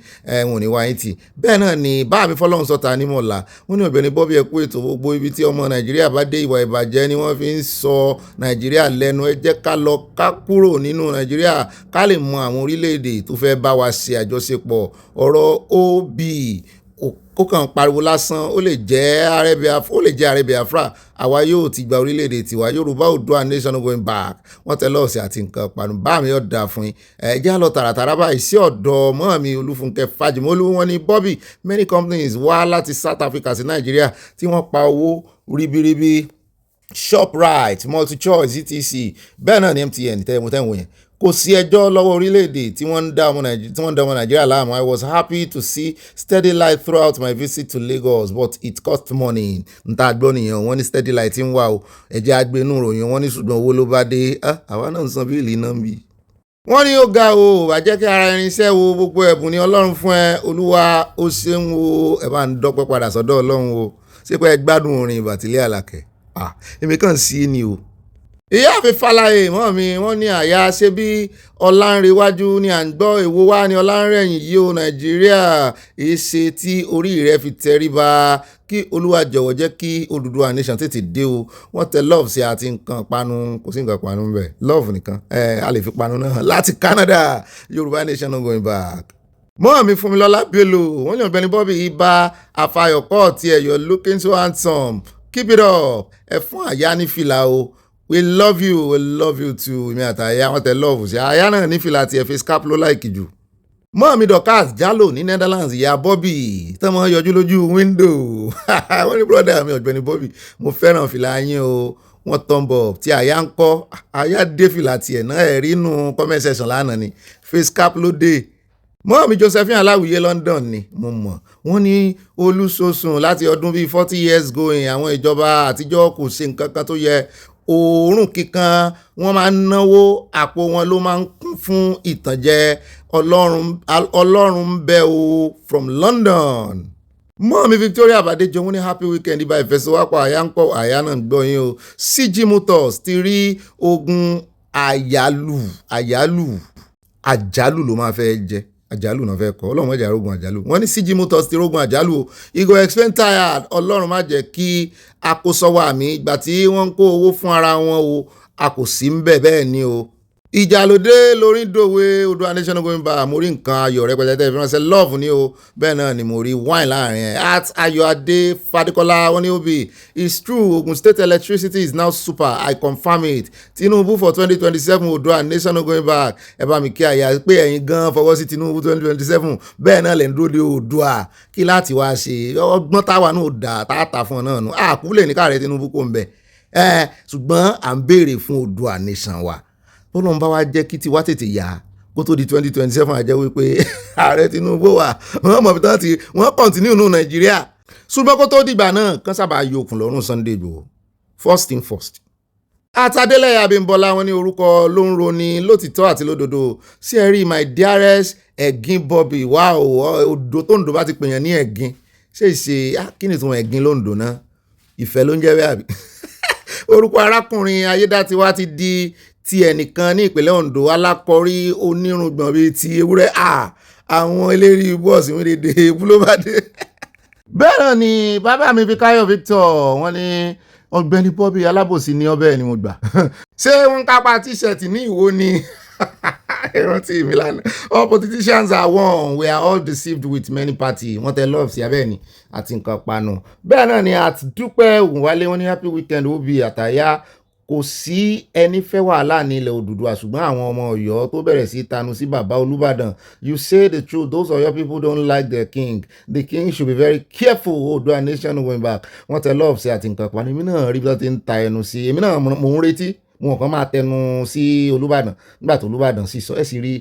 wọn ò ní wá yín tì bẹ́ẹ̀ náà ni bá mi fọlọ́run sọ̀tà ní mọ̀ọ́lá wọ́n ní Ọ̀gbẹ́ni Bobby ẹ̀kú ètò gbogbo ibi tí ọmọ Nàìjíríà bá dé ìwà ìbàjẹ́ ni wọ́n fi ń sọ Nàìjíríà lẹ́nu ẹ jẹ́ ká lọ ká kúrò nínú Nàìjíríà ká lè mọ àwọn orílẹ̀-èdè tó fẹ́ bá wa ṣe àjọṣepọ̀ ọ̀rọ̀ OB kó kàn pariwo lásán ó lè jẹ́ ààrẹ Biafra àwa yóò ti gba orílẹ̀-èdè tiwa Yorùbá Oòduà nation going back wọ́n tẹ lọ́ọ̀sì àti nǹkan panu bá mi ọ̀dà fún yín ẹ̀jẹ̀ lọ tààràtàrà báyìí sí ọ̀dọ̀ mọ́ mi Olúfúnkẹ́ Fájìmọ́lú wọn ní Bobby many companies wá láti South Africa sí Nàìjíríà tí wọ́n pa owó ribiribi Shoprite MultiChoice etc bẹ́ẹ̀ náà ní MTN tẹ́wọ̀n yẹn kò sí ẹjọ́ lọ́wọ́ orílẹ̀-èdè tí wọ́n ń dá ọmọ Nàìjíríà láàmú. I was happy to see steady light throughout my visit to Lagos but it cost money. nta gbọ́ nìyẹn wọ́n ní steady light ń wà o ẹ̀jẹ̀ agbénú ròyìn wọ́n ní ṣùgbọ́n owó ló bá dé àwa náà ń san bíìlì náà bí. wọ́n ní ó ga o bàjẹ́ kí ara irinṣẹ́ wo gbogbo ẹ̀bùn ní Ọlọ́run fún ẹ Olúwa ó ṣeun o ẹ bá ń dọ́pẹ́ padà sọ́dọ̀ Ọlọ́run o ṣé pé ẹ gbádùn orin Bàtílẹ̀ Àlàkẹ́ èmi kàn sí ni o. ìyá mi Fálàyé mọ́ mi wọ́n ní àyà ṣe bí Ọlánrewájú ni à ń gbọ́ èwo wá ní Ọlánrẹ̀yìn yìí o Nàìjíríà èsè tí orí rẹ̀ fi tẹríba kí Olúwa jọ̀wọ́ jẹ́ kí Odùduwà nation tètè dé o wọ́n tẹ love sí àti nǹkan panu kò sí nǹkan panu bẹ́ẹ̀ love nìkan a lè fi panu náà láti Canada Yorùbá nation no going back. mọ́ mi Fúnmilọ́lá Bello wọ́n ní Ọ̀gbẹ́ni Bobby ibà àfàyọ̀kọ́ ti ẹ̀yọ́ looking so handsome keep it up ẹ fún àyà ní fìlà o we love you too ìmí àtàyà wọn tẹ love sí àyà náà ní fìlà tiẹ̀ fi scarf ló láìkì jù. mọ́ mi Dorcas Jalo ní Netherlands ìyá Bobby tọ́mọ yọjú lójú window wọ́n ní brother mi Ọ̀gbẹ́ni Bobby mo fẹ́ràn fìlà yín o wọ́n tọ́ǹbọ̀ tí àyà ń kọ́ àyà dé fìlà tiẹ̀ náà ẹ̀rí inú comment section lánàá ni face cap ló dé. mọ́ mi Josephine Aláwìyé London ni mo mọ̀ wọ́n ní olúṣosùn láti ọdún bíi 40 years going àwọn ìjọba àtijọ́ kò ṣe nǹkan kan tó yẹ òórùn kíkan wọ́n máa ń náwó àpò wọn ló máa ń kún fún ìtànjẹ ọlọ́run ń bẹ o from London. mọ́ mi Victoria Badejo wọ́n ní happy weekend ibà ìfẹsẹ̀wápọ̀ àyà ń kọ́ àyà náà ń gbọ́ yín o CG Motors ti rí ogun àjálù ló máa fẹ́ jẹ́ àjálù náà fẹ́ kọ́ ọlọ́run má jẹ́ arógun àjálù wọ́n ní CG Motors ti rógun àjálù o e go explain tired ọlọ́run má jẹ́ kí a kó sọ́wọ́ àmì ìgbà tí wọ́n ń kó owó fún ara wọn o a kò sí ń bẹ̀ bẹ́ẹ̀ ni o. ìjà lóde lórí dòwe Oòduà Nation going back mo rí nǹkan ayọ̀ rẹpẹtẹ ìfiránṣẹ́ love ni o bẹ́ẹ̀ náà ni mo rí wine láàrin ẹ̀ at Ayọ̀adé Fadékọ́lá wọ́n ní òbí it's true Ogun State electricity is now super I confirm it Tinubu for 2027 Oòduà Nation going back ẹ bá mi kí àyà pé ẹ̀yin gan fọwọ́ sí Tinubu 2027 bẹ́ẹ̀ náà lè ń dúró de Oòduà kí láti wá ṣe ọgbọ́n táwa náà dà táàtà fún ọ náà nù àkúlẹ̀ ní káàrẹ̀ Tinubu kò ń bẹ̀ ṣùgbọ́n à ń béèrè fún Oòduà Nation wa bọ́lọ́n bá wá jẹ́ kí tiwa tètè yá kó tó di 2027 àjẹ́ wípé ààrẹ Tinubu wà wọ́n mọ̀ bíi tí wọ́n kọ́ntínú nù Nàìjíríà ṣùgbọ́n kó tó dìgbà náà kán sábà yọ òkun lọ́rùn Sunday Igboho first thing first. Àtàdélẹ̀ Abímbọ́lá wọn ní orúkọ ló ń roni lótìtọ́ àti lódodo sí ẹ̀rí my dearest ẹ̀gín Bobby wá odò tó ń do bá ti pèèyàn ní ẹ̀gín ṣé ìṣe kí ni ìtumọ̀ ẹ̀gín ló ń do náà ìfẹ́ ló ń jẹ́ bẹ́ẹ̀ àbí orúkọ arákùnrin Ayédátiwá ti di ti ẹnìkan ní ìpínlẹ̀ Ondo alákọ̀rí onírùngbọ̀n bíi ti ewúrẹ́ àwọn eléri bọ́ọ̀sì wọn dédé ebú ló bá dé. bẹ́ẹ̀ náà ni bàbá mi Fikayo Victor wọ́n ní Ọ̀gbẹ́ni Bobby alábòsí ní ọbẹ̀ ni mo gbà ṣé wọ́n kápá tíṣẹ̀tì ní ìwó ni ìrántí mi lánàá all politicians are one we are all deceived with many parties wọ́n tẹ love sí abẹ́ ni àti nǹkan panu. bẹ́ẹ̀ náà ni àti Dúpẹ́ Ògúnwálé wọ́n ní happy weekend Obi àtàyà kò sí ẹni fẹ́ wàhálà ní ilẹ̀ Odùduwà ṣùgbọ́n àwọn ọmọ Ọ̀yọ́ tó bẹ̀rẹ̀ sí tanu sí bàbá Olúbàdàn you say the truth those Ọ̀yọ́ people don't like the king should be very careful Oòduà Nation going back wọ́n tẹ love sí àti nǹkan panu èmi náà rí bí wọ́n ti ń ta ẹnu sí èmi náà mò ń retí wọn kàn máa tẹnu sí Olúbàdàn nígbà tó Olúbàdàn sì sọ ẹ̀ sì rí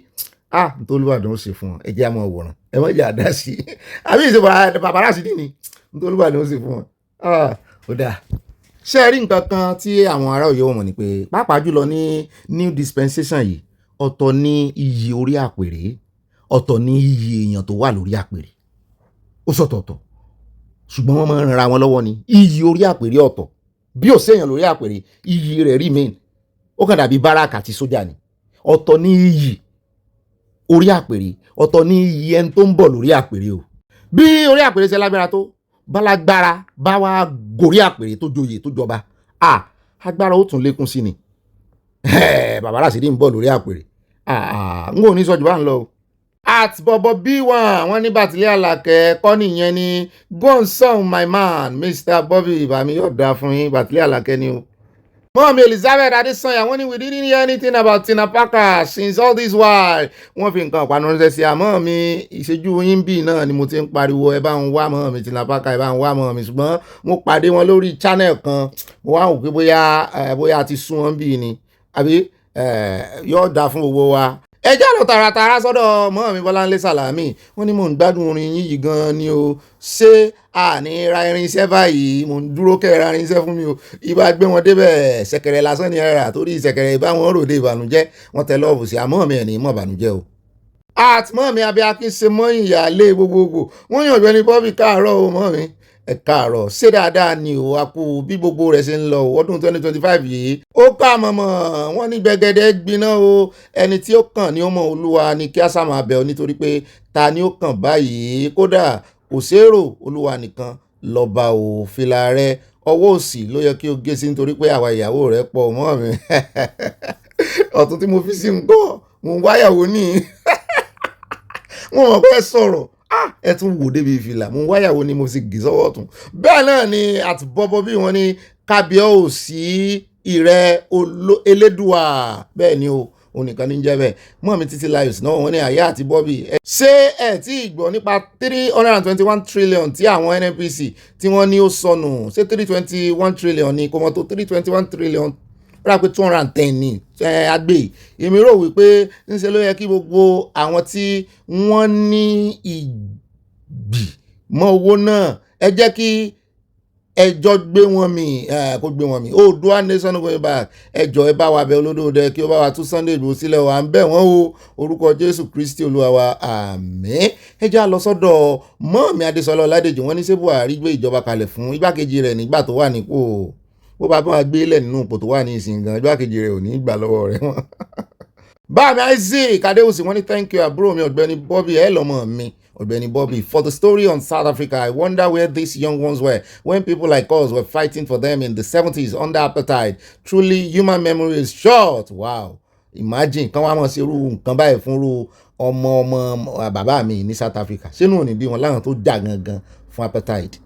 nítorí Olúbàdàn ó ṣe fún wọn ẹ jẹ́ àmọ́ òwòrán ẹ mọ̀ jẹ́ àdá sí àbí ìṣe bàbá sí ní nítorí Olúbàdàn ó ṣe fún wọn ó dáa. ṣé ẹ rí nǹkan kan tí àwọn ará Ọ̀yọ́ mọ̀ ni pé pàápàá jùlọ ní new dispensation yìí ọ̀tọ̀ ní iyì orí àpèrè ọ̀tọ̀ ní iyì èèyàn tó wà lórí àpèrè ó sọ̀tọ̀ọ̀tọ̀ ṣùgbọ́n wọ́n máa ń ra wọn lọ́wọ́ ni iyì orí àpèrè ọ̀tọ̀ bí ò séèyàn lórí àpèrè iyì rẹ̀ remain ó kàn dàbí báràkà àti sójà ni ọ̀tọ̀ ní iyì orí àpèrè ọ̀tọ̀ ní iyì ẹni tó ń bọ̀ lórí àpèrè o bí orí àpèrè ṣe lágbára tó bálágbára bá wá gorí àpèrè tó joyè tó jọba agbára ó tún lékún sí ni bàbá Ràṣídì ń bọ̀ lórí àpèrè n kò ní sọ́jú bá ń lọ o. at bọ̀bọ̀ b1 wọ́n ní Bàtílé Àlàkẹ́ kọ́ nìyẹn ni go on song my man Mr. Bobby bàmí yóò dáa fún yín Bàtílé Àlàkẹ́ ni o. Mọ́mí Elizabeth Adesanya wọ́n ní we didn't hear anything about Tina Parker since all this while. Wọ́n fi nǹkan ọ̀pá ránṣẹ́ sí àmọ́ mi ìṣẹ́jú yín bì náà ni mo ti ń pariwo ẹ bá ń wá mọ́ mi Tina Parker ẹ bá ń wá mọ́ mi ṣùgbọ́n mo pàdé wọn lórí channel kan mo wá wò pé bóyá ti sún wọn bì ni àbí yóò dáa fún gbogbo wa. ẹ já lọ tààràtààrà sọ́dọ̀ mọ́ mi Bọ́láńlé Sàlámì wọ́n ní mò ń gbádùn orin yín yìí gan-an ni o ṣé àní ra irinṣẹ́ báyìí mò ń dúró kẹ́ ra irinṣẹ́ fún mi o ibà gbé wọn débẹ̀ ṣẹ̀kẹ̀rẹ̀ lásán ni ẹ̀rà torí ṣẹ̀kẹ̀rẹ̀ ìbá wọn ròde ìbànújẹ́ wọ́n tẹ lọ́ọ̀bù sí àmọ́ mi ẹ̀ ní mọ̀ ìbànújẹ́ o. àtìmọ́ mi Abíákín ṣe mọ́yìn ìyáálé gbogbogbò wọ́n yàn Ọ̀gbẹ́ni Bobby káàárọ̀ o mọ́ mi ẹ káàárọ̀ ṣé dáadáa ni o a kú bí gbogbo rẹ̀ ṣe ń lọ ọdún 2025 yìí ó ká mọ̀mọ́ wọ́n ní gbẹgẹdẹ gbiná o ẹni tí ó kàn ní ó mọ̀ Olúwa ni kí á sá máa bẹ̀ ọ́ nítorí pé ta ni ó kàn báyìí kódà kò sérò Olúwa nìkan lọ́ba ò fìlà rẹ ọwọ́ òsì ló yẹ kí o gé sí nítorí pé àwa ìyàwó rẹ pọ̀ mọ́ mi ọ̀tún tí mo fi sí ń gbọ́ mo ń wáyàwó ní wọ́n mọ̀ pé sọ̀rọ̀ ẹ tún wò débi ìfìlà mo wáyàwó ni mo sì gì sọ́wọ́ ọ̀tún bẹ́ẹ̀ náà ni àti bọ́bọ́ bí wọ́n ní kábíọ́ọ̀sì ìrẹ́ elédùà bẹ́ẹ̀ ni o onìkan ní jẹ́ bẹ́ẹ̀ mọ́ mi Títí Láyọ̀ sí náà wọ́n ní Àyà àti Bobby ṣé ẹ tí gbọ́ nípa 321 trillion tí àwọn NNPC tí wọ́n ní ó sọnù ṣé 321 trillion ni kò mọ̀ tó 321 trillion rà pé 210 ní agbè èmi rò wípé ńṣe ló yẹ kí gbogbo àwọn tí wọ́n ní ìgbì mọ́ owó náà ẹ jẹ́ kí ẹjọ́ gbé wọn mì kó gbé wọn mì Oòduà Nation going back ẹjọ́ ẹ bá wa bẹ Olódòdẹ kí ó bá wa tú Sunday Igboho sílẹ̀ wà ń bẹ̀ wọ́n o orúkọ Jésù Kristi Olúwa wa àmín. ẹ jẹ́ á lọ sọ́dọ̀ mọ́ọ̀mí Adésọlá Ọládèjì wọ́n ní ṣé Buhari gbé ìjọba kalẹ̀ fún igbákejì rẹ̀ nígbà tó wà nípò bó bá gbé lẹ̀ nínú ipò tó wà ní ìsìn gan igbákejì rẹ̀ ò ní gbà lọ́wọ́ rẹ̀ wọ́n Báàmí Isaac Adéwùsì wọ́n ní thank you àbúrò mi Ọ̀gbẹ́ni Bobby ẹ lọ́mọ mi Ogbeni Bobby for the story on South Africa. I wonder where these young ones were when people like us were fighting for them in the 70s under apartheid. Truly human memory is short. Wow. Imagine kan wá mọ̀ sí irú nǹkan báyìí fún irú ọmọ bàbá mi ní South Africa. Sínú òní bí wọn láwọn tó jà gangan fún apartheid.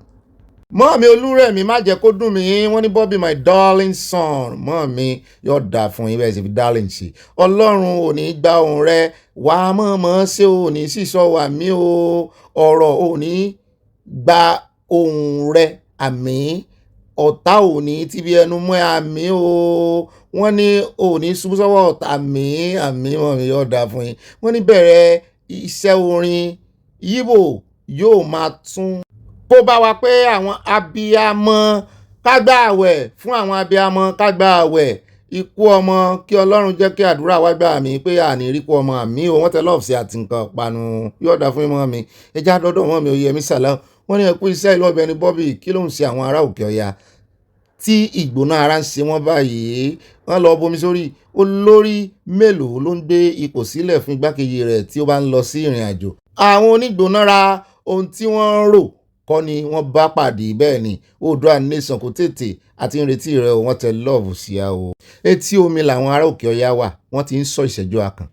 Mọ́ mi Olúrẹ̀mí má jẹ́ kó dùn mí wọ́n ní Bobby my darling son mọ́ mi yóò dà fún yín bẹ́ẹ̀ sì fi darling sí Ọlọ́run ò ní gba ohùn rẹ wà á mọ̀ọ́mọ́ ṣé ò ní sísọ wà mí o ọ̀rọ̀ ò ní gba ohùn rẹ àmì ọ̀tá ò ní tíbi ẹnu mọ́ àmì o wọ́n ní ò ní ṣubú sọ́wọ́ ọ̀tá àmì mọ́ mi yóò dà fún yín wọ́n ní bẹ̀rẹ̀ iṣẹ́ orin Yíbò yóò máa tún kó bá wa pé àwọn abiyamọ kágbá àwẹ̀ fún àwọn abiyamọ kágbá àwẹ̀ ikú ọmọ kí Ọlọ́run jẹ́ kí àdúrà wá gbà mí pé àní ríkú ọmọ àmì o wọ́n tẹ lọ́ọ̀fù sí àti nǹkan panu yọ̀ọ̀dà fún ìmọ̀ mi ẹja dọ́dọ̀ mọ́ mi Oyèyẹmí Sàlá wọ́n ní ẹkú iṣẹ́ ìlú Ọ̀gbẹ́ni Bobby kí ló ń ṣe àwọn ará Òkè Ọya tí ìgbóná ara ń ṣe wọ́n báyìí wọ́n lọ bomi sórí olórí mélòó ló ń gbé ipò sílẹ̀ fún igbákejì rẹ̀ tí ó bá ń lọ sí ìrìn àjò àwọn onígbónára ohun tí wọ́n ń rò kọ́ ni wọ́n bá pàdé bẹ́ẹ̀ ni Oòduà nation kò tètè àti ìrètí rẹ̀ wọ́n tẹ lọ́ọ̀bù sí a o etí omi làwọn ará Òkè Ọya wà wọ́n ti ń sọ ìṣẹ́jú akàn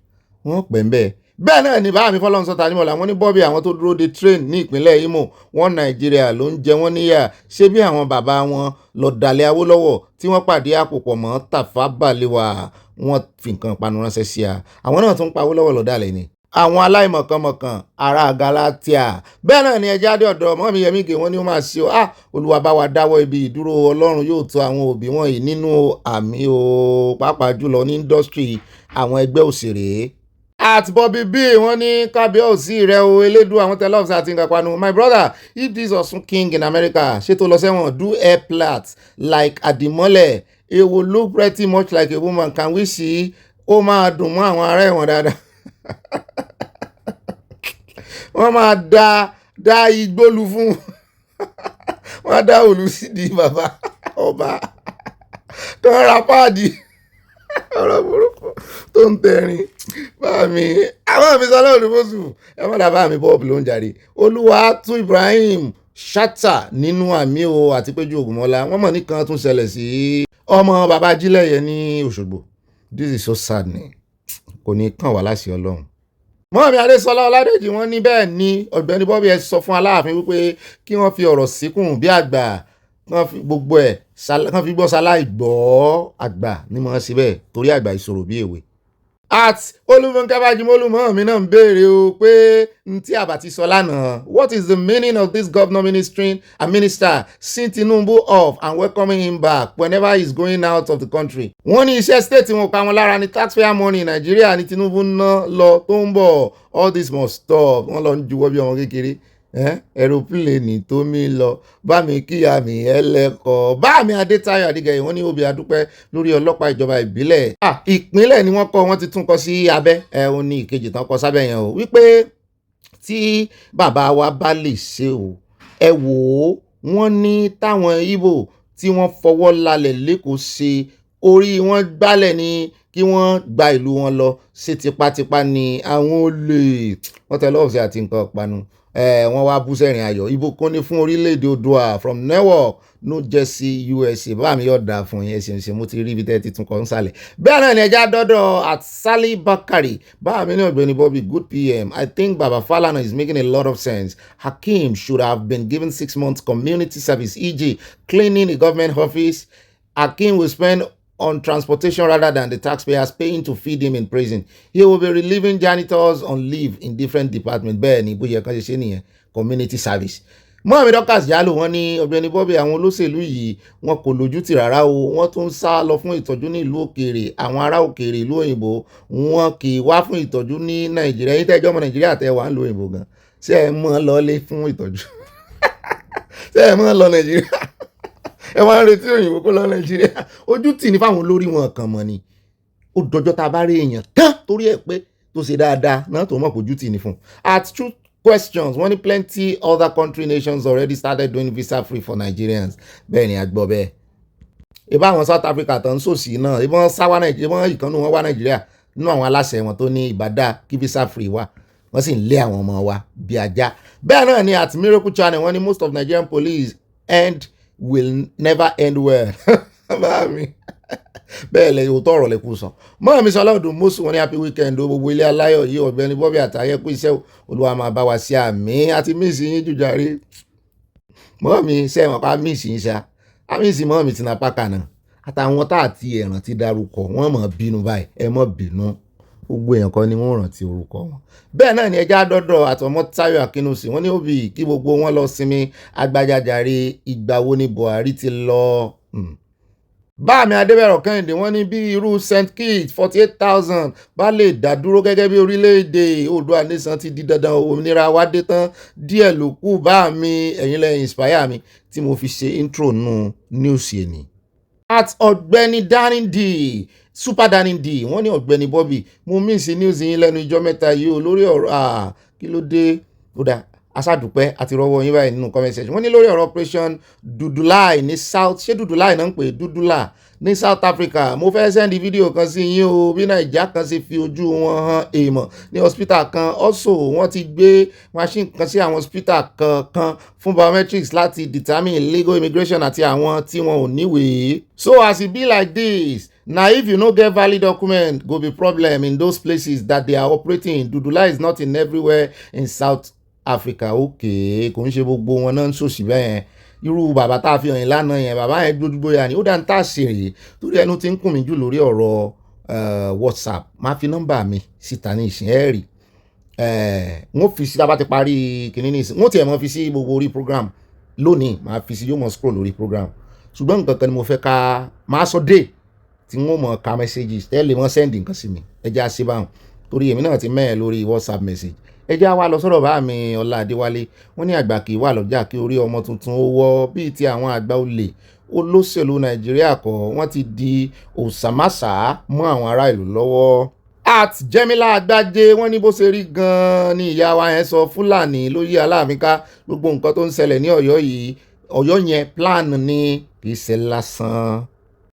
wọ́n pẹ̀ ń bẹ́ẹ̀ bẹ́ẹ̀ náà ni báàmí Fọlọ́runṣọ́ nímọ̀ làwọn ní Bobby àwọn tó dúró de train ní ìpínlẹ̀ Imo wọn Nàìjíríà ló ń jẹ wọ́n níyà ṣé bí àwọn bàbá wọn lọ dalẹ̀ Awólọ́wọ̀ tí wọ́n pàdé àpòpọ̀ mọ́ Tafawa Balewa wọ́n fi nǹkan panu ránṣẹ́ sí a àwọn náà tún pa Awólọ́wọ̀ lọ dalẹ̀ ni àwọn aláìmọ̀kànmọ̀kàn ará Galatia bẹ́ẹ̀ náà ni ẹja dé ọ̀dọ̀ mọ́mí Yẹmí Gè wọ́n ní ó máa ṣe ó Olúwa bá wa dáwọ́ ibi ìdúró Ọlọ́run yóò tó àwọn òbí wọ̀nyí nínú àmì o pàápàá jùlọ ní indọ́strì àwọn ẹgbẹ́ òṣèré at Bobby B wọ́n ní kábíyèsí rẹ o elédùn àwọn tẹlifíṣàn àti nǹkan panu my brother if this Ọ̀ṣun king in America ṣé tó lọ sẹ́wọ̀n do hair plait like Adimole it will look pretty much like a woman can we see ó máa dùn mọ́ àwọn ará ẹ̀wọ̀n dáadáa wọ́n máa dá igbólu fún wọ́n dá òlù sídìí bàbá ọba tó ń ra páàdì ọ̀rọ̀ burúkú tó ń tẹ̀rín báàmì àwọn àmì sọlá olùfọ́sù ẹ má dàbá àmì Bob ló ń jàre olúwa tún Ibrahim Shatta nínú àmì o àti Péjú Ògúnmọ́lá wọ́n mọ̀ nìkan tún ṣẹlẹ̀ sí ọmọ bàbá Ajílẹ̀yẹ ní Òṣogbo this is so sad ni kò ní kàn wá láṣẹ Ọlọ́run mọ́mí Adésọlá Ọládèjì wọ́n ní bẹ́ẹ̀ ni Ọ̀gbẹ́ni Bobby ẹ sọ fún Aláàfin wípé kí wọ́n fi ọ̀rọ̀ síkùn bí àgbà kán fi gbogbo ẹ̀ kán fi gbọ́ sáláì gbọ́ àgbà ní mọ̀ síbẹ̀ torí àgbà ìṣòro bí èwe. at Olúfúnkẹ́ Bájímọ́lú mọ́mí náà ń béèrè o pé n tí àbá ti sọ lánàá what is the meaning of this governor ministry and minister seeing Tinubu off and welcoming him back whenever he is going out of the country. wọ́n ní iṣẹ́ state wọn pa wọn lára ní taxpayer money Nàìjíríà ní Tinubu ná lọ tó ń bọ̀ all this must stop wọ́n lọ ń juwọ́ bí ọmọ kékeré ẹ̀rọ̀pìlẹ̀nì tó mi lọ bá mi kíyà mi ẹlẹ́kọ̀ọ́ bá mi Adétayọ̀ Adégẹyẹ wọ́n ní obì adúpẹ́ lórí ọlọ́pàá ìjọba ìbílẹ̀ ìpínlẹ̀ ni wọ́n kọ́ wọ́n ti tún kọ́ sí abẹ́ ó ní ìkejì tán kọ́ sábẹ́ yẹn o wípé tí bàbá wa bá lè ṣe o ẹ wò ó wọ́n ní táwọn Ìgbò tí wọ́n fọwọ́ lálẹ̀ lẹ́kọ̀ọ́ ṣe orí wọn gbálẹ̀ ni kí wọ́n gba ìlú wọn lọ ṣe tipátipá ni àwọn olè wọ́n tẹ lọ́wọ́ sí àti nǹkan panu wọ́n wá bú sẹ́rìn ayọ̀ ìbùkún ní fún orílẹ̀-èdè Oòduà from Newark New Jersey USA bá mi yọ̀ dà fún yín ẹ̀sìn ṣe mo ti rí ibi tẹ́ ti tún kọ́ ń sàlẹ̀ bẹ́ẹ̀ náà ni ẹja dọ́dọ̀ at Sally Bakari bá mi ní Ọ̀gbẹ́ni Bobby good PM I think Baba Falana is making a lot of sense Hakeem should have been given 6 months community service e.g. cleaning a government office Hakeem will spend on transportation rather than the taxpayers paying to feed him in prison. He will be relieving janitors on leave in different departments. Bẹ́ẹ̀ ni bóyá kan ṣe ṣe nìyẹn community service. Mohammed Okas Jalo wọ́n ní Ọ̀gbẹ́ni Bobby àwọn olóṣèlú yìí wọn kò lójú tì rárá o wọ́n tún sá lọ fún ìtọ́jú ní ìlú òkèèrè àwọn ará òkèèrè ìlú òyìnbó wọn kì í wá fún ìtọ́jú ní Nàìjíríà yìí tẹ́jọ́ ọmọ Nàìjíríà tẹ́ wà ń lo òyìnbó gan ṣé ẹ mọ́ lọ lé fún ìtọ́jú ṣé ẹ mọ́ lọ Nàìjíríà ẹ wá ń retí òyìnbó kó lọ Nàìjíríà ojú tì ní fáwọn olórí wọn kan mọ ni ó dọjọ́ tá a bá rí èèyàn tán torí ẹ̀ pé tó ṣe dáadáa náà tó mọ̀ kó ojú tì ní fún at truth questions wọ́n ní plenty other country nations already started doing visa free for Nigerians bẹ́ẹ̀ ni a gbọ́ bẹ́ẹ̀ ìbá àwọn South Africa tó ń sòsì náà ìbọn sáwá Nàìjíríà ìbọn ìkànnì wọn wá Nàìjíríà nínú àwọn aláṣẹ wọn tó ní ìbádá kí visa free wà wọ́n sì ń lé àwọn ọmọ wa bí ajá. Bẹ́ẹ̀ náà ni at Miracle Channel wọ́n ní most of Nigerian police end will never end well. Bá mi bẹ́ẹ̀ lẹ òótọ́ ọ̀rọ̀ lẹ kú sọ. Mọ́ mi sọ ọlọ́dún mọ́sù wọn ní happy weekend o gbogbo ilé aláyọ̀ yìí Ọ̀gbẹ́ni Bobby àtàyẹ kú iṣẹ́ Olúwa máa bá wa sí àmì àti míìsì yín jùjàre. Mọ́ mi sẹ́wọ̀n pa míìsì yín ṣá àmíìsì mọ́ mi ti na pákà náà àtàwọn tá àti ẹ̀ràn ti darúkọ wọ́n mọ̀ bínú báyìí ẹ mọ̀ bínú gbogbo èèyàn kan ni wọ́n rántí orúkọ wọn. Bẹ́ẹ̀ náà ni ẹja dọ́dọ̀ àtọmọ́ Táyọ̀ Akínúsì wọ́n ní òbí kí gbogbo wọn lọ sinmi agbájàjàre ìgbà wo ni Buhari ti lọ. Báàmì Adébẹ̀rọ̀ Kẹ́hìndé wọ́n ní bí irú St. Kitts 48,000 bá lè dá dúró gẹ́gẹ́ bí orílẹ̀-èdè Oòduà nation ti di dandan òmìnira wá dé tán díẹ̀ ló kù. Báàmì ẹ̀yin lẹ inspire mi tí mo fi ṣe intro nù news yẹn ni. At Ọ̀gbẹ́ni Danindi Super Danindi wọ́n ní Ọ̀gbẹ́ni Bobby mo miss news yín lẹ́nu ijọ́ mẹ́ta yìí o lórí ọ̀rọ̀ kí ló dé ó dá aṣáàdúpẹ́ àti rọwọ́ yín báyìí nínú comment section wọ́n ní lórí ọ̀rọ̀ operation Dudulai ní South ṣé Dudulai náà ń pè Dudula ní South Africa mo fẹ́ sẹ́ndì fídíò kan sí yín o bí Nàìjíríà kan ṣe fi ojú wọn hàn èèmọ̀ ní hospital kan also wọ́n ti gbé machine kan sí àwọn hospital kan fún biometrics láti determine legal immigration àti àwọn tí wọn ò níwèé. So as e be like this na if you no get valid document go be problem in those places that they are operating. Dudula is not in everywhere in South Africa. Okay kò ń ṣe gbogbo wọn náà ń ṣòṣì bẹ́ẹ̀ irú bàbá tá a fi hàn yín lánàá yẹn bàbá yẹn gbójúgbóyà ni ó dá ń tà ṣèrè torí ẹnu ti ń kùn mí jù lórí ọ̀rọ̀ WhatsApp máa fi nọ́mbà mi síta ní ìsìn ẹ̀ rí wọ́n fi sí tábà ti parí kìíní ní ìsìn wọ́n tiẹ̀ mọ́ fi sí gbogbo orí program lónìí máa fi sí yóò mọ̀ scroll lórí program ṣùgbọ́n nǹkan kan ni mo fẹ́ ká máa sọ dé tí wọ́n mọ̀ ká messages tẹ́lẹ̀ mọ́ send nǹkan sí mi ẹ jẹ́ àṣẹ báwọn torí èmi náà ti mẹ́ẹ̀ lórí WhatsApp message ẹ já wa lọ sọ́dọ̀ bá mi Ọlá Adéwálé wọ́n ní àgbà kì í wà lọ́jà kí orí ọmọ tuntun ó wọ́ bíi ti àwọn àgbà olè olóṣèlú Nàìjíríà kọ́ wọ́n ti di òsàmásà mọ́ àwọn ará ìlú lọ́wọ́. At Jemila Agbájé wọ́n ní bó ṣe rí gan-an ni ìyá wa yẹn sọ Fúlàní ló yí Aláàfin ká gbogbo nǹkan tó ń ṣẹlẹ̀ ní Ọ̀yọ́ yìí Ọ̀yọ́ yẹn plan ni kì í ṣe lásán.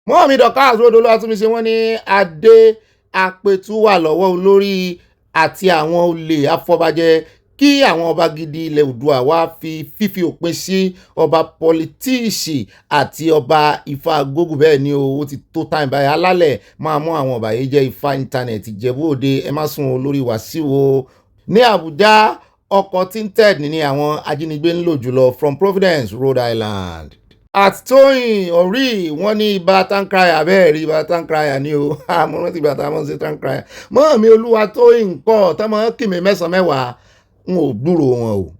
Mọ́ọ̀mí Dorcas Rodolo Atúnmíṣe wọ́n ní adé apẹ̀tù wà lọ́wọ́ olórí àti àwọn olè afọbajẹ kí àwọn ọba gidi ilẹ̀ Oòduà wá fi fífi òpin sí ọba pọlitíìsì àti ọba Ifá gógù bẹ́ẹ̀ ni ó ti tó time báyìí alálẹ̀ máa mú àwọn ọba yìí jẹ́ Ifá íńtánẹ̀tì Ìjẹ̀bú Òde ẹ má sùn olórí Wàsíù o. Ní Àbújá ọkọ̀ tinted ní àwọn ajínigbé ń lò jùlọ from Providence Rhode Island. At Tóyìn Orí wọ́n ní ibà tankraya bẹ́ẹ̀ rí ibà tankraya ní o mo rántí ibà tá a mọ̀ sí tankraya mọ́ mi Olúwa Tóyìn kọ́ tọ́mọ kì mí mẹ́sàn-án mẹ́wàá n ò gbúrò wọn o.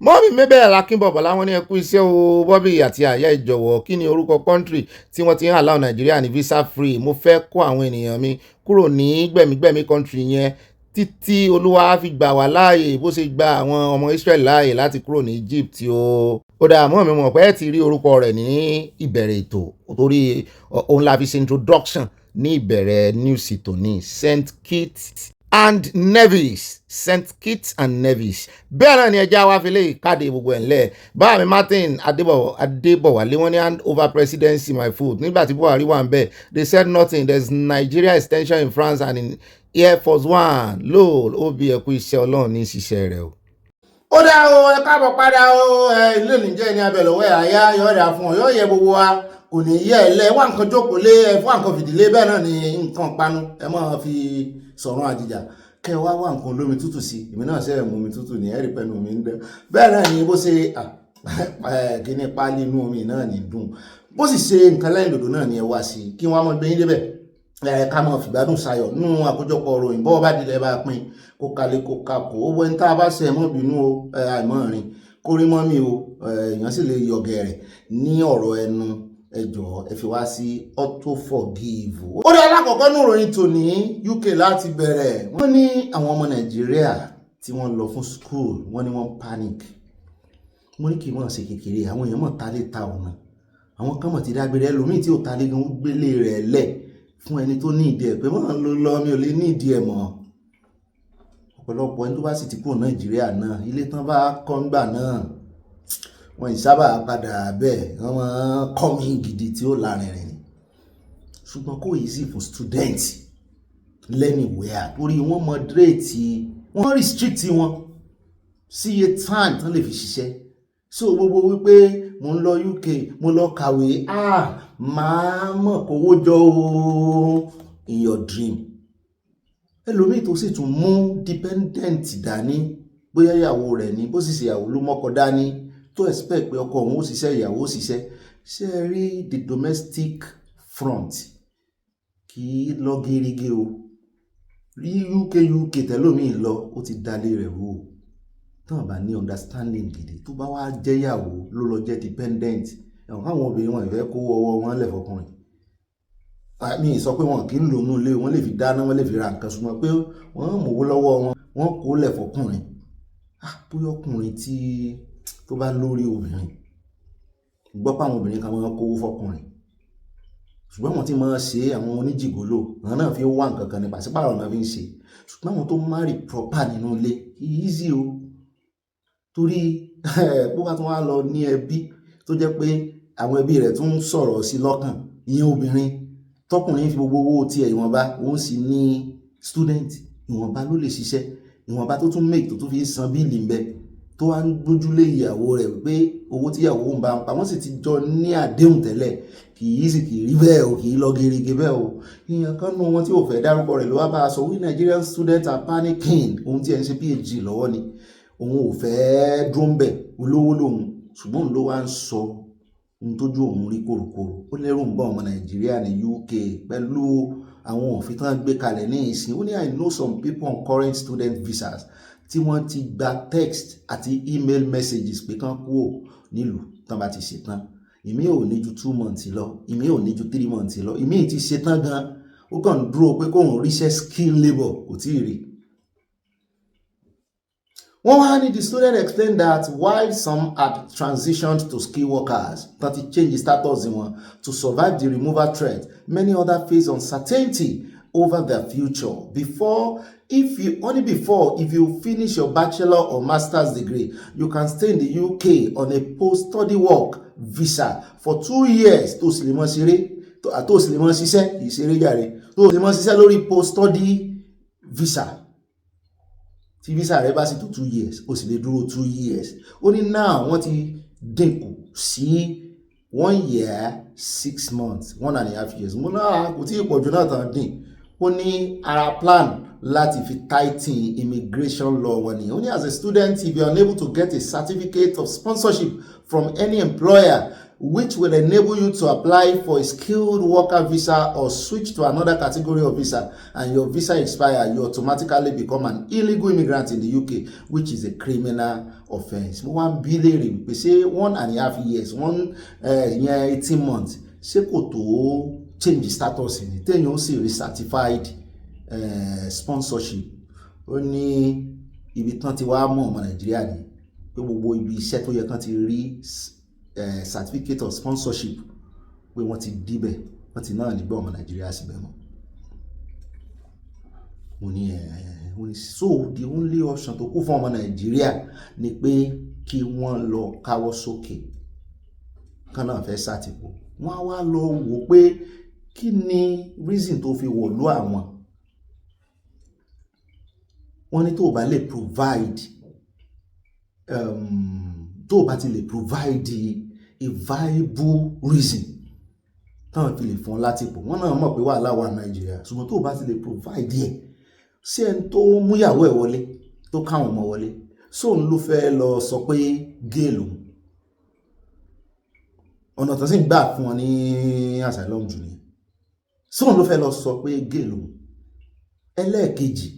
mọ́ mi mébẹ̀ Akínbọ̀bọ̀ láwọn ní ẹkú iṣẹ́ o Bobby àti àyà ìjọ̀wọ́ kí ni orúkọ country tí wọ́n ti ń allow Nàìjíríà ní visa free mo fẹ́ kó àwọn ènìyàn mi kúrò ní gbẹ̀mígbẹ̀mí country yẹn títí Olúwa fi gbà wá láàyè bó ṣe gba àwọn ọmọ Israel láàyè láti kúrò ní Egypt o. Ó dà mọ́ mi mọ̀ pé ẹ ti rí orúkọ rẹ̀ ní ìbẹ̀rẹ̀ ètò torí òun la fi ṣe introduction ní ìbẹ̀rẹ̀ news tòní St. Kitts and Nevis St. Kitts and Nevis bẹ́ẹ̀ náà ni ẹja wa fi lè káde gbogbo ẹ̀ ńlẹ̀ báàmì Martin Adébọ̀wálé wọ́n ní hand over presidency my food nígbà tí Buhari wà ń bẹ̀ they said nothing there is Nigeria extension in France and in Air Force One lóòl ó bí ẹkú iṣẹ́ Ọlọ́run ní ṣiṣẹ́ rẹ̀ o. Ó dá o ẹ káàbọ̀ padà o ilé nìjẹ́ ní abẹ́lọ́wọ́ àyà yọ̀ọ̀dà fún ọ yóò yẹ gbogbo wa kò ní yẹ ẹ lẹ wá nǹkan jókòó lé ẹ fún nǹkan fìdílé bẹ́ẹ̀ náà ni nǹkan panu ẹ máa fi sọ̀rọ̀ àjìjà kẹ wá nǹkan lómi tútù sí èmi náà sẹ́yìn mú omi tútù ní ẹ̀rí pẹ̀lú omi ń dán bẹ́ẹ̀ náà ni bó ṣe kíní pálí inú omi náà ní dùn bó sì ṣe nǹkan lẹ́yìn dòdò náà ni ẹ wá sí kí wọ́n á mọ gbẹ́yìn débẹ̀ ká mọ̀ fìgbádùn sayọ̀ nínú àkójọpọ̀ ròyìn bọ́ọ̀ bá dilẹ̀ bá pín kó kalẹ̀ kó kakò ó wẹ́n tá a bá ṣe mọ́ bínú o àìmọ́ rìn kórí mọ́ mi o èèyàn sì lè yọ̀gẹ̀rẹ̀ ní ọ̀rọ̀ ẹnu ẹjọ́ ẹ fi wá sí auto forgive. Ó dá alákọ̀ọ́kọ́ ní ìròyìn tòní UK láti bẹ̀rẹ̀ wọ́n ní àwọn ọmọ Nàìjíríà tí wọ́n lọ fún school wọ́n ní wọ́n panic wọ́n ní kí wọ́n ṣe kékeré àwọn èèyàn mọ̀ tálé ta ọ̀nà àwọn kan mọ̀ ti dágbére ẹlòmíì tí ò tálé gan gbélé rẹ̀ lẹ̀ fún ẹni tó ní ìdí ẹ̀ pé wọ́n ló lọ mi ò lè ní ìdí ẹ̀ mọ́ ọ̀pọ̀lọpọ̀ ẹni tó bá sì ti kúrò Nàìjíríà náà ilé tán bá kọ́ ńgbà náà wọ́n ìsábà padà bẹ́ẹ̀ wọ́n máa kọ́ mi gidi tí ó lárinrin ṣùgbọ́n kò easy fún student lẹ́nìwẹ́à torí wọ́n moderate wọ́n restrict wọn sí iye time tán lè fi ṣiṣẹ́. So gbogbo wípé mo ń lọ UK mo lọ kàwé máa mọ̀ kówó jọ o in your dream. Ẹlòmíì tó sì tún mú dependent dání bóyá ìyàwó rẹ̀ ni bó sì ṣe ìyàwó ló mọ́kọ dání tó expect pé ọkọ òun ó ṣiṣẹ́ ìyàwó ó ṣiṣẹ́. Ṣé ẹ rí the domestic front kì í lọ gírígí o. Rí UK tẹ́lómìí lọ ó ti dalé rẹ̀ rú o. Tán bá ní understanding gidi tó bá wá jẹ́ ìyàwó ló lọ jẹ́ dependent ẹ̀wọ̀n káwọn obìnrin wọn ìfẹ́ kó ọwọ́ wọn lẹ̀ fọkùnrin. Mi sọ pé wọn kì í lò nú ilé wọn lè fi dáná wọn lè fi ra nǹkan ṣùgbọ́n pé wọ́n mọ̀wó lọ́wọ́ wọn kó lẹ̀ fọkùnrin. Bóyá ọkùnrin tí tó bá lórí obìnrin gbọ́ pé àwọn obìnrin kan máa kówó fọkùnrin ṣùgbọ́n àwọn tí máa ṣe àwọn oníjìgólò àwọn náà fi wá nǹkan kan ní pàṣípààrọ̀ náà fi ń ṣe ṣùgbọ́n àwọn tó marry proper nínú ilé easy o torí bó bá tún wá lọ ní ẹbí tó jẹ́ pé àwọn ẹbí rẹ̀ tún ń sọ̀rọ̀ sí lọ́kàn ìyẹn obìnrin tọkùnrin fi gbogbo owó tiẹ̀ ìwọ̀nba òun sì ní student ìwọ̀nba ló lè ṣiṣẹ́ ìwọ̀nba tó tún make tó tún fi ń san bíìlì ń bẹ tó wá ń gbójúlé ìyàwó rẹ̀ pé owó tí ìyàwó ń bá ń pa wọ́n sì ti jọ ní àdéhùn tẹ́lẹ̀ kì í sì kì í rí bẹ́ẹ̀ o kì í lọ gerege bẹ́ẹ̀ o. Ìyẹn kan nù wọn tí ò fẹ́ dárúkọ rẹ̀ ló wá bá a sọ we Nigerian students are panicking ohun tí ẹ ń ṣe PhD lọ́wọ́ ni òun ò fẹ́ dúró ń bẹ̀ olówó lòun ṣùgbọ́n ló wá ń sọ ohun tójú òun rí kòròkòrò ó lẹ́rù ń bá ọmọ Nàìjíríà ní UK pẹ̀lú àwọn òfin tó ń gbé kalẹ̀ ní ìsìn ó ní I know some people on current student visas tí wọ́n ti gba text àti email messages pé kán kúrò nílùú tán bá ti ṣetán ìmí ò ní ju 2 months lọ ìmí ò ní ju 3 months lọ ìmí ti ṣetán gan ó kàn ń dúró pé kóun ríṣẹ́ skill labour kò tí ì rí. Wọ́n wá ní the student explained that while some had transitioned to skill workers that it changed the status wọn to survive the removal threat many others face uncertainty over their future if you finish your bachelor or master's degree you can stay in the UK on a post-study work visa for 2 years tó sì lè mọ́ ṣeré tó sì lè mọ́ ṣiṣẹ́ ìṣeré jàre tó sì lè mọ́ ṣiṣẹ́ lórí post-study visa tí visa rẹ bá sì tó 2 years ó sì lè dúró 2 years ó ní náà wọ́n ti dínkù sí 1 year 6 months 1.5 years mo náà kò tí ì pọ̀jù náà tán dín ó ní ara plan láti fi tighten immigration law wọn ni ó ní as a student if you are unable to get a certificate of sponsorship from any employer which will enable you to apply for a skilled worker visa or switch to another category of visa and your visa expire you automatically become an illegal immigrant in the UK which is a criminal offence. Mo wá ń bí léèrè pé ṣé 1.5 years 18 months ṣé kò tó change status ni téèyàn ó sì rí certified sponsorship. Ó ní ibi tán ti wá mọ̀ ọmọ Nàìjíríà ni pé gbogbo ibi iṣẹ́ tó yẹ kán ti rí certificate of sponsorship pé wọ́n ti díbẹ̀ wọ́n ti náà nígbà ọmọ Nàìjíríà síbẹ̀ mọ́. Mo ní so the only option tó kù fún ọmọ Nàìjíríà ni pé kí wọ́n lọ káwọ́ sókè kán náà fẹ́ sátìpó wọ́n á wá lọ wò pé kí ni reason tó fi wọ̀lú àwọn. Wọ́n ní tó bá lè provide tó bá ti lè provide a viable reason táwọn fi lè fún láti pò wọ́n náà mọ̀ pé wàhálà wà Nàìjíríà ṣùgbọ́n tó bá ti lè provide ẹ̀ sí ẹni tó múyàwó ẹ̀ wọlé tó káwọn ọmọ wọlé sóun ló fẹ́ lọ sọ pé gay lòun ọ̀nà tó sì ń gbà fún wọn ní asylum jù ní sóun ló fẹ́ lọ sọ pé gay lòun. Ẹlẹ́ẹ̀kejì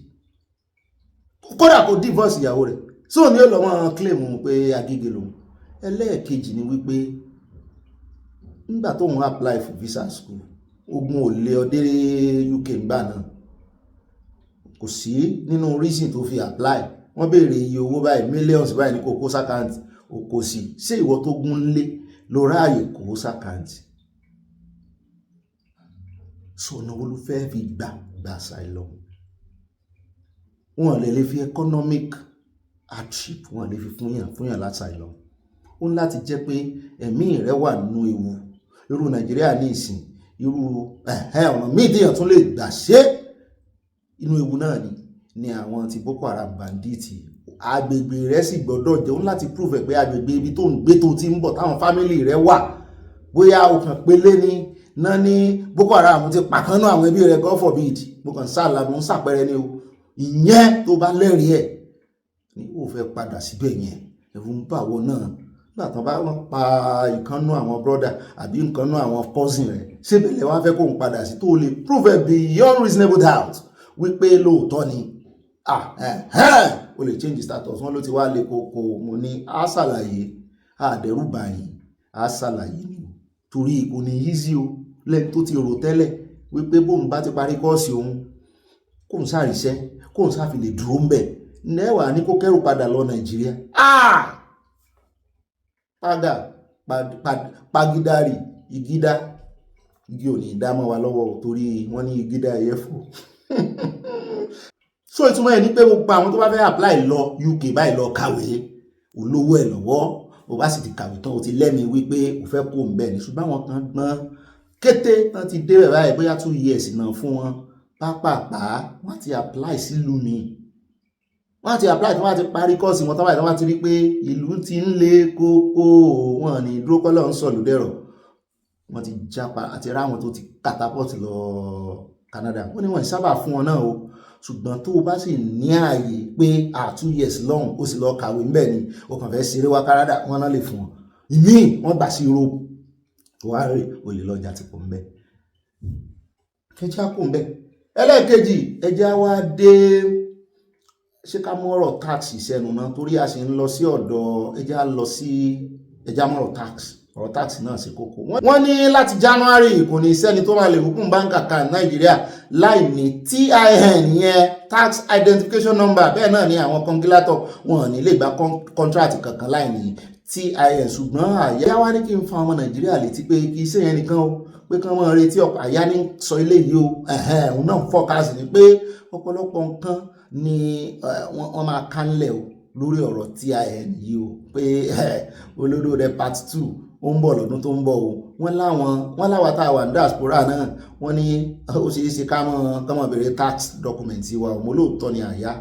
kódà kó divorce ìyàwó rẹ̀ sóun ni ó lọ wọn claim pé agége lòun. Ẹlẹ́ẹ̀kejì ni wípé nígbà tó ń apply for visa school ogun ò lè ọdẹ UK ńgbà náà kò sí nínú reason tó fi apply wọ́n béèrè iye owó báyìí millions báyìí ní kò kó sákàǹtì kò sí ṣé ìwọ tó gún lé ló ráàyè kó sákàǹtì sọ̀nà olùfẹ́ fi gbà asylum. Wọ́n lè fi economic hardship wọ́n lè fi fúnyàn l'asylum. Ó ń láti jẹ́ pé ẹ̀mí rẹ̀ wà nínú ewu irú Nàìjíríà ní ìsìn irú ọ̀nà míì téèyàn tún lè gbà ṣe inú ewu náà ni àwọn ti Boko Haram bandits agbègbè rẹ̀ sì gbọ́dọ̀ jẹun láti prove pé agbègbè ibi tó ń gbé tó ti ń bọ̀ táwọn fámìlì rẹ̀ wà bóyá o kàn pélé ni náà ní Boko Haram ti pàkánú àwọn ẹbí rẹ̀ God forbid mo kàn sáàlà mo ń sàpẹrẹ ni o ìyẹn tó bá lẹ́rìí ẹ̀ ni ó fẹ́ padà síbẹ̀ yẹn ẹ̀rù ń bà wọ́n náà nígbà tán bá wọ́n pa ìkànnú àwọn brother àbí ìkànnú àwọn cousin rẹ̀ ṣébẹ̀lẹ̀ wá fẹ́ kó ń padà sí tó lè prove beyond reasonable doubt wípé lóòótọ́ ni o lè change status wọn ló ti wá lè kókó mo ní á ṣàlàyé àdẹ́rùbà yìí á ṣàlàyé ni torí kò ní easy o lẹ́yìn tó ti rò tẹ́lẹ̀ wípé bóun bá ti parí kọ́ọ̀sì òun kóun ṣàríṣẹ́ kóun ṣàfi lè dúró ń bẹ̀ nẹ́wàá ní kó kẹ́rù padà lọ Nàìjíríà pagidari igida igi ò ní dámọ́ wa lọ́wọ́ torí wọ́n ní igida ẹ̀yẹ́fò so ìtumọ̀ ẹ̀ ní pé gbogbo àwọn tó bá fẹ́ apply lọ UK báyìí lọ kàwé olówó ẹ̀ lọ́wọ́ o bá sì ti kàwé tán o ti lẹ́mi wípé o fẹ́ kó ń bẹ̀ ní ṣùgbọ́n àwọn kan gbọ́n kété tán ti dé bẹ̀ báyìí bóyá 2 years náà fún wọn pápápá wọ́n ti apply sílùú mi wọ́n ti apply tí wọ́n ti parí kọ́ọ̀sì wọn tán wọ́n ti rí pé ìlú ti ń le kókó wọn ní dúró kọ́lọ́ ń sọ̀lú dẹ̀rọ̀ wọ́n ti jápa àti ráwọn tó ti catapult lọ Canada wọ́n ní wọ́n sábà fún wọn náà o ṣùgbọ́n tó bá sì ní ààyè pé 2 years lọ́hùn ó sì lọ kàwé ńbẹ̀ ni ó kàn fẹ́ ṣeré wá Canada wọ́n náà lè fún wọn ìmí wọ́n gbà sí Europe wá rí olè lọ́jà ti pọ̀ ńbẹ̀ kẹjá kò ńbẹ̀ ẹlẹ́ẹ̀kejì ẹjá wá dé ṣé ká mú ọ̀rọ̀ tax ìṣẹ́nu náà torí a sì ń lọ sí ọ̀dọ̀ ẹjá mọ̀rọ̀ tax ọ̀rọ̀ tax náà ṣe kókó wọ́n ní láti January kò ní sẹ́ni tó máa lè hùkùn báńkà kan Nàìjíríà láì ní TIN yẹn tax identification number bẹ́ẹ̀ náà ni àwọn kọngílátọ̀ wọn ní lè gba contract kankan láì ní TIN ṣùgbọ́n àyà wá ní kí n fa ọmọ Nàìjíríà létí pé kì í ṣe yẹn nìkan o pé kí wọ́n retí ọ̀pọ̀ àyà ní sọ ilé yìí o òun náà fọ́kásì ni pé ọ̀pọ̀lọpọ̀ nǹkan ni wọ́n máa kánlẹ̀ o lórí ọ̀rọ̀ TIN yìí o pé olódó rẹ̀ part 2 ó ń bọ̀ lọ́dún tó ń bọ̀ o wọ́n láwọn tá a wà ní diaspora náà wọ́n ní ó ṣeé ṣe ká mọ̀ bẹ̀rẹ̀ tax document wa mo lóòótọ́ ni àyà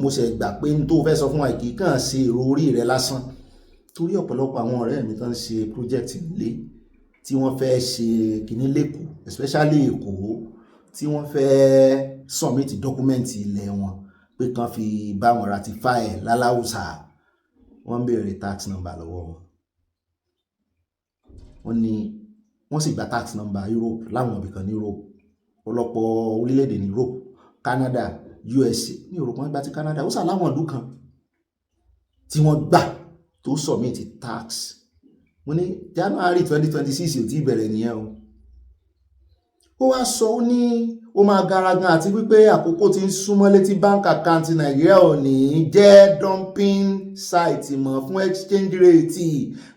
mo ṣe gbà pé n tó fẹ́ sọ fún wa kì í kàn ṣe èrò orí rẹ lásán torí ọ̀pọ̀lọpọ̀ àwọn ọ̀rẹ́ mi tán ṣe project nílé tí wọ́n fẹ́ ṣe kìíní lẹ́kọ̀ọ́ especially Èkó tí wọ́n fẹ́ submit document ilẹ̀ wọn pé kan fi bá wọn ratify láláwùsà wọ́n béèrè tax number lọ́wọ́ wọn wọ́n sì gba tax number Europe láwọn ibìkan ní Europe ọ̀pọ̀lọpọ̀ orílẹ̀-èdè ní Europe Canada USA ní Europe wọ́n gba ti Canada ó sà láwọn ìlú kan tí wọ́n gbà tó submit tax mo ní January 2026 ò tí bẹ̀rẹ̀ nìyẹn o ó wá sọ ó ní ó máa garagan àti wípé àkókò tí ń súnmọ́ létí bank account Nàìjíríà ò ní jẹ́ dumping site mọ́ fún exchange rate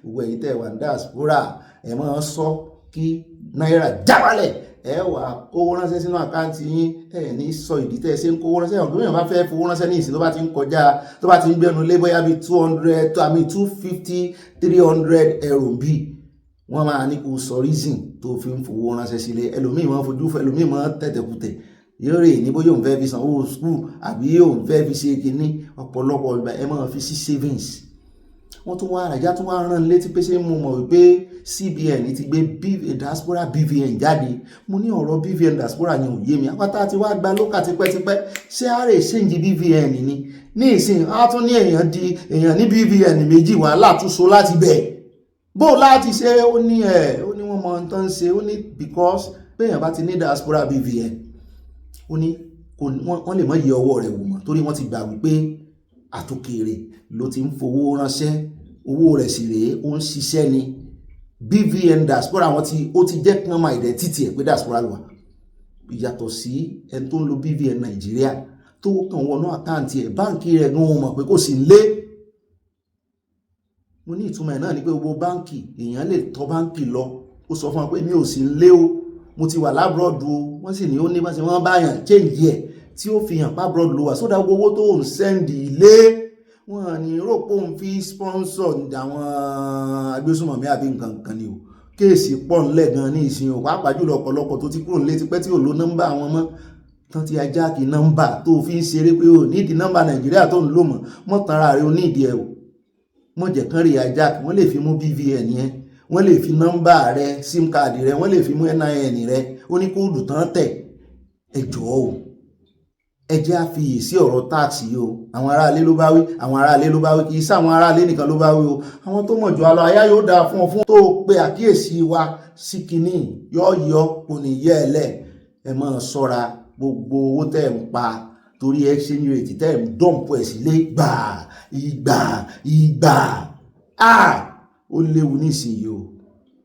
gbogbo ẹ̀yin tẹ́ wà ní diaspora ẹ máa sọ kí náírà jáwálẹ̀ ẹ wà kówó ránṣẹ́ sínú àkáǹtì yín ẹ ní sọ ìdí tẹ́ ṣe ń kówó ránṣẹ́ ọ̀hún tó yàn bá fẹ́ fowó ránṣẹ́ ní ìsìn tó bá ti ń kọjá tó bá ti ń gbẹnu lé bóyá bíi 250 300 euro bí wọ́n máa ní kó sọ reason tó fi ń fowó ránṣẹ́ sílé ẹlòmíì máa fojú fún ẹlòmíì máa tẹ̀tẹ̀kùtẹ̀ yóò rè ní bóyá òun fẹ́ fi sanwó school àbí òun fẹ́ fi ṣe kinní ọ̀pọ̀lọpọ̀ ìgbà ẹ máa fi sí savings wọ́n tún wá àràjá tún wá rán létí pé ṣé mo mọ̀ wípé CBN ti gbé diaspora BVN jáde mo ní ọ̀rọ̀ BVN diaspora ni ò yé mi apáta ti wá gba lókà tipẹ́tipẹ́ ṣé a rè ṣéǹjì BVN ni ní ìsìn á tún ní èèyàn ní BVN méjì wàhálà tún so láti bẹ̀ bó láti ṣe ó ní wọ́n mọ ohun tó ń ṣe ó ní because pé èèyàn bá ti ní diaspora BVN ó ní wọ́n lè mọ iye ọwọ́ rẹ̀ wò mọ́ torí wọ́n ti gbà wípé àtòkèrè ló ti ń fowó ránṣẹ́ owó rẹ̀ sì rèé ó ń ṣiṣẹ́ ni BVN diaspora ó ti jẹ́ kí wọ́n máa identity ẹ̀ pé diaspora ló wà ìyàtọ̀ sí ẹni tó ń lo BVN Nàìjíríà tó kàn wọnú àkáǹtì ẹ̀ báǹkì rẹ̀ gan wọn mọ̀ pé kò sí lé mo ní ìtumọ̀ ẹ̀ náà ni pé gbogbo báǹkì èèyàn lè tọ́ báǹkì lọ ó sọ fún wọn pé mi ò sí lé o mo ti wà lábúrọ̀dù o wọ́n sì ní ó ní bá ṣe wọ́n báyàn change ẹ̀ tí ó fi hàn pábúrọ̀dù ló wà sódà owó tó ń sẹ́ndì ilé wọn ní rò pé òun fi sponsor àwọn agbésùnmọ̀mí àbí nǹkan kan ni o kéèsì pọ̀ ńlẹ̀ gan ní ìsìn o pàápàá jùlọ ọ̀pọ̀lọpọ̀ tó ti kúrò nílé tipẹ́ tí ò ló nọ́mbà àwọn mọ́ tán ti ajáàkì nọ́mbà tó fi ń ṣeré pé o nídìí nọ́mbà Nàìjíríà tó ń lò mọ́ tanra rẹ̀ o nídìí ẹ̀ o mọ́ jẹ̀ kán rí ajáàkì wọ́n lè fi mú BVN yẹn wọ́n lè fi nọ́mbà rẹ̀ SIM card rẹ̀ wọ́n lè fi mú NIN rẹ̀ ó ní kóòdù tán tẹ̀ ẹ jọ̀ọ́ o ẹ jẹ́ àfiyèsí ọ̀rọ̀ táàsì yìí o àwọn aráalé ló bá wí àwọn aráalé ló bá wí kì í sí àwọn aráalé nìkan ló bá wí o àwọn tó mọ̀ jù alọ ayá yóò dáa fún ọ fún tó pe àkíyèsí wa sí kinní yọ́ọ̀yọ́ kò ní yẹ ẹ lẹ̀ ẹ máa ṣọ́ra gbogbo owó tẹ́ ń pa torí exchange rate tẹ́ ń dọ̀mpù ẹ̀ sílé ìgbà ó léwu nísìnyí o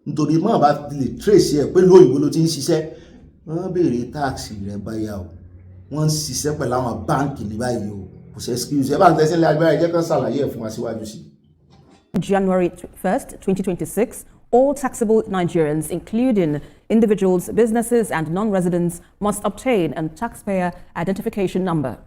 nítorí mọ́ bá lè trace ẹ̀ pé lóyìnbó ló ti ń ṣiṣẹ́ wọ́n béèrè táàsì rẹ̀ báyà o wọ́n ń ṣiṣẹ́ pẹ̀lú àwọn báǹkì ní báyìí o kò ṣe excuse ẹ bá ń tẹ́sílẹ̀ agbára ẹ jẹ́ kán ṣàlàyé ẹ̀ fún wa síwájú sí. January 1st, 2026, all taxable Nigerians, including individuals, businesses, and non-residents, must obtain a taxpayer identification number.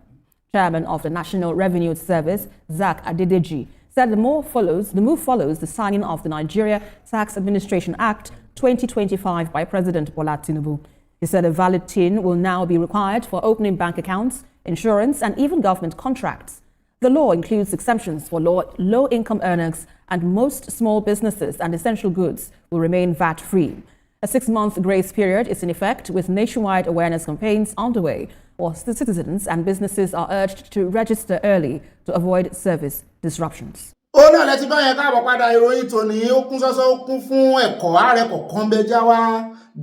Chairman of the National Revenue Service, Zach Adedeji, said the move follows the signing of the Nigeria Tax Administration Act 2025 by President Bola Tinubu. He said a valid TIN will now be required for opening bank accounts, insurance, and even government contracts. The law includes exemptions for low-income earners, and most small businesses and essential goods will remain VAT-free. A 6-month grace period is in effect, with nationwide awareness campaigns underway, while citizens and businesses are urged to register early to avoid service disruptions. Ó náà lẹ́tí báyẹn káàbọ̀ padà ìròyìn tòní ó kún sọ́sọ́ ó kún fún ẹ̀kọ́ ààrẹ kọ̀ọ̀kan bẹ́já wá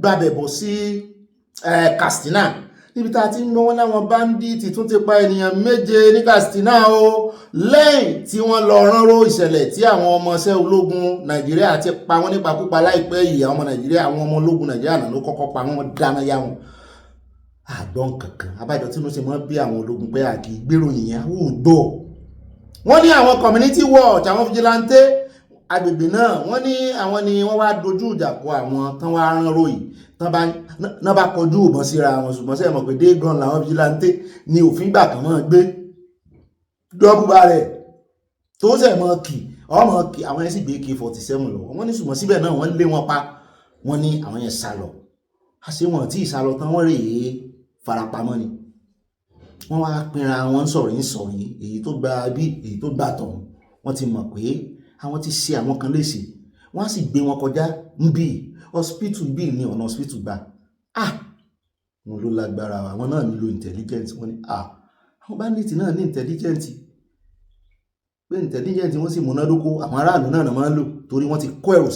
gbàbẹ̀bọ̀ sí Katsina níbi tá a ti ń gbọ́ wọn láwọn bandits tún ti pa ènìyàn 7 ní Katsina o lẹ́yìn tí wọ́n lọ ránró ìṣẹ̀lẹ̀ tí àwọn ọmọọṣẹ́ ológun Nàìjíríà ti pa wọ́n nípakúpa láìpẹ́ yìí àwọn ọmọ Nàìjíríà àwọn ọmọ ológun Nàìjíríà náà ló kọ́kọ́ pa wọ́n dáná yá wọn àgbọn kankan abájọ tí wọ́n ṣe mọ́ bí àwọn ológun pé àkì gbéròyìn yẹn ó gbọ́ wọ́n ní àwọn community watch àwọn vigilante agbègbè náà wọ́n ní àwọn ni wọ́n wá dojú ìjà kọ àwọn tán wá ránró yìí tán bá kọjú ìbọn síra wọn ṣùgbọ́n sẹ́yìn mọ̀ pé dé gan làwọn vigilante ní òfin gbà kan mọ́ gbé dọ́gbùbá rẹ̀ tó sẹ̀ mọ́ kì ọmọ kì àwọn yẹn sì gbé AK-47 lọ wọ́n ní ṣùgbọ́n síbẹ̀ náà wọ́n lé wọn pa wọ́n ní àwọn yẹn sá lọ àṣé wọn tí ìsálọ tán wọ́n rèé farapamọ́ ni wọ́n wá pinra wọn sọ̀rí èyí tó gba bí èyí tó gbà tọ̀hún wọ́n ti mọ̀ pé àwọn ti ṣe àwọn kan léṣe wọ́n á sì gbé wọn kọjá ń bí hospital bí ní ọ̀nà hospital gbà wọn ló lágbára àwọn náà nílò intelligence wọ́n ní àwọn bandits náà ní intelligence pé intelligence wọ́n sì múnádóko àwọn aráàlú náà máa ń lò torí wọ́n ti kó ẹ̀rù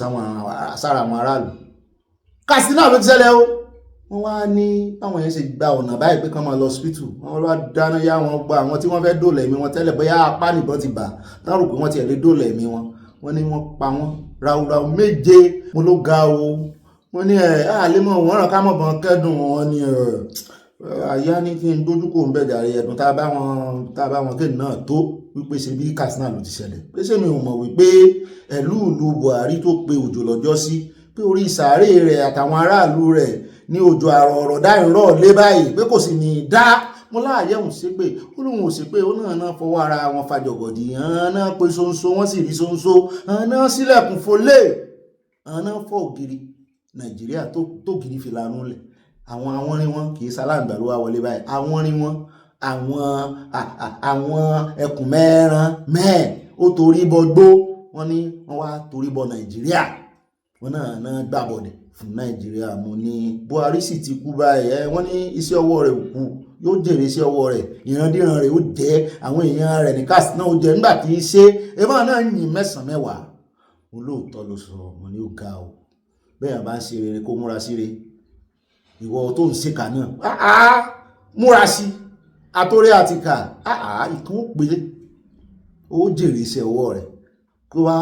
sára àwọn aráàlú Katsina ló ti ṣẹlẹ̀ o wọ́n wá ní àwọn yẹn ṣe gba ọ̀nà báyìí pé kán máa lọ hospital wọ́n wá dáná yá wọn gba àwọn tí wọ́n fẹ́ dóòlà ẹ̀mí wọn tẹ́lẹ̀ bóyá apá nìbọn ti bà táwọn rò pé wọ́n ti lè dóòlà ẹ̀mí wọn wọ́n ní wọ́n pa wọ́n ráúráú 7 mo ló ga o wọ́n ní àlèmọ̀ wọ́n ràn ká mọ̀ bọ́n kẹ́dùn wọn ní àyá ní kí n dójú kò ń bẹ̀ jàre ẹ̀dùn tá a bá wọn kéde náà tó wípé ṣe bí Katsina ló ti ṣẹlẹ̀ pé ṣé mi ò mọ̀ wípé ìlú Buhari tó pe òjò lọ́jọ́ sí pé orí sàárè rẹ̀ àtàwọn aráàlú rẹ̀ ní òjò àrọ̀ ọ̀rọ̀ dáìrọ̀ lé báyìí pé kò sì ní dá mo láàyè òun sí pé ó lóun ò sí pé ó náà fọwọ́ ara wọn fàjọgọ̀dì náà pé ṣóńṣó wọ́n sì rí ṣóńṣó náà sílẹ̀kùn fọlé náà fọ́ ògiri Nàìjíríà tó gidi fi lanú lẹ̀ àwọn rí wọn kì í sálàǹgbà ló wá wọlé báyìí àwọn rí wọn àwọn ẹkùn mẹ́ẹ̀ ó torí bọ gbó wọ́n ní wọ́n wá torí bọ Nàìjíríà wọ́n náà gbàbọ̀dẹ̀ fún Nàìjíríà mo ní Buhari sì ti kú báyìí wọ́n ní iṣẹ́ ọwọ́ rẹ̀ ò kú yóò jèrè iṣẹ́ ọwọ́ rẹ̀ ìrandíran rẹ̀ ó jẹ́ àwọn èèyàn rẹ̀ ní Katsina ó jẹ́ nígbà tí í ṣe ẹ̀fọn náà yìn 9-10 olóòótọ́ ló sọ ọmọ ní ó ga o bẹ́ẹ̀ bá ń ṣe rere kó múra sí re ìwọ tó ń ṣèkà náà múra sí àtòrẹ́ àti kà ìkan ó pèlé ó jèrè iṣẹ́ ọwọ́ rẹ̀ kó wá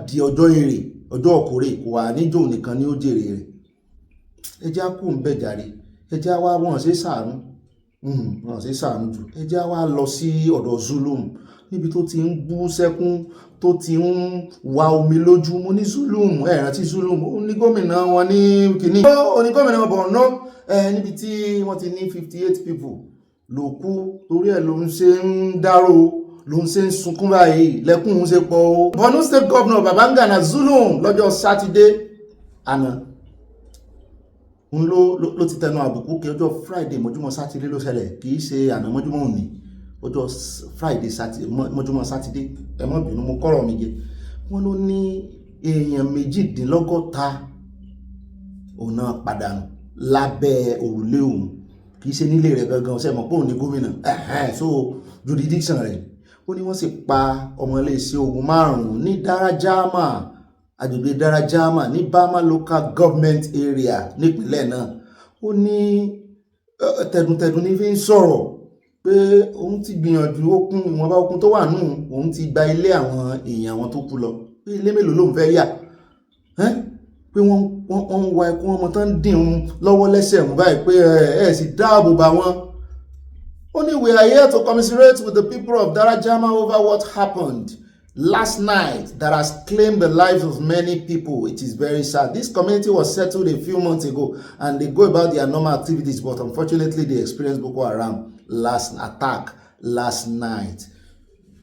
di ọjọ́ èrè ọjọ́ ọkùnrè kò wà níjò nìkan ní ó jèrè rẹ̀ ẹjá kú ń bẹ̀ jàre ẹjá wá wọ́n ṣe sàánú jù ẹjá wá lọ sí ọ̀dọ̀ Zulum níbi tó ti ń bú sẹ́kún tó ti ń wa omi lójú mo ní Zulum rántí Zulum ó ní gómìnà wọn ní kìíní ó ní gómìnà wọn Borno níbi tí wọ́n ti ní 58 people ló kú torí ẹ̀ ló ń ṣe ń dárò ló ń ṣe ń sunkún báyìí lẹ́kùn ń ṣe pọ̀ o. Borno State Governor Babangana Zulum lọ́jọ́ sátidé àná òun ló ti tẹnu àbùkù kí ọjọ́ Friday mọ́júmọ́ sátidé ló ṣẹlẹ̀ kì í ṣe àná mọ́júmọ́ òní ọjọ́ Friday mọ́júmọ́ sátidé ẹ má bínú mo kọ́rọ̀ mi jẹ wọ́n ló ní èèyàn 28 òun náà pàdánù lábẹ́ òrùlé òun kì í ṣe nílé rẹ̀ gangan ṣe mọ̀ pé òun ní gómìnà so jurisdiction rẹ̀ ó ní wọ́n sì pa ọmọ iléeṣẹ́ ogun 5 ní Darajama agbègbè Darajama ní Bama local government area nípínlẹ̀ náà ó ní tẹ̀dùntẹ̀dùn ní fi ń sọ̀rọ̀ pé òun ti gbìyànjú ìwọ̀nba okun tó wà nù òun ti gba ilé àwọn èèyàn àwọn tó kú lọ pé ilé mélòó lòun fẹ́ yà pé wọ́n ń wa ẹkún ọmọ tán dín un lọ́wọ́ lẹ́sẹ̀ mú báyìí pé ẹ̀ sì dáàbò bá wọn. Only we are here to commiserate with the people of Darajama over what happened last night that has claimed the lives of many people. It is very sad. This community was settled a few months ago and they go about their normal activities, but unfortunately they experienced Boko Haram attack last night.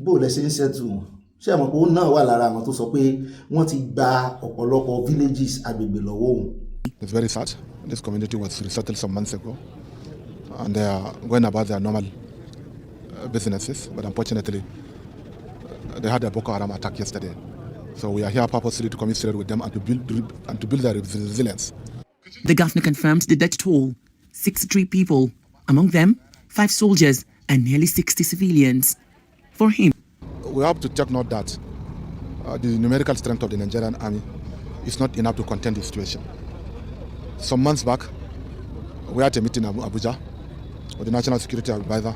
Bó lẹ́sẹ̀ ń settle ṣé àmọ́ pé ó náà wà lára àwọn tó sọ pé wọ́n ti gba ọ̀pọ̀lọpọ̀ villages agbègbè lọ́wọ́ òun. It's very sad. This community was resettled some months ago and they are going about their normal businesses, but unfortunately they had a Boko Haram attack yesterday. So we are here purposely to commiserate with them and to build their resilience. The governor confirmed the death toll, 63 people, among them 5 soldiers and nearly 60 civilians. For him, we have to take note that the numerical strength of the Nigerian army is not enough to contain the situation. Some months back, we had a meeting in Abuja with the National Security Advisor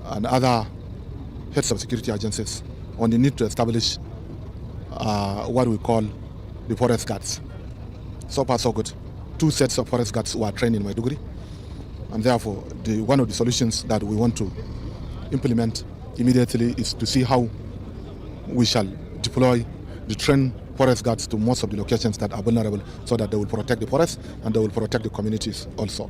and other heads of security agencies on the need to establish what we call the forest guards. So far, so good. 2 sets of forest guards were trained in Maiduguri, and therefore, one of the solutions that we want to implement immediately is to see how we shall deploy the trained forest guards to most of the locations that are vulnerable so that they will protect the forest and they will protect the communities also.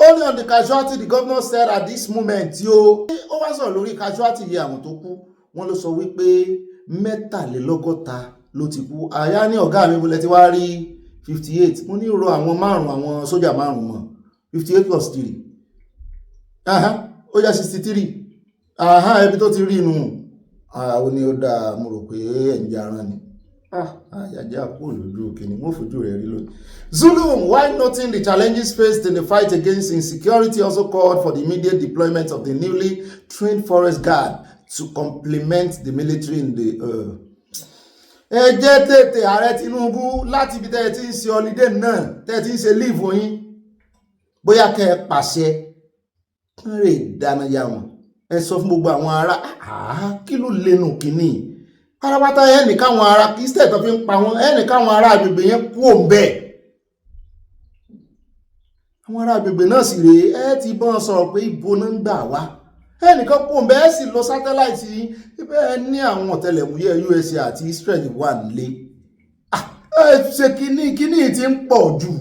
Only on the casualty, the governor said at this moment, ó wá sọ̀rọ̀ lórí casualty yìí àwọn tó kú, wọ́n ló sọ wípé 63 ló ti kú. Àyá ní ọ̀gá mi bulẹ̀ ti wá rí 58. Mo ní ro àwọn 5 àwọn sójà 5 mọ̀. 58 plus 3. Ó yá 63. Ẹbí tó ti rí inú. Ó ní ó dáa mo rò pé ẹ̀ǹjẹ̀ aràn ni. Àyájá kúrò lójú òkè ni wọ́n fojú rẹ̀ rí lónìí. Zulum, while noting the challenges faced in the fight against insecurity, also called for the immediate deployment of the newly trained forest guard to complement the military in the ẹ jẹ́ tètè ààrẹ Tinubu láti ibi tẹ́ ẹ ti ń ṣe holiday náà tẹ́ ẹ ti ń ṣe leave yín bóyá kẹ́ ẹ pàṣẹ kán rè dáná ya wọn ẹ sọ fún gbogbo àwọn ará kí ló lẹ́nu kínní pátápátá ẹnì káwọn ará kí state tó fi ń pa wọn ẹnì káwọn ará agbègbè yẹn kú òǹbẹ àwọn ará agbègbè náà sì rèé ẹ ti bọ́n sọ̀rọ̀ pé ibo náà ń gbà wá ẹnìkan kú òǹbẹ ẹ sì lọ sátáláìtì yìí ibẹ̀ ní àwọn ọ̀tẹlẹ̀múyẹ́ USA àti Israel wà nílé ṣe kíní tí ń pọ̀ jù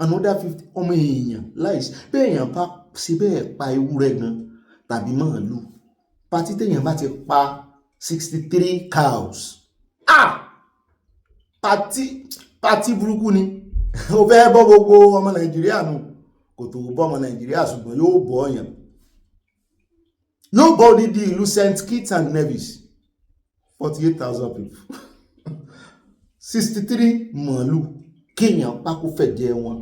another 50 ọmọ èèyàn láìsí pé èèyàn bá ṣe bẹ́ẹ̀ pa ewúrẹ́ gan tàbí màálù pátí téèyàn bá ti pa 63 cows pátí burúkú ni ó fẹ́ bọ́ gbogbo ọmọ Nàìjíríà nù kò tó bọ́ ọmọ Nàìjíríà ṣùgbọ́n yóò bọ́ ọ̀yàn yóò bọ́ odidi ìlú St. Kitts and Nevis 48,000 people 63 màálù kéèyàn pákó fẹ̀jẹ̀ wọn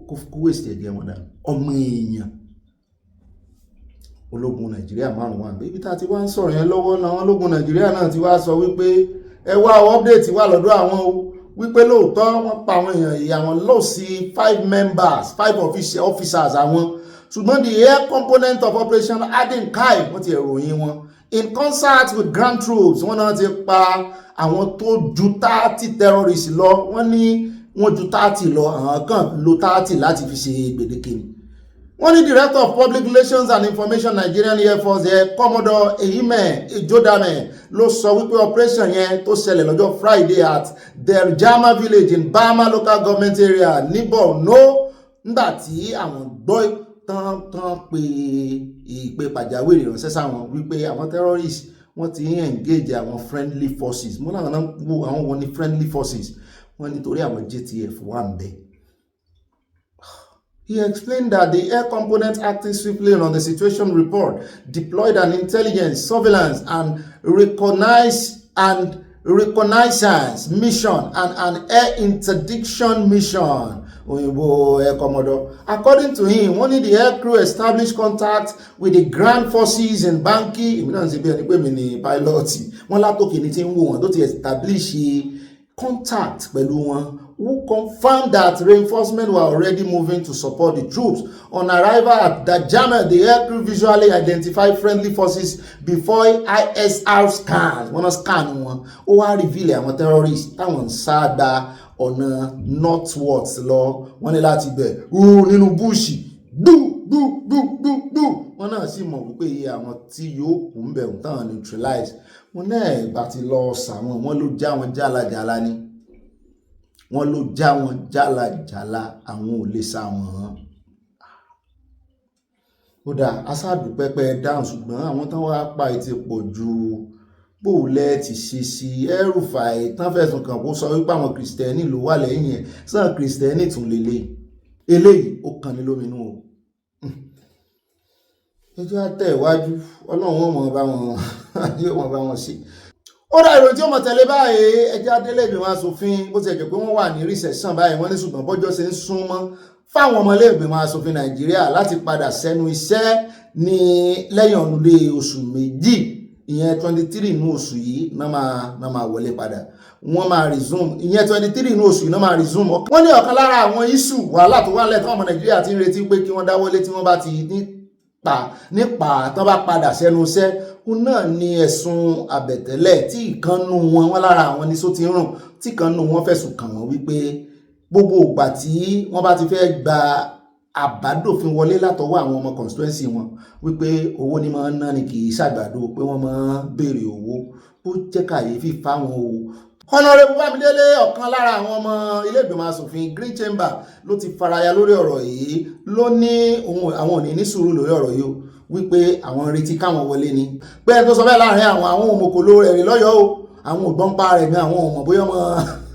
kó wèsì ẹ̀jẹ̀ wọn dà ọmọ èèyàn ológun Nàìjíríà 5 wà níbi tá ti wá ń sọ̀rọ̀ yẹn lọ́wọ́ náà ológun Nàìjíríà náà ti wá sọ wípé ẹ wá update wà lọ́dọ̀ àwọn o wípé lóòótọ́ wọ́n pa àwọn èèyàn ìyà wọn lọ sí 5 members 5 officers àwọn ṣùgbọ́n the air component of operation Adinkai wọ́n ti ròyìn wọn in concert with ground troops wọ́n náà ti pa àwọn tó ju 30 terrorists lọ wọ́n ní wọ́n ju 30 lọ àwọn kan lo 30 láti fi ṣe gbèdéke ni wọ́n ní director of public relations and information Nigerian Air Force Commodore Ehime Ejodame ló sọ wípé operation yẹn tó ṣẹlẹ̀ lọ́jọ́ Friday at Darajama village in Bama local government area ní Borno nígbà tí àwọn gbọ́ tán pé ìpè pàjáwìrì ránṣẹ́ sáwọn wípé àwọn terrorists wọ́n ti ń engage àwọn friendly forces mo náà wo àwọn wọn ní friendly forces wọ́n nítorí àwọn JTF wà ń bẹ. He explained that the air component acting swiftly on the situation report deployed an intelligence, surveillance, and reconnaissance mission and an air interdiction mission. According to him, only the air crew established contact with the ground forces in Banki. Establish contact who confirmed that reinforcements were already moving to support the troops. On arrival at Dajama, the air crew visually identified friendly forces before ISR scans. Wọ́n scan wọn, ó wá reveal àwọn terrorists táwọn ń sáàdà ọ̀nà northwards lọ. Wọ́n ní láti bẹ̀ nínú búùṣì dú. Wọ́n náà sì mọ̀ wípé iye àwọn tí yóò kú ń bẹ̀rù táwọn neutralize. Wọ́n náà ìgbà tí lọ sàwọn, wọ́n ló já wọn jálajàla ni. Wọ́n ló já wọn jálajàla, àwọn ò lè sá wọn hàn. Ó dà aṣáàdùpẹ́pẹ́ dáhùn ṣùgbọ́n àwọn tán wá pa ètè pọ̀ ju bóòlẹ́ ti ṣe sí El-Rufai tán fẹ̀sùn kàn kó sọ wípé àwọn kìrìsìtẹ́nì ló wà lẹ́yìn ẹ̀ sàn kìrìsìtẹ́nì tún lélẹ̀ eléyìí ó kàn ní lóminú o. Ẹjọ́ àtẹ̀ ìwájú ọlọ́run wọn bá wọn yóò wọn bá wọn ṣe. Ó dá ìròyìn tí ó mọ̀ tẹ̀lé báyìí ẹjọ́ adélé ìgbìmọ̀ asòfin bó ti ẹ̀jẹ̀ pé wọ́n wà ní recession báyìí wọ́n ní ṣùgbọ́n bọ́jọ́ ṣe ń súnmọ́ fáwọn ọmọlé ìgbìmọ̀ asòfin Nàìjíríà láti padà sẹ́nu iṣẹ́ ní lẹ́yìn ọ̀nùlé oṣù méjì ìyẹn 23 inú oṣù yìí náà máa wọlé padà wọ́n máa resume ìyẹn 23 inú oṣù yìí náà máa resume. Wọ́n ní ọ̀kan lára àwọn issue wàhálà tó wà lẹ́tọ́ ọmọ Nàìjíríà ti ń retí pé kí wọ́n dáwọ́lé tí wọ́n bá ti nípa tán bá padà sẹ́nu iṣẹ́ òun náà ni ẹ̀sùn àbẹ̀tẹ́lẹ̀ tí ìkànnù wọn lára àwọn ní só ti rùn tí ìkànnù wọn fẹ̀sùn kàn wọ́n wípé gbogbo ìgbà tí wọ́n bá ti fẹ́ gba àbádòfin wọlé látọwọ́ àwọn ọmọ constituency wọn wípé owó ni máa ń ná ni kì í ṣàgbàdo pé wọ́n máa ń béèrè owó ó jẹ́ kàyéfì fáwọn o. Honorable Bámidélé ọ̀kan lára àwọn ọmọ ilé ìgbìmọ̀ asòfin Green Chamber ló ti faraya lórí ọ̀rọ̀ yìí ló ní àwọn ò ní sùúrù lórí ọ̀rọ̀ yìí o wípé àwọn retí káwọn wọlé ni pé ẹni tó sọ bẹ́ẹ̀ láàrin àwọn òmòkòló rẹ̀ rí lọ́yọ̀ọ́ o àwọn ògbọ́npá rẹ̀ ní àwọn ọmọ bóyá ọmọ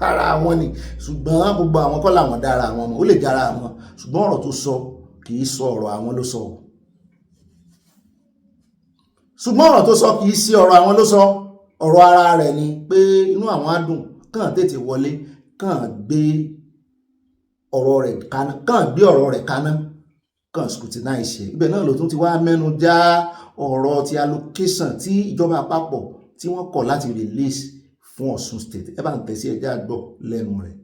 ara wọn ni ṣùgbọ́n gbogbo àwọn kọ́ làwọn dára àwọn ọmọ ó lè jára àwọn ṣùgbọ́n ọ̀rọ̀ tó sọ kì í sọ ọ̀rọ̀ àwọn ló sọ ṣùgbọ́n ọ̀rọ̀ tó sọ kì í sí ọ̀rọ̀ àwọn ló sọ ọ̀rọ̀ ara rẹ̀ ni pé inú àwọn á dùn kàn tètè wọlé kàn gbé ọ̀rọ̀ rẹ̀ kaná kàn scrutinize ibẹ̀ náà ló tún ti wá mẹ́nu já ọ̀rọ̀ ti allocation tí ìjọba àpapọ̀ tí wọ́n kọ̀ láti release fún Ọ̀ṣun state ẹ bá ń tẹ̀sí ẹjá gbọ́ lẹ́nu rẹ̀.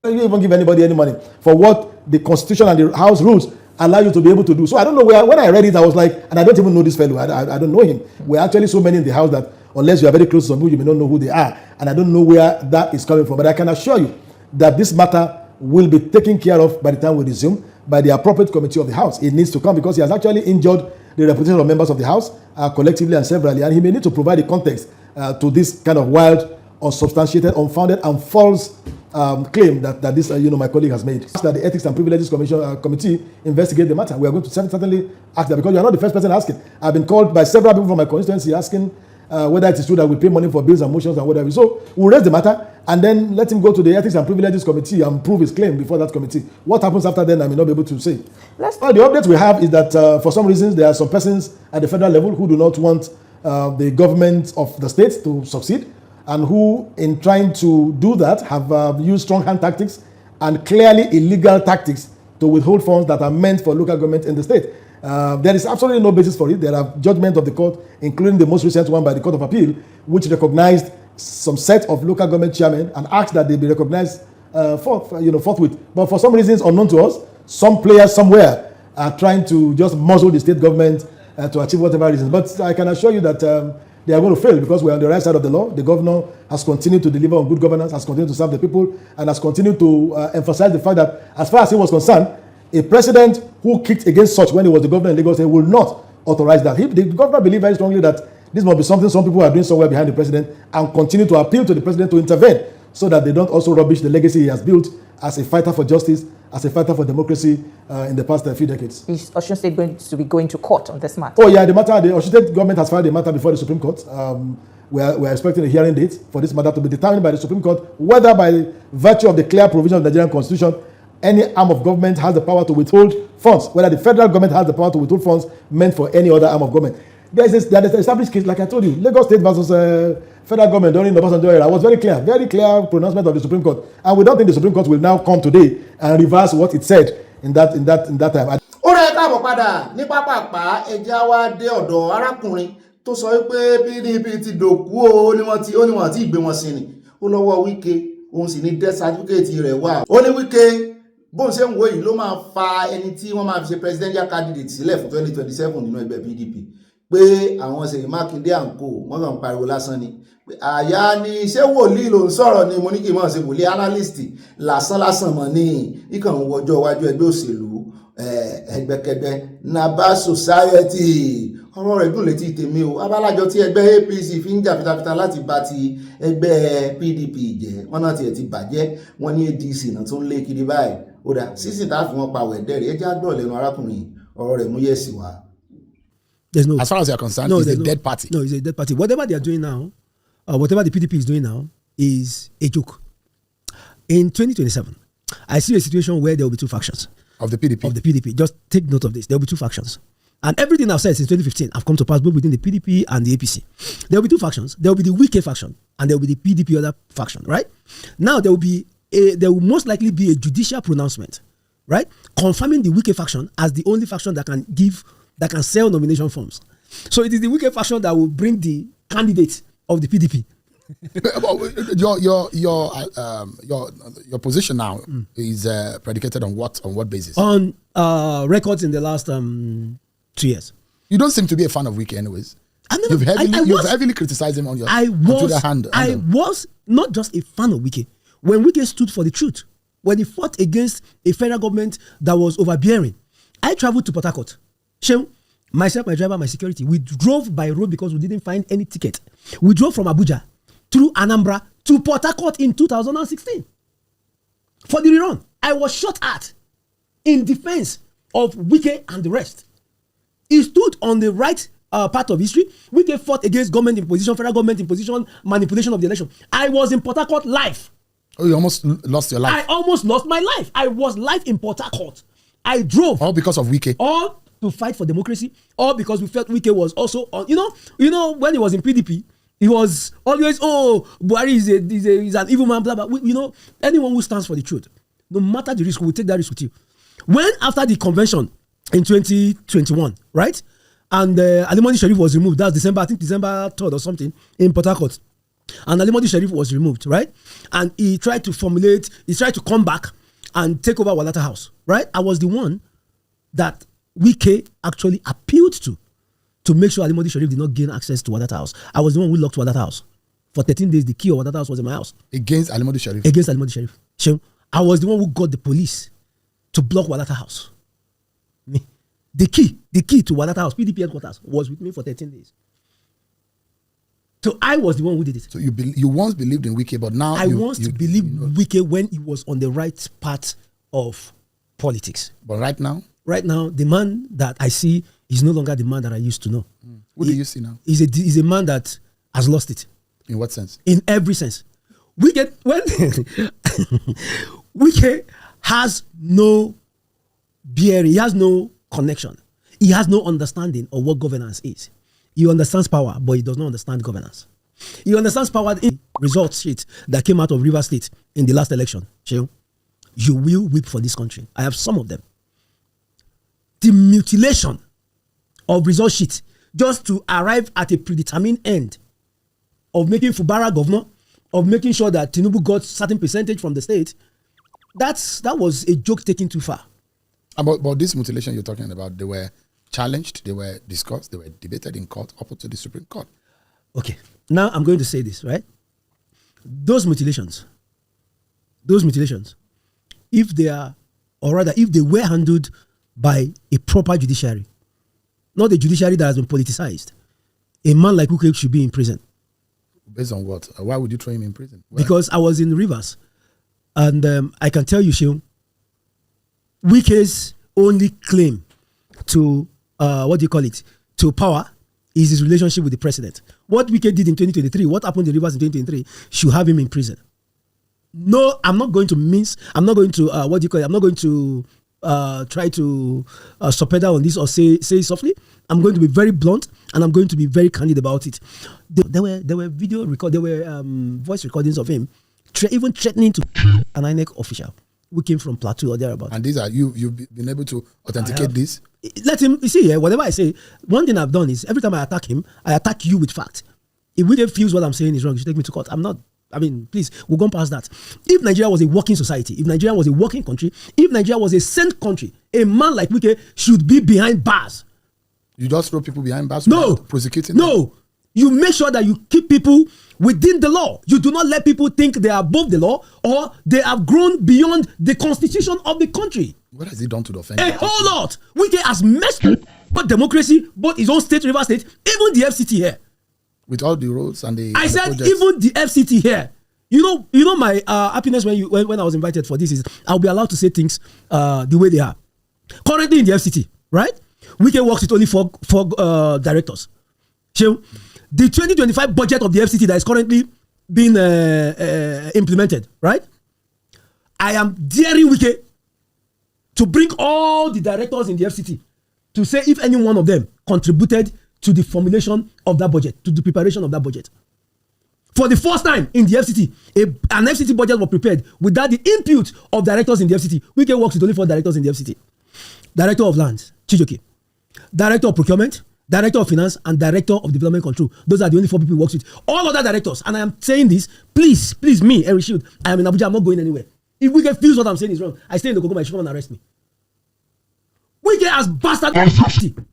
You don't even give anybody any money for what the constitution and the house rules allow you to be able to do. So I don't know where, when I read it, I was like, and I don't even know this fellow. I don't know him. We're actually so many in the house that unless you are very close to some people, you may not know who they are. And I don't know where that is coming from. But I can assure you that this matter will be taken care of by the time we resume by the appropriate committee of the house. It needs to come because he has actually injured the reputation of members of the house collectively and severally. And he may need to provide a context to this kind of wild, unsubstantiated, unfounded, and false claim that this my colleague has made. That the Ethics and Privileges Committee investigate the matter. We are going to certainly ask that because you are not the first person asking. I've been called by several people from my constituency asking whether it is true that we pay money for bills and motions and whatever. So we'll raise the matter and then let him go to the Ethics and Privileges Committee and prove his claim before that committee. What happens after then, I may not be able to say. The update we have is that for some reasons there are some persons at the federal level who do not want the government of the states to succeed, and who, in trying to do that, have used strong hand tactics and clearly illegal tactics to withhold funds that are meant for local government in the state. There is absolutely no basis for it. There are judgments of the court, including the most recent one by the Court of Appeal, which recognized some set of local government chairmen and asked that they be recognized forthwith. But for some reasons unknown to us, some players somewhere are trying to just muzzle the state government to achieve whatever reasons. But I can assure you that they are going to fail because we are on the right side of the law. The governor has continued to deliver on good governance, has continued to serve the people, and has continued to emphasize the fact that, as far as he was concerned, a president who kicked against such when he was the governor in Lagos State will not authorize that. The governor believes very strongly that this must be something some people are doing somewhere behind the president, and continue to appeal to the president to intervene so that they don't also rubbish the legacy he has built as a fighter for justice, as a fighter for democracy in the past few decades. Is Osun State going to be going to court on this matter? Oh yeah, the Osun State government has filed the matter before the Supreme Court. We are expecting a hearing date for this matter to be determined by the Supreme Court, whether by virtue of the clear provision of the Nigerian Constitution, any arm of government has the power to withhold funds, whether the federal government has the power to withhold funds meant for any other arm of government. There is an established case, like I told you, Lagos State versus federal government during the Obasanjo era was very clear pronouncement of the Supreme Court, and we don't think the Supreme Court will now come today and reverse what it said in that time. Ó rẹ̀ káàbọ̀ padà ní pápápá ẹja wá dé ọ̀dọ̀ arákùnrin tó sọ wípé PDP ti dòkú ó ní wọ́n àti ìgbé wọn sí ni ó lọ́wọ́ Wike òun sì ní death certificate rẹ̀ wà. Ó ní Wike bóun ṣe ń wo yìí ló máa fa ẹni tí wọ́n máa fi ṣe presidential candidate sílẹ̀ fún 2027 nínú ẹgbẹ́ PDP pé àwọn Ṣèyí Mákindé àǹkó wọ́n kàn ń pariwo lásán ni àyà ni ṣé wòlíì ló ń sọ̀rọ̀ ni mo ní kí n máa ṣe wòlíì analyst lásán mọ̀ ní ìkàn wọjọ́ iwájú ẹgbẹ́ òṣèlú ẹgbẹ́kẹgbẹ́ Naba Society ọ̀rọ̀ rẹ̀ dùn létí tèmi o abálájọ tí ẹgbẹ́ APC fi ń jà fitafita láti bá ti ẹgbẹ́ PDP jẹ́ wọ́n náà tiẹ̀ ti bàjẹ́ wọ́n ní ADC náà tó ń lé kiri báyìí ó dà sísìn tá a fi wọn pa wẹ̀dẹ́rì ẹjẹ́ àgbọ̀ lẹ́nu arákùnrin ọ̀rọ̀ rẹ̀ mú yẹ̀sì wá. As far as you are concerned, it's a dead party. No, it's a dead party. Whatever they are doing now, whatever the PDP is doing now, is a joke. In 2027, I see a situation where there will be two factions. Of the PDP? Of the PDP. Just take note of this. There will be two factions. And everything I've said since 2015 have come to pass both within the PDP and the APC. There will be two factions. There will be the Wike faction and there will be the PDP other faction, right? Now, there will most likely be a judicial pronouncement, right? Confirming the Wike faction as the only faction that can sell nomination forms. So it is the Wike faction that will bring the candidate of the PDP. Your position now is predicated on what basis? On records in the last 2 years. You don't seem to be a fan of Wike anyways. You've heavily criticized him on your Twitter handle. I was not just a fan of Wike. When Wike stood for the truth, when he fought against a federal government that was overbearing, I traveled to Port Harcourt. Myself, my driver, my security, we drove by road because we didn't find any ticket. We drove from Abuja through Anambra to Port Harcourt in 2016 for the rerun. I was shot at in defense of Wike and the rest. He stood on the right part of history. Wike fought against government imposition, federal government imposition, manipulation of the election. I was in Port Harcourt live. Oh, you almost lost your life. I almost lost my life. I was live in Port Harcourt. I drove. All because of Wike. All to fight for democracy, or because we felt Wike was also on. You know, when he was in PDP, he was always, Buhari is an evil man, blah, blah. Anyone who stands for the truth, no matter the risk, we will take that risk with you. When after the convention in 2021, right, and Alimoni Sheriff was removed, that's December 3rd or something, in Port Harcourt, and Alimoni Sheriff was removed, right, and he tried to come back and take over Walata House, right. I was the one that Wike actually appealed to make sure Alimodi Sheriff did not gain access to Walata House. I was the one who locked Walata House. For 13 days, the key of Walata House was in my house. Against Alimodi Sheriff? Against Alimodi Sheriff. I was the one who got the police to block Walata House. The key to Walata House, PDP headquarters, was with me for 13 days. So I was the one who did it. So you once believed in Wike, but now... I once believed Wike when he was on the right part of politics. But right now? Right now, the man that I see is no longer the man that I used to know. Who do you see now? He's a man that has lost it. In what sense? In every sense. Wike has no bearing. He has no connection. He has no understanding of what governance is. He understands power, but he does not understand governance. He understands power in results sheet that came out of Rivers State in the last election. You will weep for this country. I have some of them. The mutilation of result sheet just to arrive at a predetermined end of making Fubara governor, of making sure that Tinubu got certain percentage from the state, that was a joke taken too far. About this mutilation you're talking about, they were challenged, they were discussed, they were debated in court, up to the Supreme Court. Okay, now I'm going to say this, right? Those mutilations, if they were handled by a proper judiciary, not a judiciary that has been politicized, a man like Wike should be in prison. Based on what? Why would you throw him in prison? Because I was in Rivers And I can tell you, Sheung, Wike's only claim to, to power is his relationship with the president. What Wike did in 2023, what happened in Rivers in 2023, should have him in prison. No, I'm not going to mince, I'm not going to, I'm not going to try to subpedal on this or say it softly. I'm going to be very blunt and I'm going to be very candid about it. There were video record, there were voice recordings of him even threatening to kill an INEC official who came from Plateau or thereabout. And these are you've been able to authenticate this? Let him, you see here, whatever I say, one thing I've done is every time I attack him, I attack you with fact. If Wike feels what I'm saying is wrong, you should take me to court. Please, we'll go past that. If Nigeria was a working society, if Nigeria was a working country, if Nigeria was a sane country, a man like Wike should be behind bars. You just throw people behind bars? No. Prosecuting No. them? You make sure that you keep people within the law. You do not let people think they are above the law or they have grown beyond the constitution of the country. What has he done to the offender? A whole lot. Wike has messed up both democracy, both his own state, River State, even the FCT here. With all the roads and the I and said the projects. even the FCT here. You know my happiness when I was invited for this is I'll be allowed to say things the way they are. Currently in the FCT, right? Wike works with only four directors. So the 2025 budget of the FCT that is currently being implemented, right? I am daring Wike to bring all the directors in the FCT to say if any one of them contributed to the formulation of that budget, to the preparation of that budget. For the first time in the FCT, an FCT budget was prepared without the input of directors in the FCT. Wike works with only 4 directors in the FCT. Director of Lands, Chijoke. Director of Procurement, Director of Finance, and Director of Development Control. Those are the only 4 people he works with. All other directors, and I am saying this, please, me, Eric Shield, I am in Abuja, I'm not going anywhere. If Wike feels what I'm saying is wrong, I stay in the Kokoma, I should come and arrest me. Wike has bastard FCT.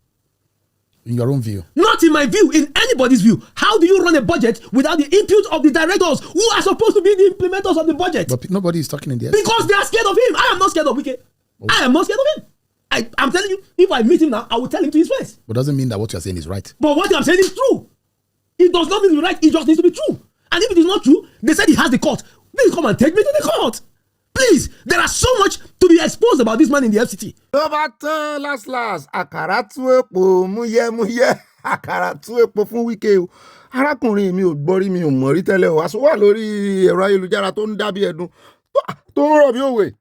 In your own view? Not in my view, in anybody's view. How do you run a budget without the input of the directors who are supposed to be the implementers of the budget? But nobody is talking in the Because they are scared of him. I am not scared of Wike. I am not scared of him. I'm telling you, if I meet him now, I will tell him to his face. But doesn't mean that what you're saying is right. But what I'm saying is true. It does not mean to be right, it just needs to be true. And if it is not true, they said he has the court. Please come and take me to the court. Please, there are so much to be exposed about this man in the FCT. Tó bá tán last àkàrà tú èpò múyẹ́múyẹ́ àkàrà tú èpò fún Wike o. Arákùnrin mi ò gbọ́rí mi ò mọ̀ rí tẹ́lẹ̀ o. Àṣọ wà lórí ẹ̀rọ ayélujára tó ń dábí ẹdun tó ń rọ̀ bí òwe.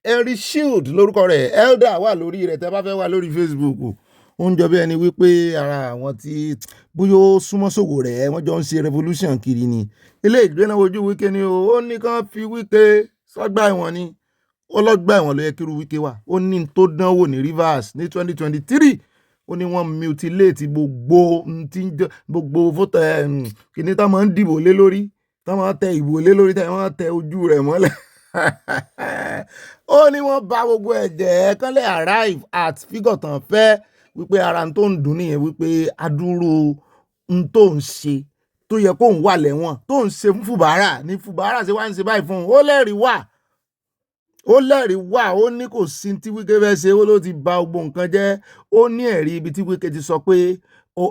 Eric Shield lórúkọ rẹ̀, Elder wà lórí rẹ̀ tẹ́ bá fẹ́ wà lórí Facebook o. Ó ń jọ bí ẹni wípé ara àwọn tí bóyá ó súnmọ́ Sowore wọ́n jọ ń ṣe revolution kiri ni. Ilé ìgbéná ojú Wike ni o. Ó ní kán fi Wike sọ́gbà ẹ̀wọ̀n ni. Ọlọ́gbà ẹ̀wọ̀n ló yẹ kí Wike wà. Ó ní tó dánwò ní Rivers ní 2023. Ó ní wọ́n mutilate gbogbo voter kìíní tá máa ń dìbò lé lórí, tá máa ń tẹ ìbò lé lórí, tá máa ń tẹ ojú rẹ̀ mọ́lẹ̀. Ó ní wọ́n bà gbogbo ẹ̀jẹ̀ kán lè arrive at figure tán fẹ́ wípé ara tó ń dùn nìyẹn wípé adúrú tó ń ṣe tó yẹ kó ń wà lẹ́wọ̀n tó ń ṣe fún Fubara ní Fubara ṣe wá ń ṣe báyìí fún un. Ó lẹ́rìí wà ó ní kò sí tí Wike fẹ́ ṣe ó ló ti bà gbogbo nǹkan jẹ́. Ó ní ẹ̀rí ibi tí Wike ti sọ pé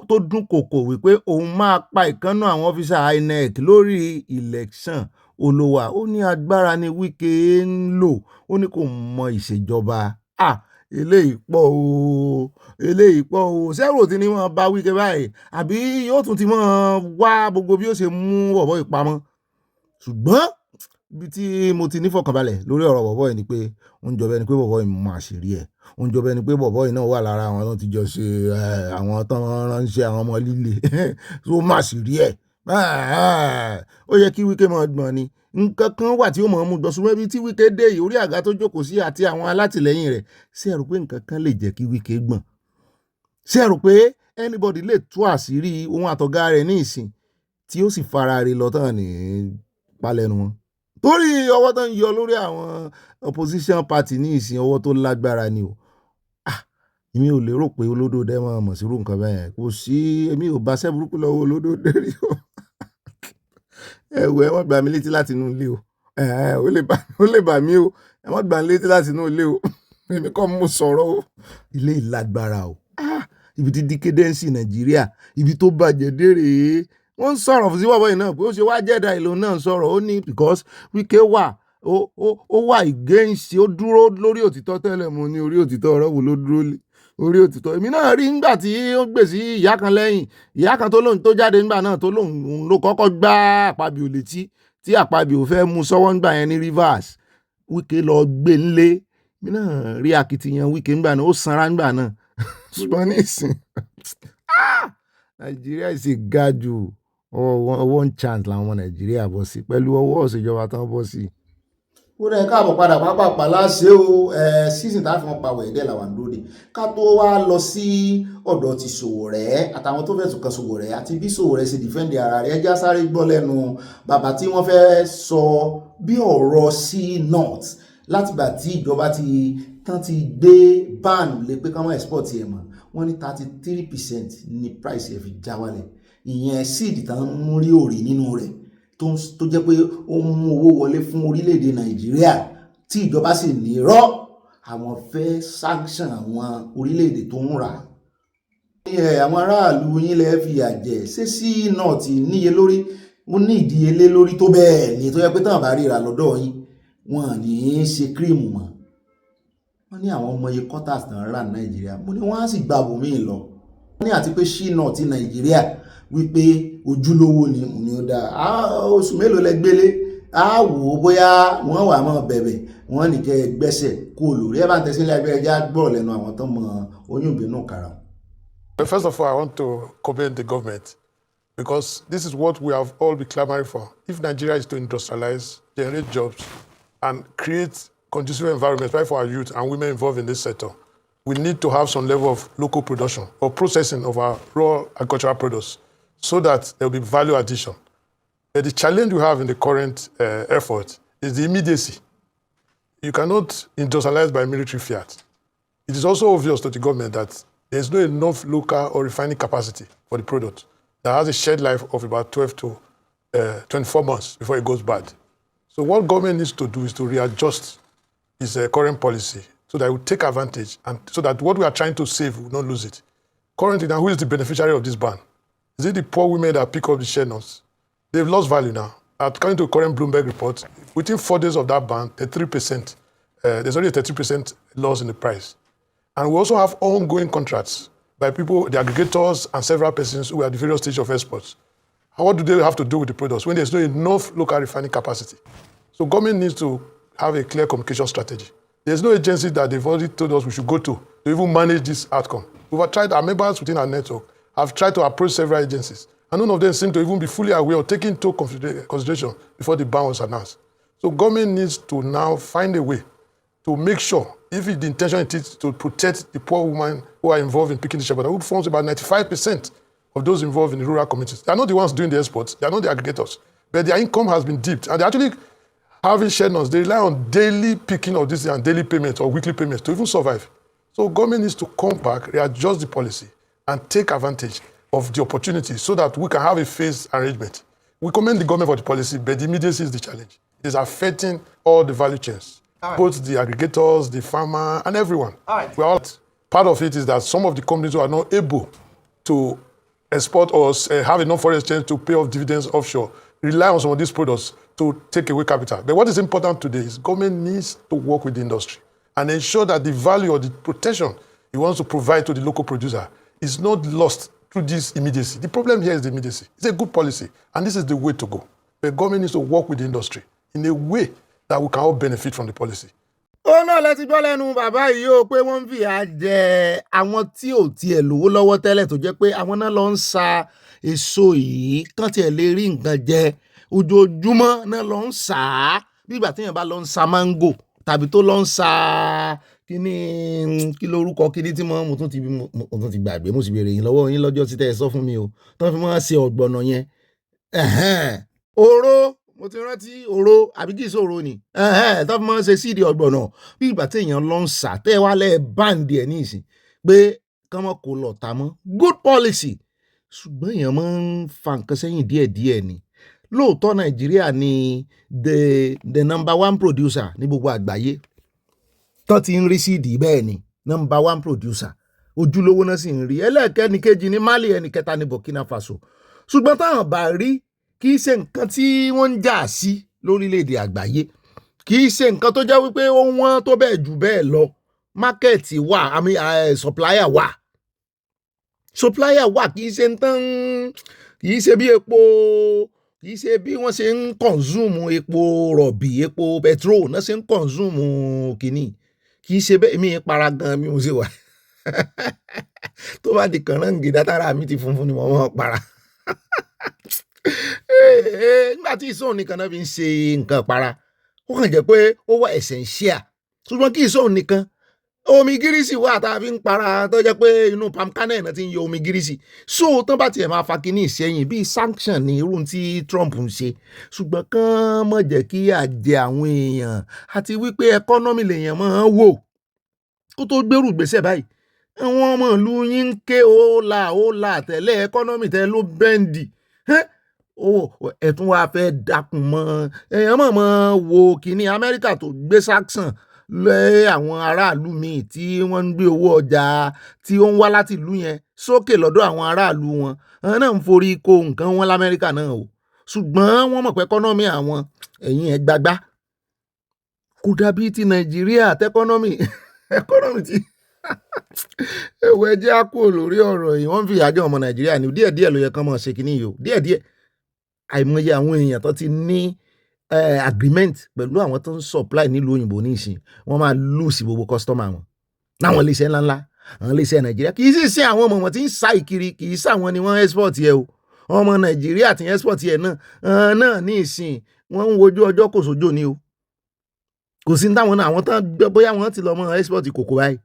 tó dún kòkò wípé òun máa pa ìkànnà àwọn ọ́fíṣà INEC lórí election olówà. Ó ní agbára ni Wike ń lò, ó ní kò mọ ìṣèjọba. Eléyìí pọ̀ o sẹ́rò tí ni wọ́n bá Wike báyìí àbí yóò tún ti mọ́ wá gbogbo bí ó ṣe mú bọ̀bọ̀ ìpamọ́. Ṣùgbọ́n bí tí mo ti nífọ̀kànbalẹ̀ lórí ọ̀rọ̀ bọ̀bọ̀ yìí ni pé ó ń jọ bẹ́ẹ̀ ni pé bọ̀bọ̀ yìí mọ àṣírí ẹ̀. Ó ń jọ bẹ́ẹ̀ ni pé bọ̀bọ̀ yìí náà wà lára àwọn tó ti jọ ṣe àwọn tó ránṣẹ́ àwọn ọmọ líle tó má àṣírí ẹ̀. Ó yẹ kí Wike máa gbọ̀n ni. Nǹkan kan wà tí ó mọ̀ mú gbọ́ ṣùgbọ́n ibi tí Wike dé yìí orí àga tó jókòó sí àti àwọn alátìlẹyìn rẹ̀ ṣé ẹ rò pé nǹkan kan lè jẹ́ kí Wike gbọ̀n? Ṣé ẹ rò pé anybody lè tú àṣírí ohun àtọ̀gá rẹ̀ ní ìsìn tí ó sì fara rẹ̀ lọ tán ní palẹ̀nu wọn? Torí ọwọ́ tó ń yọ lórí àwọn opposition party ní ìsìn ọwọ́ tó lágbára ni o. Èmi ò lérò pé olódòdé máa mọ̀ sírú nǹkan bẹ́ẹ̀. Kò sí, èmi ò bá ṣẹ́ burúkú lọ́wọ́ olódòdé rí o. Ẹ wọ́n gbà mí létí láti inú ilé o. Ó lè bà mí o. Ẹ wọ́n gbà mí létí láti inú ilé o. Èmi kọ́ mo sọ̀rọ̀ o. Ilé ìlágbára o. Ibi tí decadence Nàìjíríà, ibi tó bàjẹ́ dé rèé. Wọ́n ń sọ̀rọ̀ fún sí bọ̀bọ̀ yìí náà pé ó ṣe wá jẹ́dá ìlò náà sọ̀rọ̀ ó ní because Wike wà ó wà against, ó dúró lórí òtítọ́ tẹ́lẹ̀. Mo ní orí òtítọ́ ọ̀rọ̀ wo ló dúró lé orí òtítọ́. Èmi náà rí nígbà tí ó gbè sí ìyá kan lẹ́yìn, ìyá kan tó lóun tó jáde nígbà náà tó lóun ló kọ́kọ́ gbá Akpabio létí tí Akpabio fẹ́ mú sọ́wọ́ nígbà yẹn ní Rivers. Wike lọ gbé ńlé. Èmi náà rí akitiyan Wike nígbà náà, ó sanra nígbà náà. Ṣùgbọ́n nísìn Nàìjíríà sì ga jù. One chance làwọn ọmọ Nàìjíríà bọ́ sí pẹ̀lú ọwọ́ ìṣèjọba tán bọ́ sí. Ó dẹ̀ káàbọ̀ padà pápápá láṣẹ o. Season tá a fi wọn pa wẹ̀ẹ́dẹ́ làwọn lóde ká tó wá lọ sí ọ̀dọ̀ ti Sowore àtàwọn tó fẹ̀sùn kan Sowore àti bí Sowore ṣe dìfẹ́ǹdì ara rẹ̀. Ẹjá sáré gbọ́ lẹ́nu bàbá tí wọ́n fẹ́ sọ bí ọ̀rọ̀ sí North látìgbà tí ìjọba tán ti gbé ban lé pé káwọn export ẹ̀ mọ̀. Wọ́n ní 33% ní price ẹ̀ fi já wálẹ̀. Ìyẹn seed tán mú rí òrì nínú rẹ̀ tó jẹ́ pé ó mú owó wọlé fún orílẹ̀-èdè Nàìjíríà tí ìjọba sì ní rọ́ àwọn fẹ́ sanction àwọn orílẹ̀-èdè tó ń rà. Àwọn aráàlú yín lẹ́ fìyà jẹ ṣé sí North níye lórí, ó ní ìdíyelé lórí tó bẹ́ẹ̀ ni tó yẹ pé táwọn bá ríra lọ́dọ̀ yín wọn ní í ṣe kírìmù mọ́. Wọ́n ní àwọn ọmọ iye quarters náà rà ní Nàìjíríà. Mo ní wọ́n á sì gba bòmíì lọ. Wọ́n ní àti pé sí North Nàìjíríà wípé ojúlówó ni ó dáa. Oṣù mélòó lẹ gbélé á wò ó bóyá wọ́n wà mọ́ bẹ̀bẹ̀ wọ́n ní kẹ́ gbẹ́sẹ̀ kó lórí ẹ̀ bá ń tẹ̀sílẹ̀ ẹgbẹ́ ẹja gbọ́ lẹ́nu àwọn tó mọ oyún ìbínú kàrà. First of all, I want to commend the government because this is what we have all been clamoring for. If Nigeria is to industrialize, generate jobs, and create conducive environment right for our youth and women involved in this sector, we need to have some level of local production or processing of our raw agricultural products so that there will be value addition. But the challenge we have in the current effort is the immediacy. You cannot industrialize by military fiat. It is also obvious to the government that there is not enough local or refining capacity for the product that has a shelf life of about 12 to 24 months before it goes bad. So what government needs to do is to readjust its current policy so that it will take advantage and so that what we are trying to save will not lose it. Currently now, who is the beneficiary of this ban? Is it the poor women that pick up the share nuts? They've lost value now. According to current Bloomberg report, within 4 days of that ban, there's only a 30% loss in the price. And we also have ongoing contracts by people, the aggregators and several persons who are at the various stages of exports. What do they have to do with the products when there's not enough local refining capacity? So government needs to have a clear communication strategy. There's no agency that they've already told us we should go to even manage this outcome. We've tried, our members within our network have tried to approach several agencies, and none of them seem to even be fully aware or taking into consideration before the ban was announced. So government needs to now find a way to make sure, if the intention is to protect the poor women who are involved in picking the shepherd, who forms about 95% of those involved in the rural communities. They are not the ones doing the exports, they are not the aggregators, but their income has been dipped, and they're actually having shed nuts. They rely on daily picking of this and daily payments or weekly payments to even survive. So government needs to come back, readjust the policy, and take advantage of the opportunity so that we can have a phased arrangement. We commend the government for the policy, but the immediacy is the challenge. It is affecting all the value chains, both the aggregators, the farmer, and everyone. Part of it is that some of the companies who are not able to export or have enough foreign exchange to pay off dividends offshore rely on some of these products to take away capital. But what is important today is government needs to work with the industry and ensure that the value or the protection it wants to provide to the local producer is not lost through this immediacy. The problem here is the immediacy. It's a good policy, and this is the way to go. The government needs to work with the industry in a way that we can all benefit from the policy. Ó náà lẹ́ti gbọ́ lẹ́nu bàbá yìí ó pé wọ́n ń fìyà jẹ àwọn tí ò tiẹ̀ lówó lọ́wọ́ tẹ́lẹ̀ tó jẹ́ pé àwọn náà lọ ń sa èso yìí kán tiẹ̀ lè rí nǹkan jẹ ojoojúmọ́ náà lọ ń sà á bí ìgbà téèyàn bá lọ ń sa máńgò tàbí tó lọ ń sa kí lórúkọ kíní tí mo tún ti gbàgbé mo sì béèrè yín lọ́wọ́ yín lọ́jọ́ tí tẹ́ ẹ sọ fún mi o tán fi máa ṣe ọ̀gbọ̀nà yẹn oró mo ti rántí oró àbí kìí sòro ni tán fi máa ṣe síìdì ọ̀gbọ̀nà bí ìgbà téèyàn lọ ń sà tẹ́ ẹ wá lẹ́ẹ̀ báǹdì ẹ̀ ní ìsìn pé kán mọ́ kó lọ tà mọ́ good policy ṣùgbọ́n èèyàn máa ń fa nǹkan sẹ́yìn díẹ̀díẹ̀ ni lóòótọ́ Nàìjíríà ni the number one producer ní gbogbo àgbáyé tán ti ń rí síìdì bẹ́ẹ̀ ni number one producer ojúlówó náà sì ń rí ẹlẹ́ẹ̀kẹ́ni kejì ní Mali ẹni kẹta ní Burkina Faso ṣùgbọ́n táwọn bá rí kì í ṣe nǹkan tí wọ́n ń jà sí lórílẹ̀‐èdè àgbáyé kì í ṣe nǹkan tó jẹ́ wípé ó wọ́n tó bẹ́ẹ̀ jù bẹ́ẹ̀ lọ mákẹ́ẹ̀tì wà supplier wà kì í ṣe tán kì í ṣe bí epo kì í ṣe bí wọ́n ṣe ń consume epo rọ̀bì epo petrol náà ṣe ń consume kìíní kì í ṣe bẹ́ẹ̀ mi para gan mi ò ṣe wà tó bá di kànáà gidátara mi ti funfun ni mo mọ̀ para nígbà tí ìsọ̀hún nìkan náà fi ń ṣe nǹkan para ó kàn jẹ́ pé ó wà essential ṣùgbọ́n kí ìsọ̀hún nìkan omi gírísì wà tá a fi ń para tó jẹ́ pé inú palm kernel náà ti ń yọ omi gírísì so tán bá tiẹ̀ máa fa kínní ìṣẹ́yìn bíi sanction ní irú tí Trump ń ṣe ṣùgbọ́n kán mọ̀ jẹ́ kí àjẹ àwọn èèyàn àti wípé ẹkọ́nọ́mì lèèyàn máa ń wò kó tó gbèrú gbèsè báyìí àwọn ọmọ ìlú yín ń ké ó là tẹ́lẹ̀ ẹkọ́nọ́mì tẹ́ ló bẹ́ǹdì ẹ̀tún wa fẹ́ dákun mọ́ èèyàn mọ̀ wo kínní Amẹ́ríkà tó gbé sanction lé àwọn aráàlú míì tí wọ́n ń gbé owó ọjà tí ó ń wá láti ìlú yẹn sókè lọ́dọ̀ àwọn aráàlú wọn àwọn náà ń forí kó nǹkan wọn lamẹ́ríkà náà o ṣùgbọ́n wọ́n mọ̀ pé ẹkọ́nọ́mì àwọn ẹ̀yìn ẹ̀ gbagbá kò dàbí ti Nàìjíríà tẹ́kọ́nọ́mì tí ẹ̀wọ̀ ẹjẹ́ á kúrò lórí ọ̀rọ̀ yìí wọ́n fi ìyájọ́ ọmọ Nàìjíríà ní díẹ̀díẹ̀ ló yẹ kán mọ̀ ṣe kínní yìí o díẹ̀díẹ̀ àìmọye àwọn èèyàn tó ti ní agreement pẹ̀lú àwọn tó ń supply nílùú òyìnbó ní ìsìn wọ́n máa lose gbogbo customer wọn láwọn iléeṣẹ́ ńláńlá àwọn iléeṣẹ́ Nàìjíríà kì í sì ṣe àwọn ọmọ wọn tí ń sá ìkiri kì í sàwọn ni wọ́n export yẹ o ọmọ Nàìjíríà tí export yẹ náà ní ìsìn wọ́n ń wojú ọjọ́ kò sójò ní o kò sí táwọn náà àwọn tán bóyá wọ́n ti lọ mọ export kòkó báyìí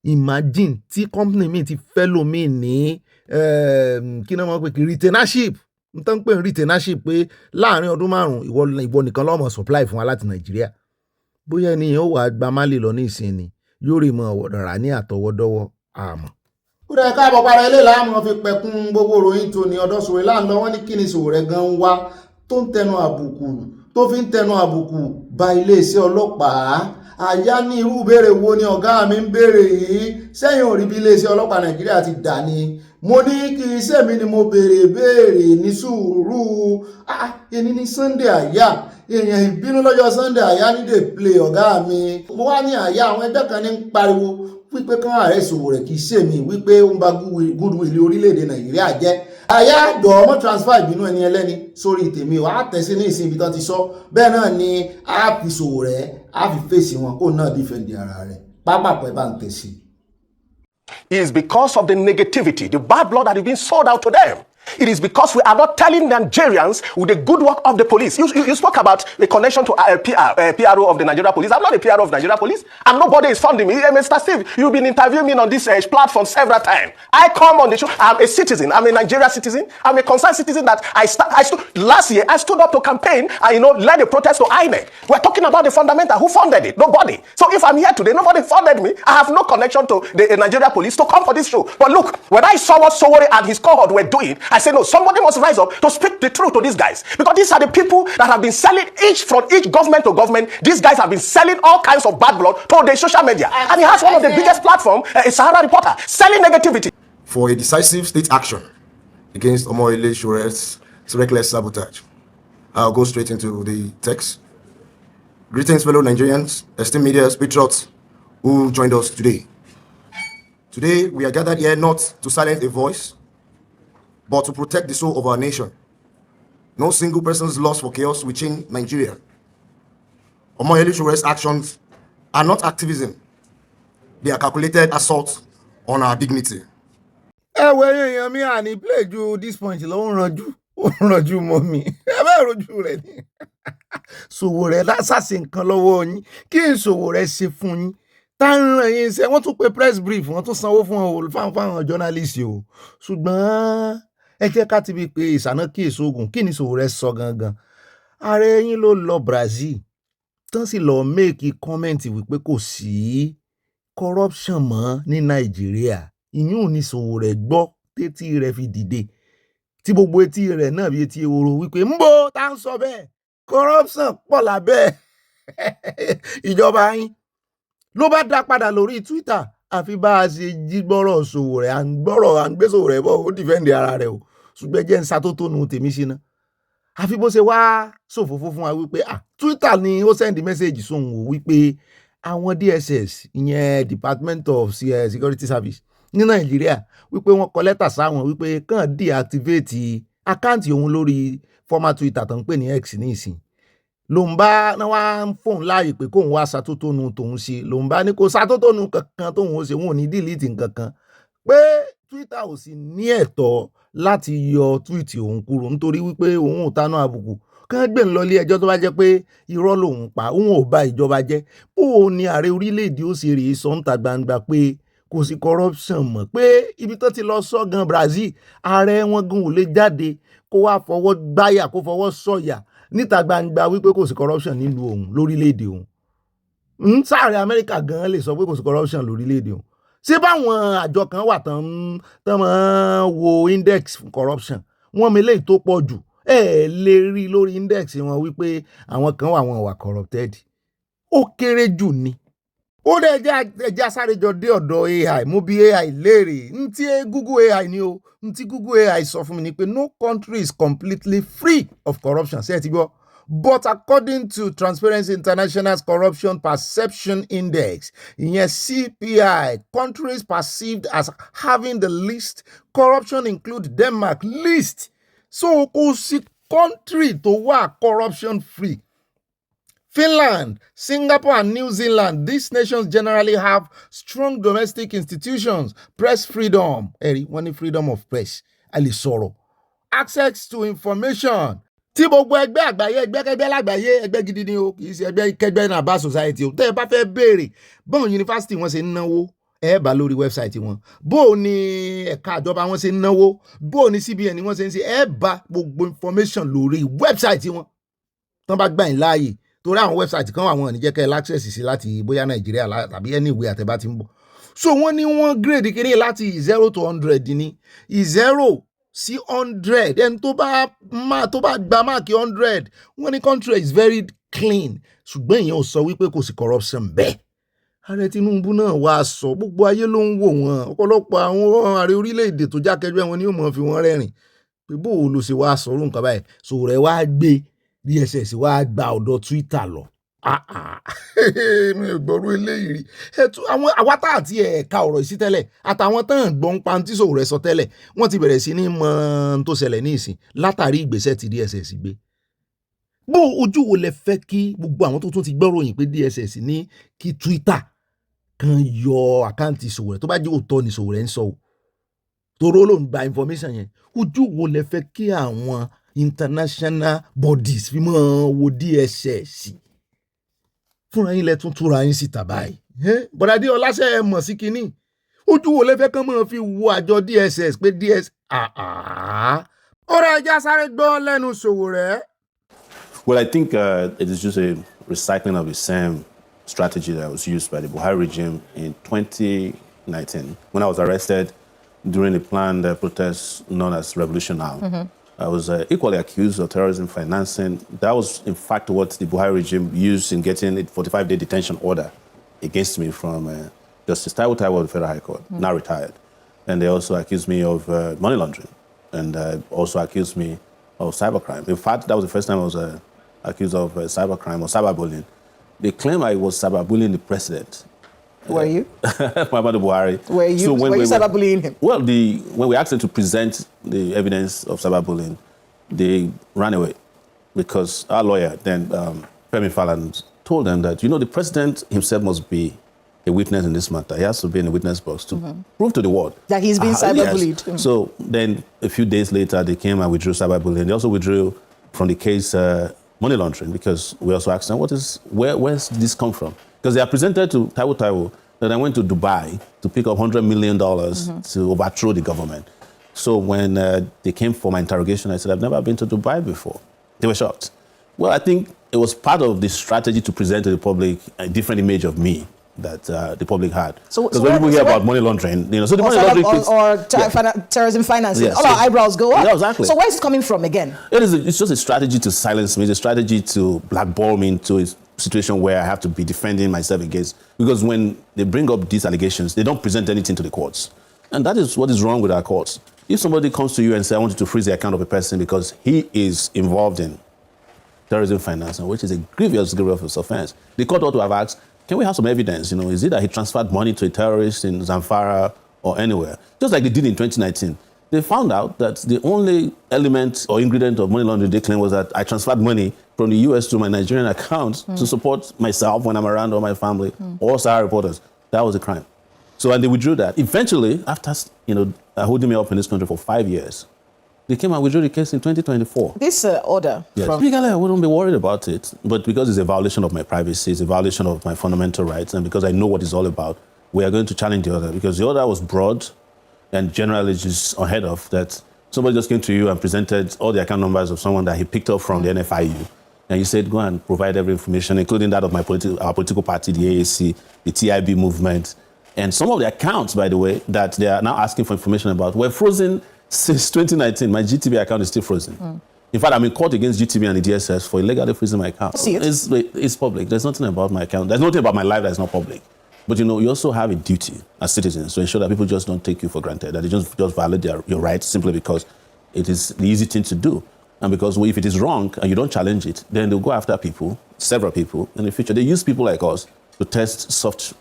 imagine tí company mi ti fẹ́ lómi ní kí náà wọ́n pè kí retainership n tán pè ní retainership pé láàrin ọdún 5 ìwọ nìkan ló máa supply fún wa láti Nàìjíríà bóyá ẹni yẹn ó wàá gba Málì lọ ní ìsìn ni yóò rí mọ ọ̀dọ̀rà ní àtọwọ́dọ́wọ́ àmọ́. ó dẹ̀ ká àbọ̀ para ilé láàmú fi pẹ̀kún gbogbo ròyìn tó ní ọ̀dọ̀ Sowore láńlọ wọ́n ní kí ni Sowore gan ń wá tó fi ń tẹnu àbùkù ba iléeṣẹ́ ọlọ́pàá àyá ní irú ìbéèrè wo ni ọ̀gá mi ń béèrè yìí sẹ́yìn ò rí bí iléeṣẹ́ ọlọ́pàá Nàìjíríà ti dà ní mo ní kí iṣẹ́ mi ni mo béèrè ní sùúrù ẹni ní Sunday àyà èèyàn ìbínú lọ́jọ́ Sunday àyà ní dey play ọ̀gá mi mo wá ní àyà àwọn ẹgbẹ́ kan ní ń pariwo wípé kán ààrẹ Sowore kì í ṣe mi wípé ó ń ba goodwill orílẹ̀-èdè Nàìjíríà jẹ́ àyà àjọ ọmọ transfer ìbínú ẹni ẹlẹ́ni sórí tèmi wà á tẹ̀sí ní ìsìn ibi tán ti sọ bẹ́ẹ̀ náà ni a fi Sowore a fi fèsì wọn kó náà dífẹ̀ndì ara rẹ̀ pápákọ̀ ẹ̀ bá ń tẹ̀sí. Is because of the negativity, the bad blood that is being sold out to them. It is because we are not telling Nigerians with the good work of the police. You spoke about the connection to PRO of the Nigeria police. I'm not a PRO of Nigeria police, and nobody is funding me. Mr. Steve, you've been interviewing me on this platform several times. I come on the show. I'm a citizen. I'm a Nigeria citizen. I'm a concerned citizen that last year I stood up to campaign and led a protest to INEC. We're talking about the fundamental. Who funded it? Nobody. So if I'm here today, nobody funded me. I have no connection to the Nigeria police to come for this show. But look, when I saw what Sowore and his cohort were doing, I said, no, somebody must rise up to speak the truth to these guys. Because these are the people that have been selling from each government to government. These guys have been selling all kinds of bad blood to the social media. And he has one of the biggest platforms, a Sahara Reporter, selling negativity. For a decisive state action against Omoyele Sowore's reckless sabotage, I'll go straight into the text. Greetings, fellow Nigerians, esteemed media patriots who joined us today. Today, we are gathered here not to silence a voice, but to protect the soul of our nation. No single person's loss for chaos will change Nigeria. Omoyele Sowore's actions are not activism. They are calculated assaults on our dignity. Èèyàn mi àní play ju this point lọ ń ranjú mọ́ mi ẹ bá rojú rẹ̀ ni Sowore lásàsì nǹkan lọ́wọ́ yín kí n Sowore ṣe fún yín tá ń ràn yín ṣe wọ́n tún pe press brief wọ́n tún sanwó fún fáwọn journalist o ṣùgbọ́n ẹ jẹ́ ká ti bí pé ìsàná kí èso ogun kí ni Sowore sọ gangan ààrẹ yín ló lọ Brazil tán sì lọ make comment wípé kò sí corruption mọ́ ní Nàìjíríà ìyún ní Sowore gbọ́ tétí rẹ̀ fi dìde tí gbogbo etí rẹ̀ náà bí etí ehoro wípé ńbó tá ń sọ bẹ́ẹ̀ corruption pọ̀ lábẹ́ ìjọba yín ló bá dá padà lórí Twitter àfi bá a ṣe jí gbọ́rọ̀ Sowore à ń gbé Sowore bọ́ ó dìfẹ́ǹdì ara rẹ̀ o ṣùgbọ́n jẹ́ ń sa tó tónu tèmi sí ná àfi bó ṣe wá ṣòfófó fún wa wípé Twitter ni ó send message sóhun o wípé àwọn DSS ìyẹn Department of Security Service ní Nàìjíríà wípé wọ́n kọ lẹ́tà sáwọn wípé kàn deactivate àkáǹtì òun lórí former Twitter tó ń pè ní X ní ìsìn lòun bá náà wá ń fóun láàyè pé kóun wá ṣàtótónu tòun ṣe lòun bá ní kó ṣàtótónu kankan tóun ó ṣe wọn ò ní delete nǹkankan pé Twitter ò sì ní ẹ̀tọ́ láti yọ tweet òun kúrò nítorí wípé òun ò tanú àbùkù kán gbé ń lọ ilé ẹjọ́ tó bá jẹ́ pé irọ́ lòun pa òun ò bà ìjọba jẹ́ bó o ní ààrẹ orílẹ̀-èdè ó ṣe rèé sọ ń ta gbangba pé kò sí corruption mọ́ pé ibi tó ti lọ sọ gan Brazil ààrẹ wọn gan ò lè jáde kó wá fọwọ́ gbáyà kó fọwọ́ sọ̀yà níta gbangba wípé kò sí corruption nílùú òun lórílẹ̀-èdè òun sáàrẹ Amẹ́ríkà gan lè sọ pé kò sí corruption lórílẹ̀-èdè òun ṣé báwọn àjọ kan wà tán máa wo index corruption wọ́n mele tó pọ̀ jù lè rí lórí index wọn wípé àwọn kan wà wọn wà corrupted ó kéré jù ni ó dẹ̀ ẹja sáré jọ dé ọ̀dọ̀ AI mo bi AI léèrè ntí Google AI ni o ntí Google AI sọ fún mi ni pé no country is completely free of corruption ṣé ẹ ti gbọ́ but according to Transparency International's Corruption Perception Index ìyẹn CPI countries perceived as having the least corruption include Denmark least so kò sí country tó wà corruption free. Finland, Singapore, and New Zealand, these nations generally have strong domestic institutions, press freedom, freedom of press, access to information. Tí gbogbo ẹgbẹ́ àgbáyé ẹgbẹ́kẹ́gbẹ́ lágbàáyé ẹgbẹ́ gidi ni o kì í ṣe ẹgbẹ́ kẹgbẹ́ náà bá society o tẹ́ ẹ bá fẹ́ béèrè bọ́n yunifásitì wọn ṣe ń náwó ẹ bá lórí wẹ́bsáìtì wọn bó ní ẹ̀ka ìjọba wọn ṣe ń náwó bó ní CBN wọn ṣe ń ṣe ẹ bá gbogbo information lórí wẹ́bsáìtì wọn tán bá gbà yín láàyè torí àwọn wẹ́bsáìtì kan wà wọn ní jẹ́ kẹ́ access sí láti bóyá Nàìjíríà tàbí anywhere àtẹ̀bá ti ń bọ̀ so wọ́n ní wọ́n grade kiri láti 0 to 100 ní 0 sí 100 ẹni tó bá gba máàkì 100 wọ́n ní country is very clean ṣùgbọ́n ìyẹn ò sọ wípé kò sí corruption bẹ́ẹ̀ ààrẹ Tinubu náà wá sọ gbogbo ayé ló ń wò wọ́n ọ̀pọ̀lọpọ̀ àwọn ààrẹ orílẹ̀-èdè tó jákẹ́jọ́ wọn ni yóò mọ̀ fi wọ́n rẹ́rìn pé bó o lọ ṣe wá sọ̀rọ̀ nǹkan báyìí Sowore wá gbé DSS wá gba ọ̀dọ̀ Twitter lọ mi ò gbọ́rú eléyìí rí àwọn àwátá àti ẹ̀ka ọ̀rọ̀ ìsí tẹ́lẹ̀ àtàwọn tán gbọ́n pantí Sowore sọ tẹ́lẹ̀ wọ́n ti bẹ̀rẹ̀ sí ní mọ̀ tó ṣẹlẹ̀ ní ìsìn látàrí ìgbésẹ̀ tí DSS gbé bó ojú wo lẹ fẹ́ kí gbogbo àwọn tó tún ti gbọ́ròyìn pé DSS ní kí Twitter kan yọ àkáǹtì Sowore tó bá jẹ́ òótọ́ ni Sowore ń sọ o toró ló ń gba information yẹn ojú wo lẹ fẹ́ kí àwọn international bodies fi mọ́ wo DSS fúnra yín lẹ tún túra yín síta báyìí bọ̀dádé ọláṣẹ́ ẹ mọ̀ sí kínní ojú wo lẹ fẹ́ kán mọ́ fi wo àjọ DSS pé DSS ọ̀rọ̀ ẹja sáré gbọ́ lẹ́nu Sowore. Well, I think it is just a recycling of the same strategy that was used by the Buhari regime in 2019 when I was arrested during the planned protest known as Revolution Now. Mm-hmm. I was equally accused of terrorism financing. That was, in fact, what the Buhari regime used in getting a 45-day detention order against me from Justice Taiwo of the Federal High Court, now retired. And they also accused me of money laundering and also accused me of cybercrime. In fact, that was the first time I was accused of cybercrime or cyberbullying. They claim I was cyberbullying the president. Were you? Muhammadu Buhari. Were you, so were you cyberbullying him? Well, when we asked them to present the evidence of cyberbullying, they ran away because our lawyer, then Femi Falana, told them that, the president himself must be a witness in this matter. He has to be in the witness box to prove to the world that he's been cyberbullied. Yes. So then a few days later, they came and withdrew cyberbullying. They also withdrew from the case money laundering because we also asked them, where's this come from? Because they are presented to Taiwo that I went to Dubai to pick up $100 million to overthrow the government. So when they came for my interrogation, I said, I've never been to Dubai before. They were shocked. Well, I think it was part of the strategy to present to the public a different image of me that the public had. Because when people hear about money laundering, so the money laundering terrorism financing, yes, all our eyebrows go up. Yeah, exactly. So where is it coming from again? It's just a strategy to silence me. It's a strategy to blackball me into a situation where I have to be defending myself against. Because when they bring up these allegations, they don't present anything to the courts. And that is what is wrong with our courts. If somebody comes to you and says, I want you to freeze the account of a person because he is involved in terrorism financing, which is a grievous offense, the court ought to have asked, can we have some evidence? Is it that he transferred money to a terrorist in Zamfara or anywhere? Just like they did in 2019. They found out that the only element or ingredient of money laundering they claimed was that I transferred money from the US to my Nigerian account to support myself when I'm around or my family or Sahara reporters. That was a crime. So, and they withdrew that. Eventually, after, holding me up in this country for 5 years, they came and withdrew the case in 2024. This order Yes. Legally, I wouldn't be worried about it. But because it's a violation of my privacy, it's a violation of my fundamental rights, and because I know what it's all about, we are going to challenge the order. Because the order was broad and generally just unheard of, that somebody just came to you and presented all the account numbers of someone that he picked up from the NFIU. And you said, go and provide every information, including that of our political party, the AAC, the TIB movement. And some of the accounts, by the way, that they are now asking for information about were frozen since 2019. My GTB account is still frozen. In fact, I'm in court against GTB and the DSS for illegally freezing my account. It's public. There's nothing about my account. There's nothing about my life that's not public. But you also have a duty as citizens to ensure that people just don't take you for granted, that they just violate your rights simply because it is the easy thing to do. And because if it is wrong and you don't challenge it, then they'll go after people, several people in the future. They use people like us to test soft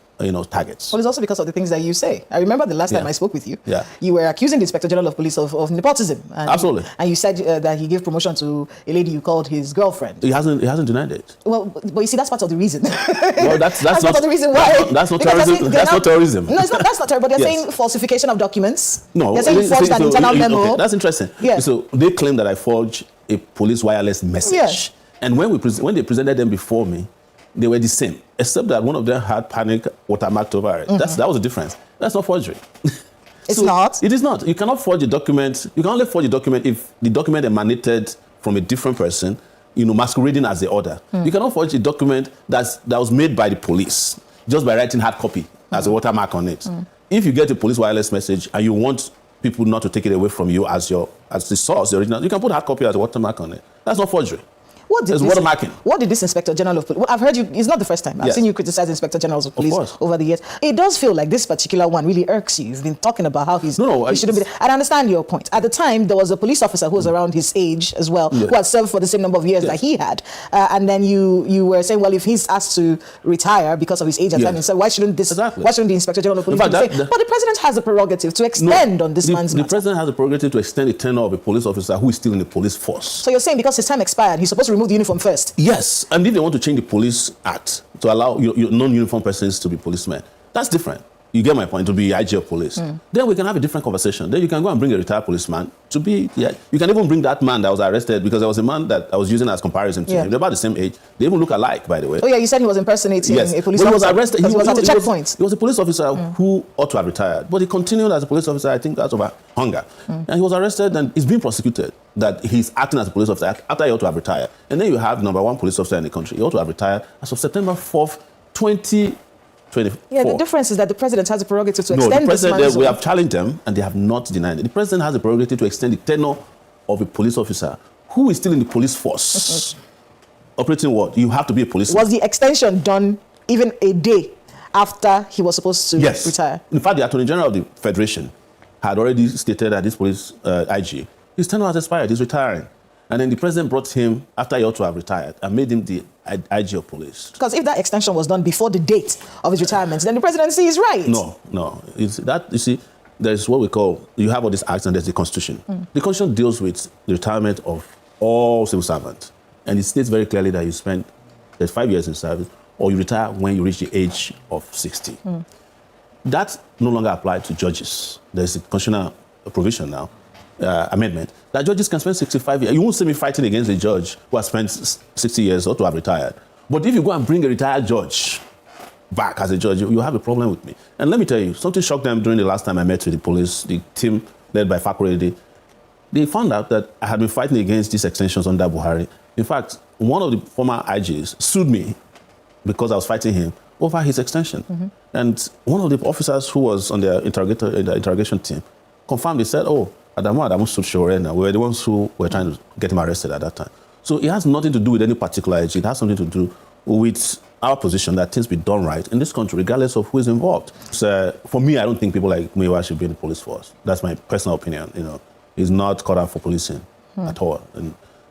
targets. Well, it's also because of the things that you say. I remember the last time I spoke with you. Yeah. You were accusing the Inspector General of Police of nepotism. And Absolutely. And you said that he gave promotion to a lady you called his girlfriend. He hasn't denied it. Well, but you see, that's part of the reason. Well, that's part not of the reason why. That's not terrorism. That's not terrorism. No, it's not. That's not terrorism. But they're Yes. saying falsification of documents. No. They're saying you forged an internal memo. Okay, that's interesting. Yeah. So they claim that I forged a police wireless message. Yeah. And when they presented them before me, they were the same, except that one of them had panic watermarked over it. That was the difference. That's not forgery. It's not? It is not. You cannot forge a document. You can only forge a document if the document emanated from a different person, masquerading as the order. You cannot forge a document that was made by the police just by writing hard copy as a watermark on it. If you get a police wireless message and you want people not to take it away from you as the source, the original, you can put hard copy as a watermark on it. That's not forgery. What did this Inspector General of Police... Well, I've heard you... It's not the first time. I've seen you criticize Inspector Generals of Police over the years. It does feel like this particular one really irks you. You've been talking about how he shouldn't be there. And I understand your point. At the time, there was a police officer who was around his age as well, who had served for the same number of years that he had. And then you were saying, well, if he's asked to retire because of his age and time, so why shouldn't the Inspector General of Police be saying? But the President has a prerogative to extend on this man's matter. The President has a prerogative to extend the tenure of a police officer who is still in the police force. So you're saying because his time expired, he's supposed to remove the uniform first? Yes, and if they want to change the police act to allow your non-uniform persons to be policemen, that's different. You get my point, to be IG of police. Then we can have a different conversation. Then you can go and bring a retired policeman to be, you can even bring that man that was arrested, because there was a man that I was using as comparison to him. They're about the same age. They even look alike, by the way. Oh yeah, you said he was impersonating a police officer. He was arrested. He was at a checkpoint. He was a police officer who ought to have retired, but he continued as a police officer, I think that's over hunger. And he was arrested and he's being prosecuted that he's acting as a police officer after he ought to have retired. And then you have number one police officer in the country. He ought to have retired as of September 4th, 2024. Yeah, the difference is that the President has a prerogative to extend this man's we have challenged them and they have not denied it. The President has a prerogative to extend the tenure of a police officer who is still in the police force. Operating what? You have to be a policeman. Was the extension done even a day after he was supposed to retire? In fact, the Attorney General of the Federation had already stated that this police IG, his tenure has expired, he's retiring. And then the President brought him after he ought to have retired and made him the IG of police. Because if that extension was done before the date of his retirement, then the presidency is right. No. It's that, you see, there's what we call, you have all these acts and there's the Constitution. The Constitution deals with the retirement of all civil servants. And it states very clearly that you spend 5 years in service or you retire when you reach the age of 60. That no longer applies to judges. There's a constitutional provision now, amendment, that judges can spend 65 years. You won't see me fighting against a judge who has spent 60 years or to have retired. But if you go and bring a retired judge back as a judge, you have a problem with me. And let me tell you, something shocked them during the last time I met with the police, the team led by Fakorede. They found out that I had been fighting against these extensions under Buhari. In fact, one of the former IGs sued me because I was fighting him over his extension. And one of the officers who was on the interrogation team confirmed, they said, Adamu sued Sowore now. We were the ones who were trying to get him arrested at that time. So it has nothing to do with any particular IG. It has something to do with our position that things be done right in this country, regardless of who is involved. So, for me, I don't think people like Muyiwa should be in the police force. That's my personal opinion. He's not cut out for policing at all.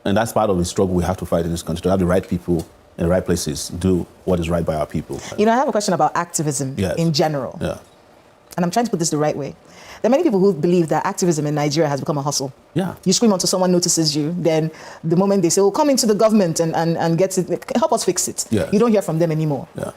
And that's part of the struggle we have to fight in this country, to have the right people in the right places do what is right by our people. I have a question about activism in general. Yeah. And I'm trying to put this the right way. There are many people who believe that activism in Nigeria has become a hustle. Yeah. You scream until someone notices you. Then the moment they say, oh, come into the government and get it, help us fix it. Yeah. You don't hear from them anymore. Yeah.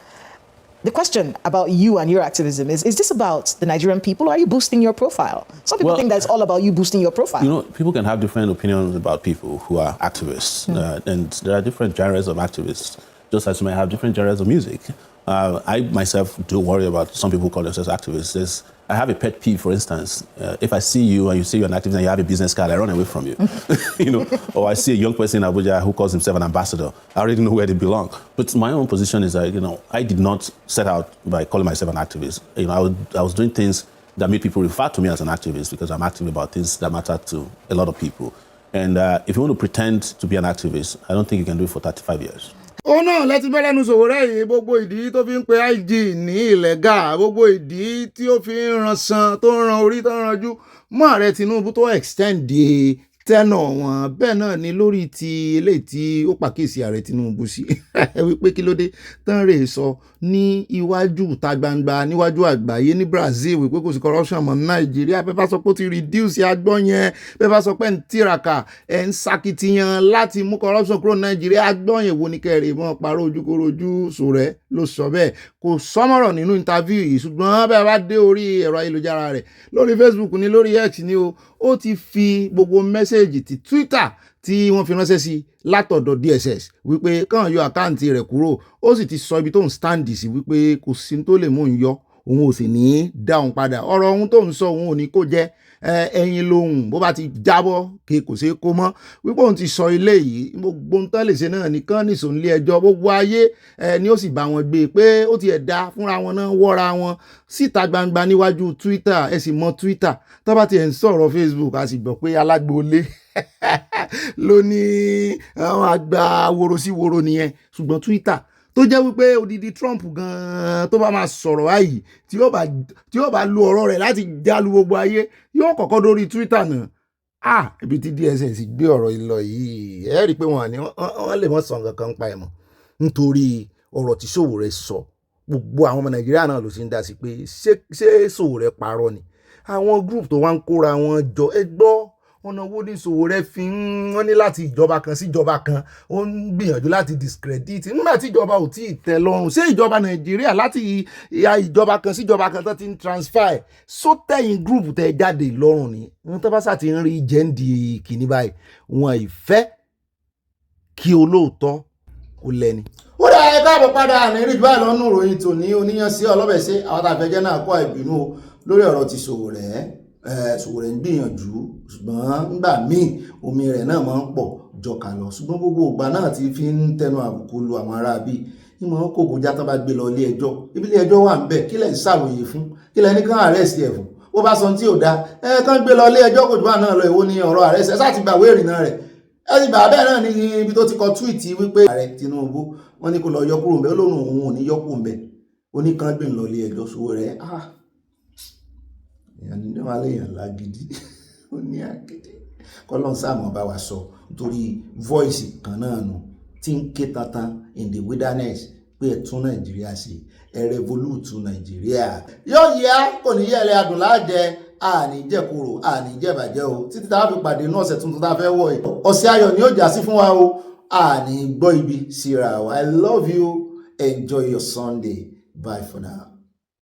The question about you and your activism is this about the Nigerian people, or are you boosting your profile? Some people think that it's all about you boosting your profile. People can have different opinions about people who are activists. And there are different genres of activists, just as you may have different genres of music. I myself do worry about some people who call themselves activists. I have a pet peeve, for instance. If I see you and you say you're an activist and you have a business card, I run away from you. Or I see a young person in Abuja who calls himself an ambassador. I already know where they belong. But my own position is that, I did not set out by calling myself an activist. I was doing things that made people refer to me as an activist because I'm active about things that matter to a lot of people. And if you want to pretend to be an activist, I don't think you can do it for 35 years. ó náà lẹ́tí bẹ́ẹ̀ lẹ́nu Sowore yìí gbogbo ìdí tó fi ń pe IG ní ìlẹ́gà gbogbo ìdí tí ó fi ń ransan tó ń ran orí tó ń ranjú mọ́ ààrẹ Tinubu tó extend tẹ́nà wọn bẹ́ẹ̀ náà ni lórí ti eléyìí tí ó pàkíyèsí ààrẹ Tinubu sí wípé kí ló dé tán rè sọ ní iwájú ìta gbangba níwájú àgbáyé ní Brazil wípé kò sí corruption mọ́ ní Nàìjíríà bẹ́ẹ̀ bá sọ pé ó ti reduce agbọ́n yẹn bẹ́ẹ̀ bá sọ pé ń tiraka ẹ̀ ń sakitiyan láti mú corruption kúrò ní Nàìjíríà agbọ́n yẹn wo ni kẹrì mọ́ parọ́ ojúkorojú Sowore ló sọ bẹ́ẹ̀ kò sọmọ́rọ̀ nínú interview yìí ṣùgbọ́n bẹ́ẹ̀ bá dé orí ẹ̀rọ ayélujára rẹ̀ lórí Facebook ni lórí X ni ó ti fi gbogbo mẹ́sẹ̀gì ti Twitter tí wọ́n fi ránṣẹ́ sí látọ̀dọ̀ DSS wípé kàn yọ àkáǹtì rẹ̀ kúrò ó sì ti sọ ibi tó ń stand sí wípé kò sí tó lè mú un yọ òun ò sì ní dáhùn padà ọ̀rọ̀ ohun tó ń sọ òun ò ní kó jẹ́ ẹyin lóhùn bó bá ti jábọ́ kí kò ṣeé kó mọ́ wípé òun ti sọ ilé yìí gbogbo ń tán lè ṣe náà nìkan nìṣó nílé ẹjọ́ gbogbo ayé ni ó sì bá wọn gbé pé ó ti ẹ̀dá fúnra wọn náà wọ́ra wọn síta gbangba níwájú Twitter ẹ sì mọ Twitter tó bá ti ẹ̀ ń sọ̀rọ̀ Facebook a sì gbọ́ pé alágbóolé ló ní àwọn àgbà woro sí woro nìyẹn ṣùgbọ́n Twitter tó jẹ́ wípé odidi Trump gan-an tó bá máa sọ̀rọ̀ báyìí tí yóò bá lo ọ̀rọ̀ rẹ̀ láti jálu gbogbo ayé yóò kọ́kọ́ dórí Twitter náà ibi tí DSS gbé ọ̀rọ̀ ìlọ yìí ẹ rí i pé wọ́n lè mọ̀ sọ nǹkan kan pa ẹ̀ mọ́ nítorí ọ̀rọ̀ tí Sowore sọ gbogbo àwọn ọmọ Nàìjíríà náà ló ti ń dá sí pé ṣé Sowore parọ́ ni àwọn group tó wá ń kóra wọn jọ ẹ gbọ́ ọ̀nà wo ní Sowore fi wọ́n ní láti ìjọba kan sí ìjọba kan ó ń gbìyànjú láti discredit nígbà tí ìjọba ò tí ì tẹ́ lọ́rùn ṣé ìjọba Nàìjíríà láti ìjọba kan sí ìjọba kan tó ti ń transfer sótẹ́yìn group tẹ́ jáde lọ́rùn ni wọ́n tó bá sà ti ń rí jẹ́ǹdì kìíní báyìí wọn ìfẹ́ kí olóòótọ́ kó lẹ́ni. ó dá ẹ káàbọ̀ padà ní rí báyìí lọ́nù ìròyìn tòní oníyan sí ọlọ́bẹ̀ sí àwọn tàfẹ́jẹ́ náà kọ́ ìbínú lórí ọ̀rọ̀ ti Sowore ń gbìyànjú ṣùgbọ́n nígbà míì omi rẹ̀ náà máa ń pọ̀ jọkà lọ ṣùgbọ́n gbogbo ìgbà náà ti fi ń tẹnu àbùkù lu àwọn ará bíi ìmọ̀ kò bójá tán bá gbé lọ ilé ẹjọ́ ibi ilé ẹjọ́ wà ń bẹ̀ kílẹ̀ ń ṣàròyé fún kílẹ̀ ní kán àrẹ́sì ẹ̀ fún bó bá sọ tí ò dáa kán gbé lọ ilé ẹjọ́ kò jù bá náà lọ èwo ni ọ̀rọ̀ àrẹ́sì ẹ̀ sáà ti gbàwé ìrìnnà rẹ̀ ẹ ti bà bẹ́ẹ̀ náà ní ibi tó ti kọ túwìtì wípé ààrẹ Tinubu wọ́n ní kó lọ yọ kúrò ń bẹ̀ ó lóun òun ò ní yọ kúrò ń bẹ̀ ó ní kán gbé lọ ilé ẹjọ́ Sowore èèyàn ní wàá léèyàn lágídí ó ní àgídí kọ́lọ́n sáàmù bá wa sọ nítorí voice kan náà nù tí ń ké tantan in the wilderness pé ẹ tún Nàìjíríà ṣe ẹ revolute Nàìjíríà yóò yá kò ní yẹ ẹlẹ́ adùn láàjẹ àní jẹ́koro àní jẹ́bàjẹ́ o títí tá a fi pàdé náà ọ̀sẹ̀ tuntun tá a fẹ́ wọ̀ ẹ̀ ọ̀sẹ̀ ayọ̀ ni ó jà sí fún wa o àní gbọ́ ibi síra wa I love you enjoy your Sunday bye for now.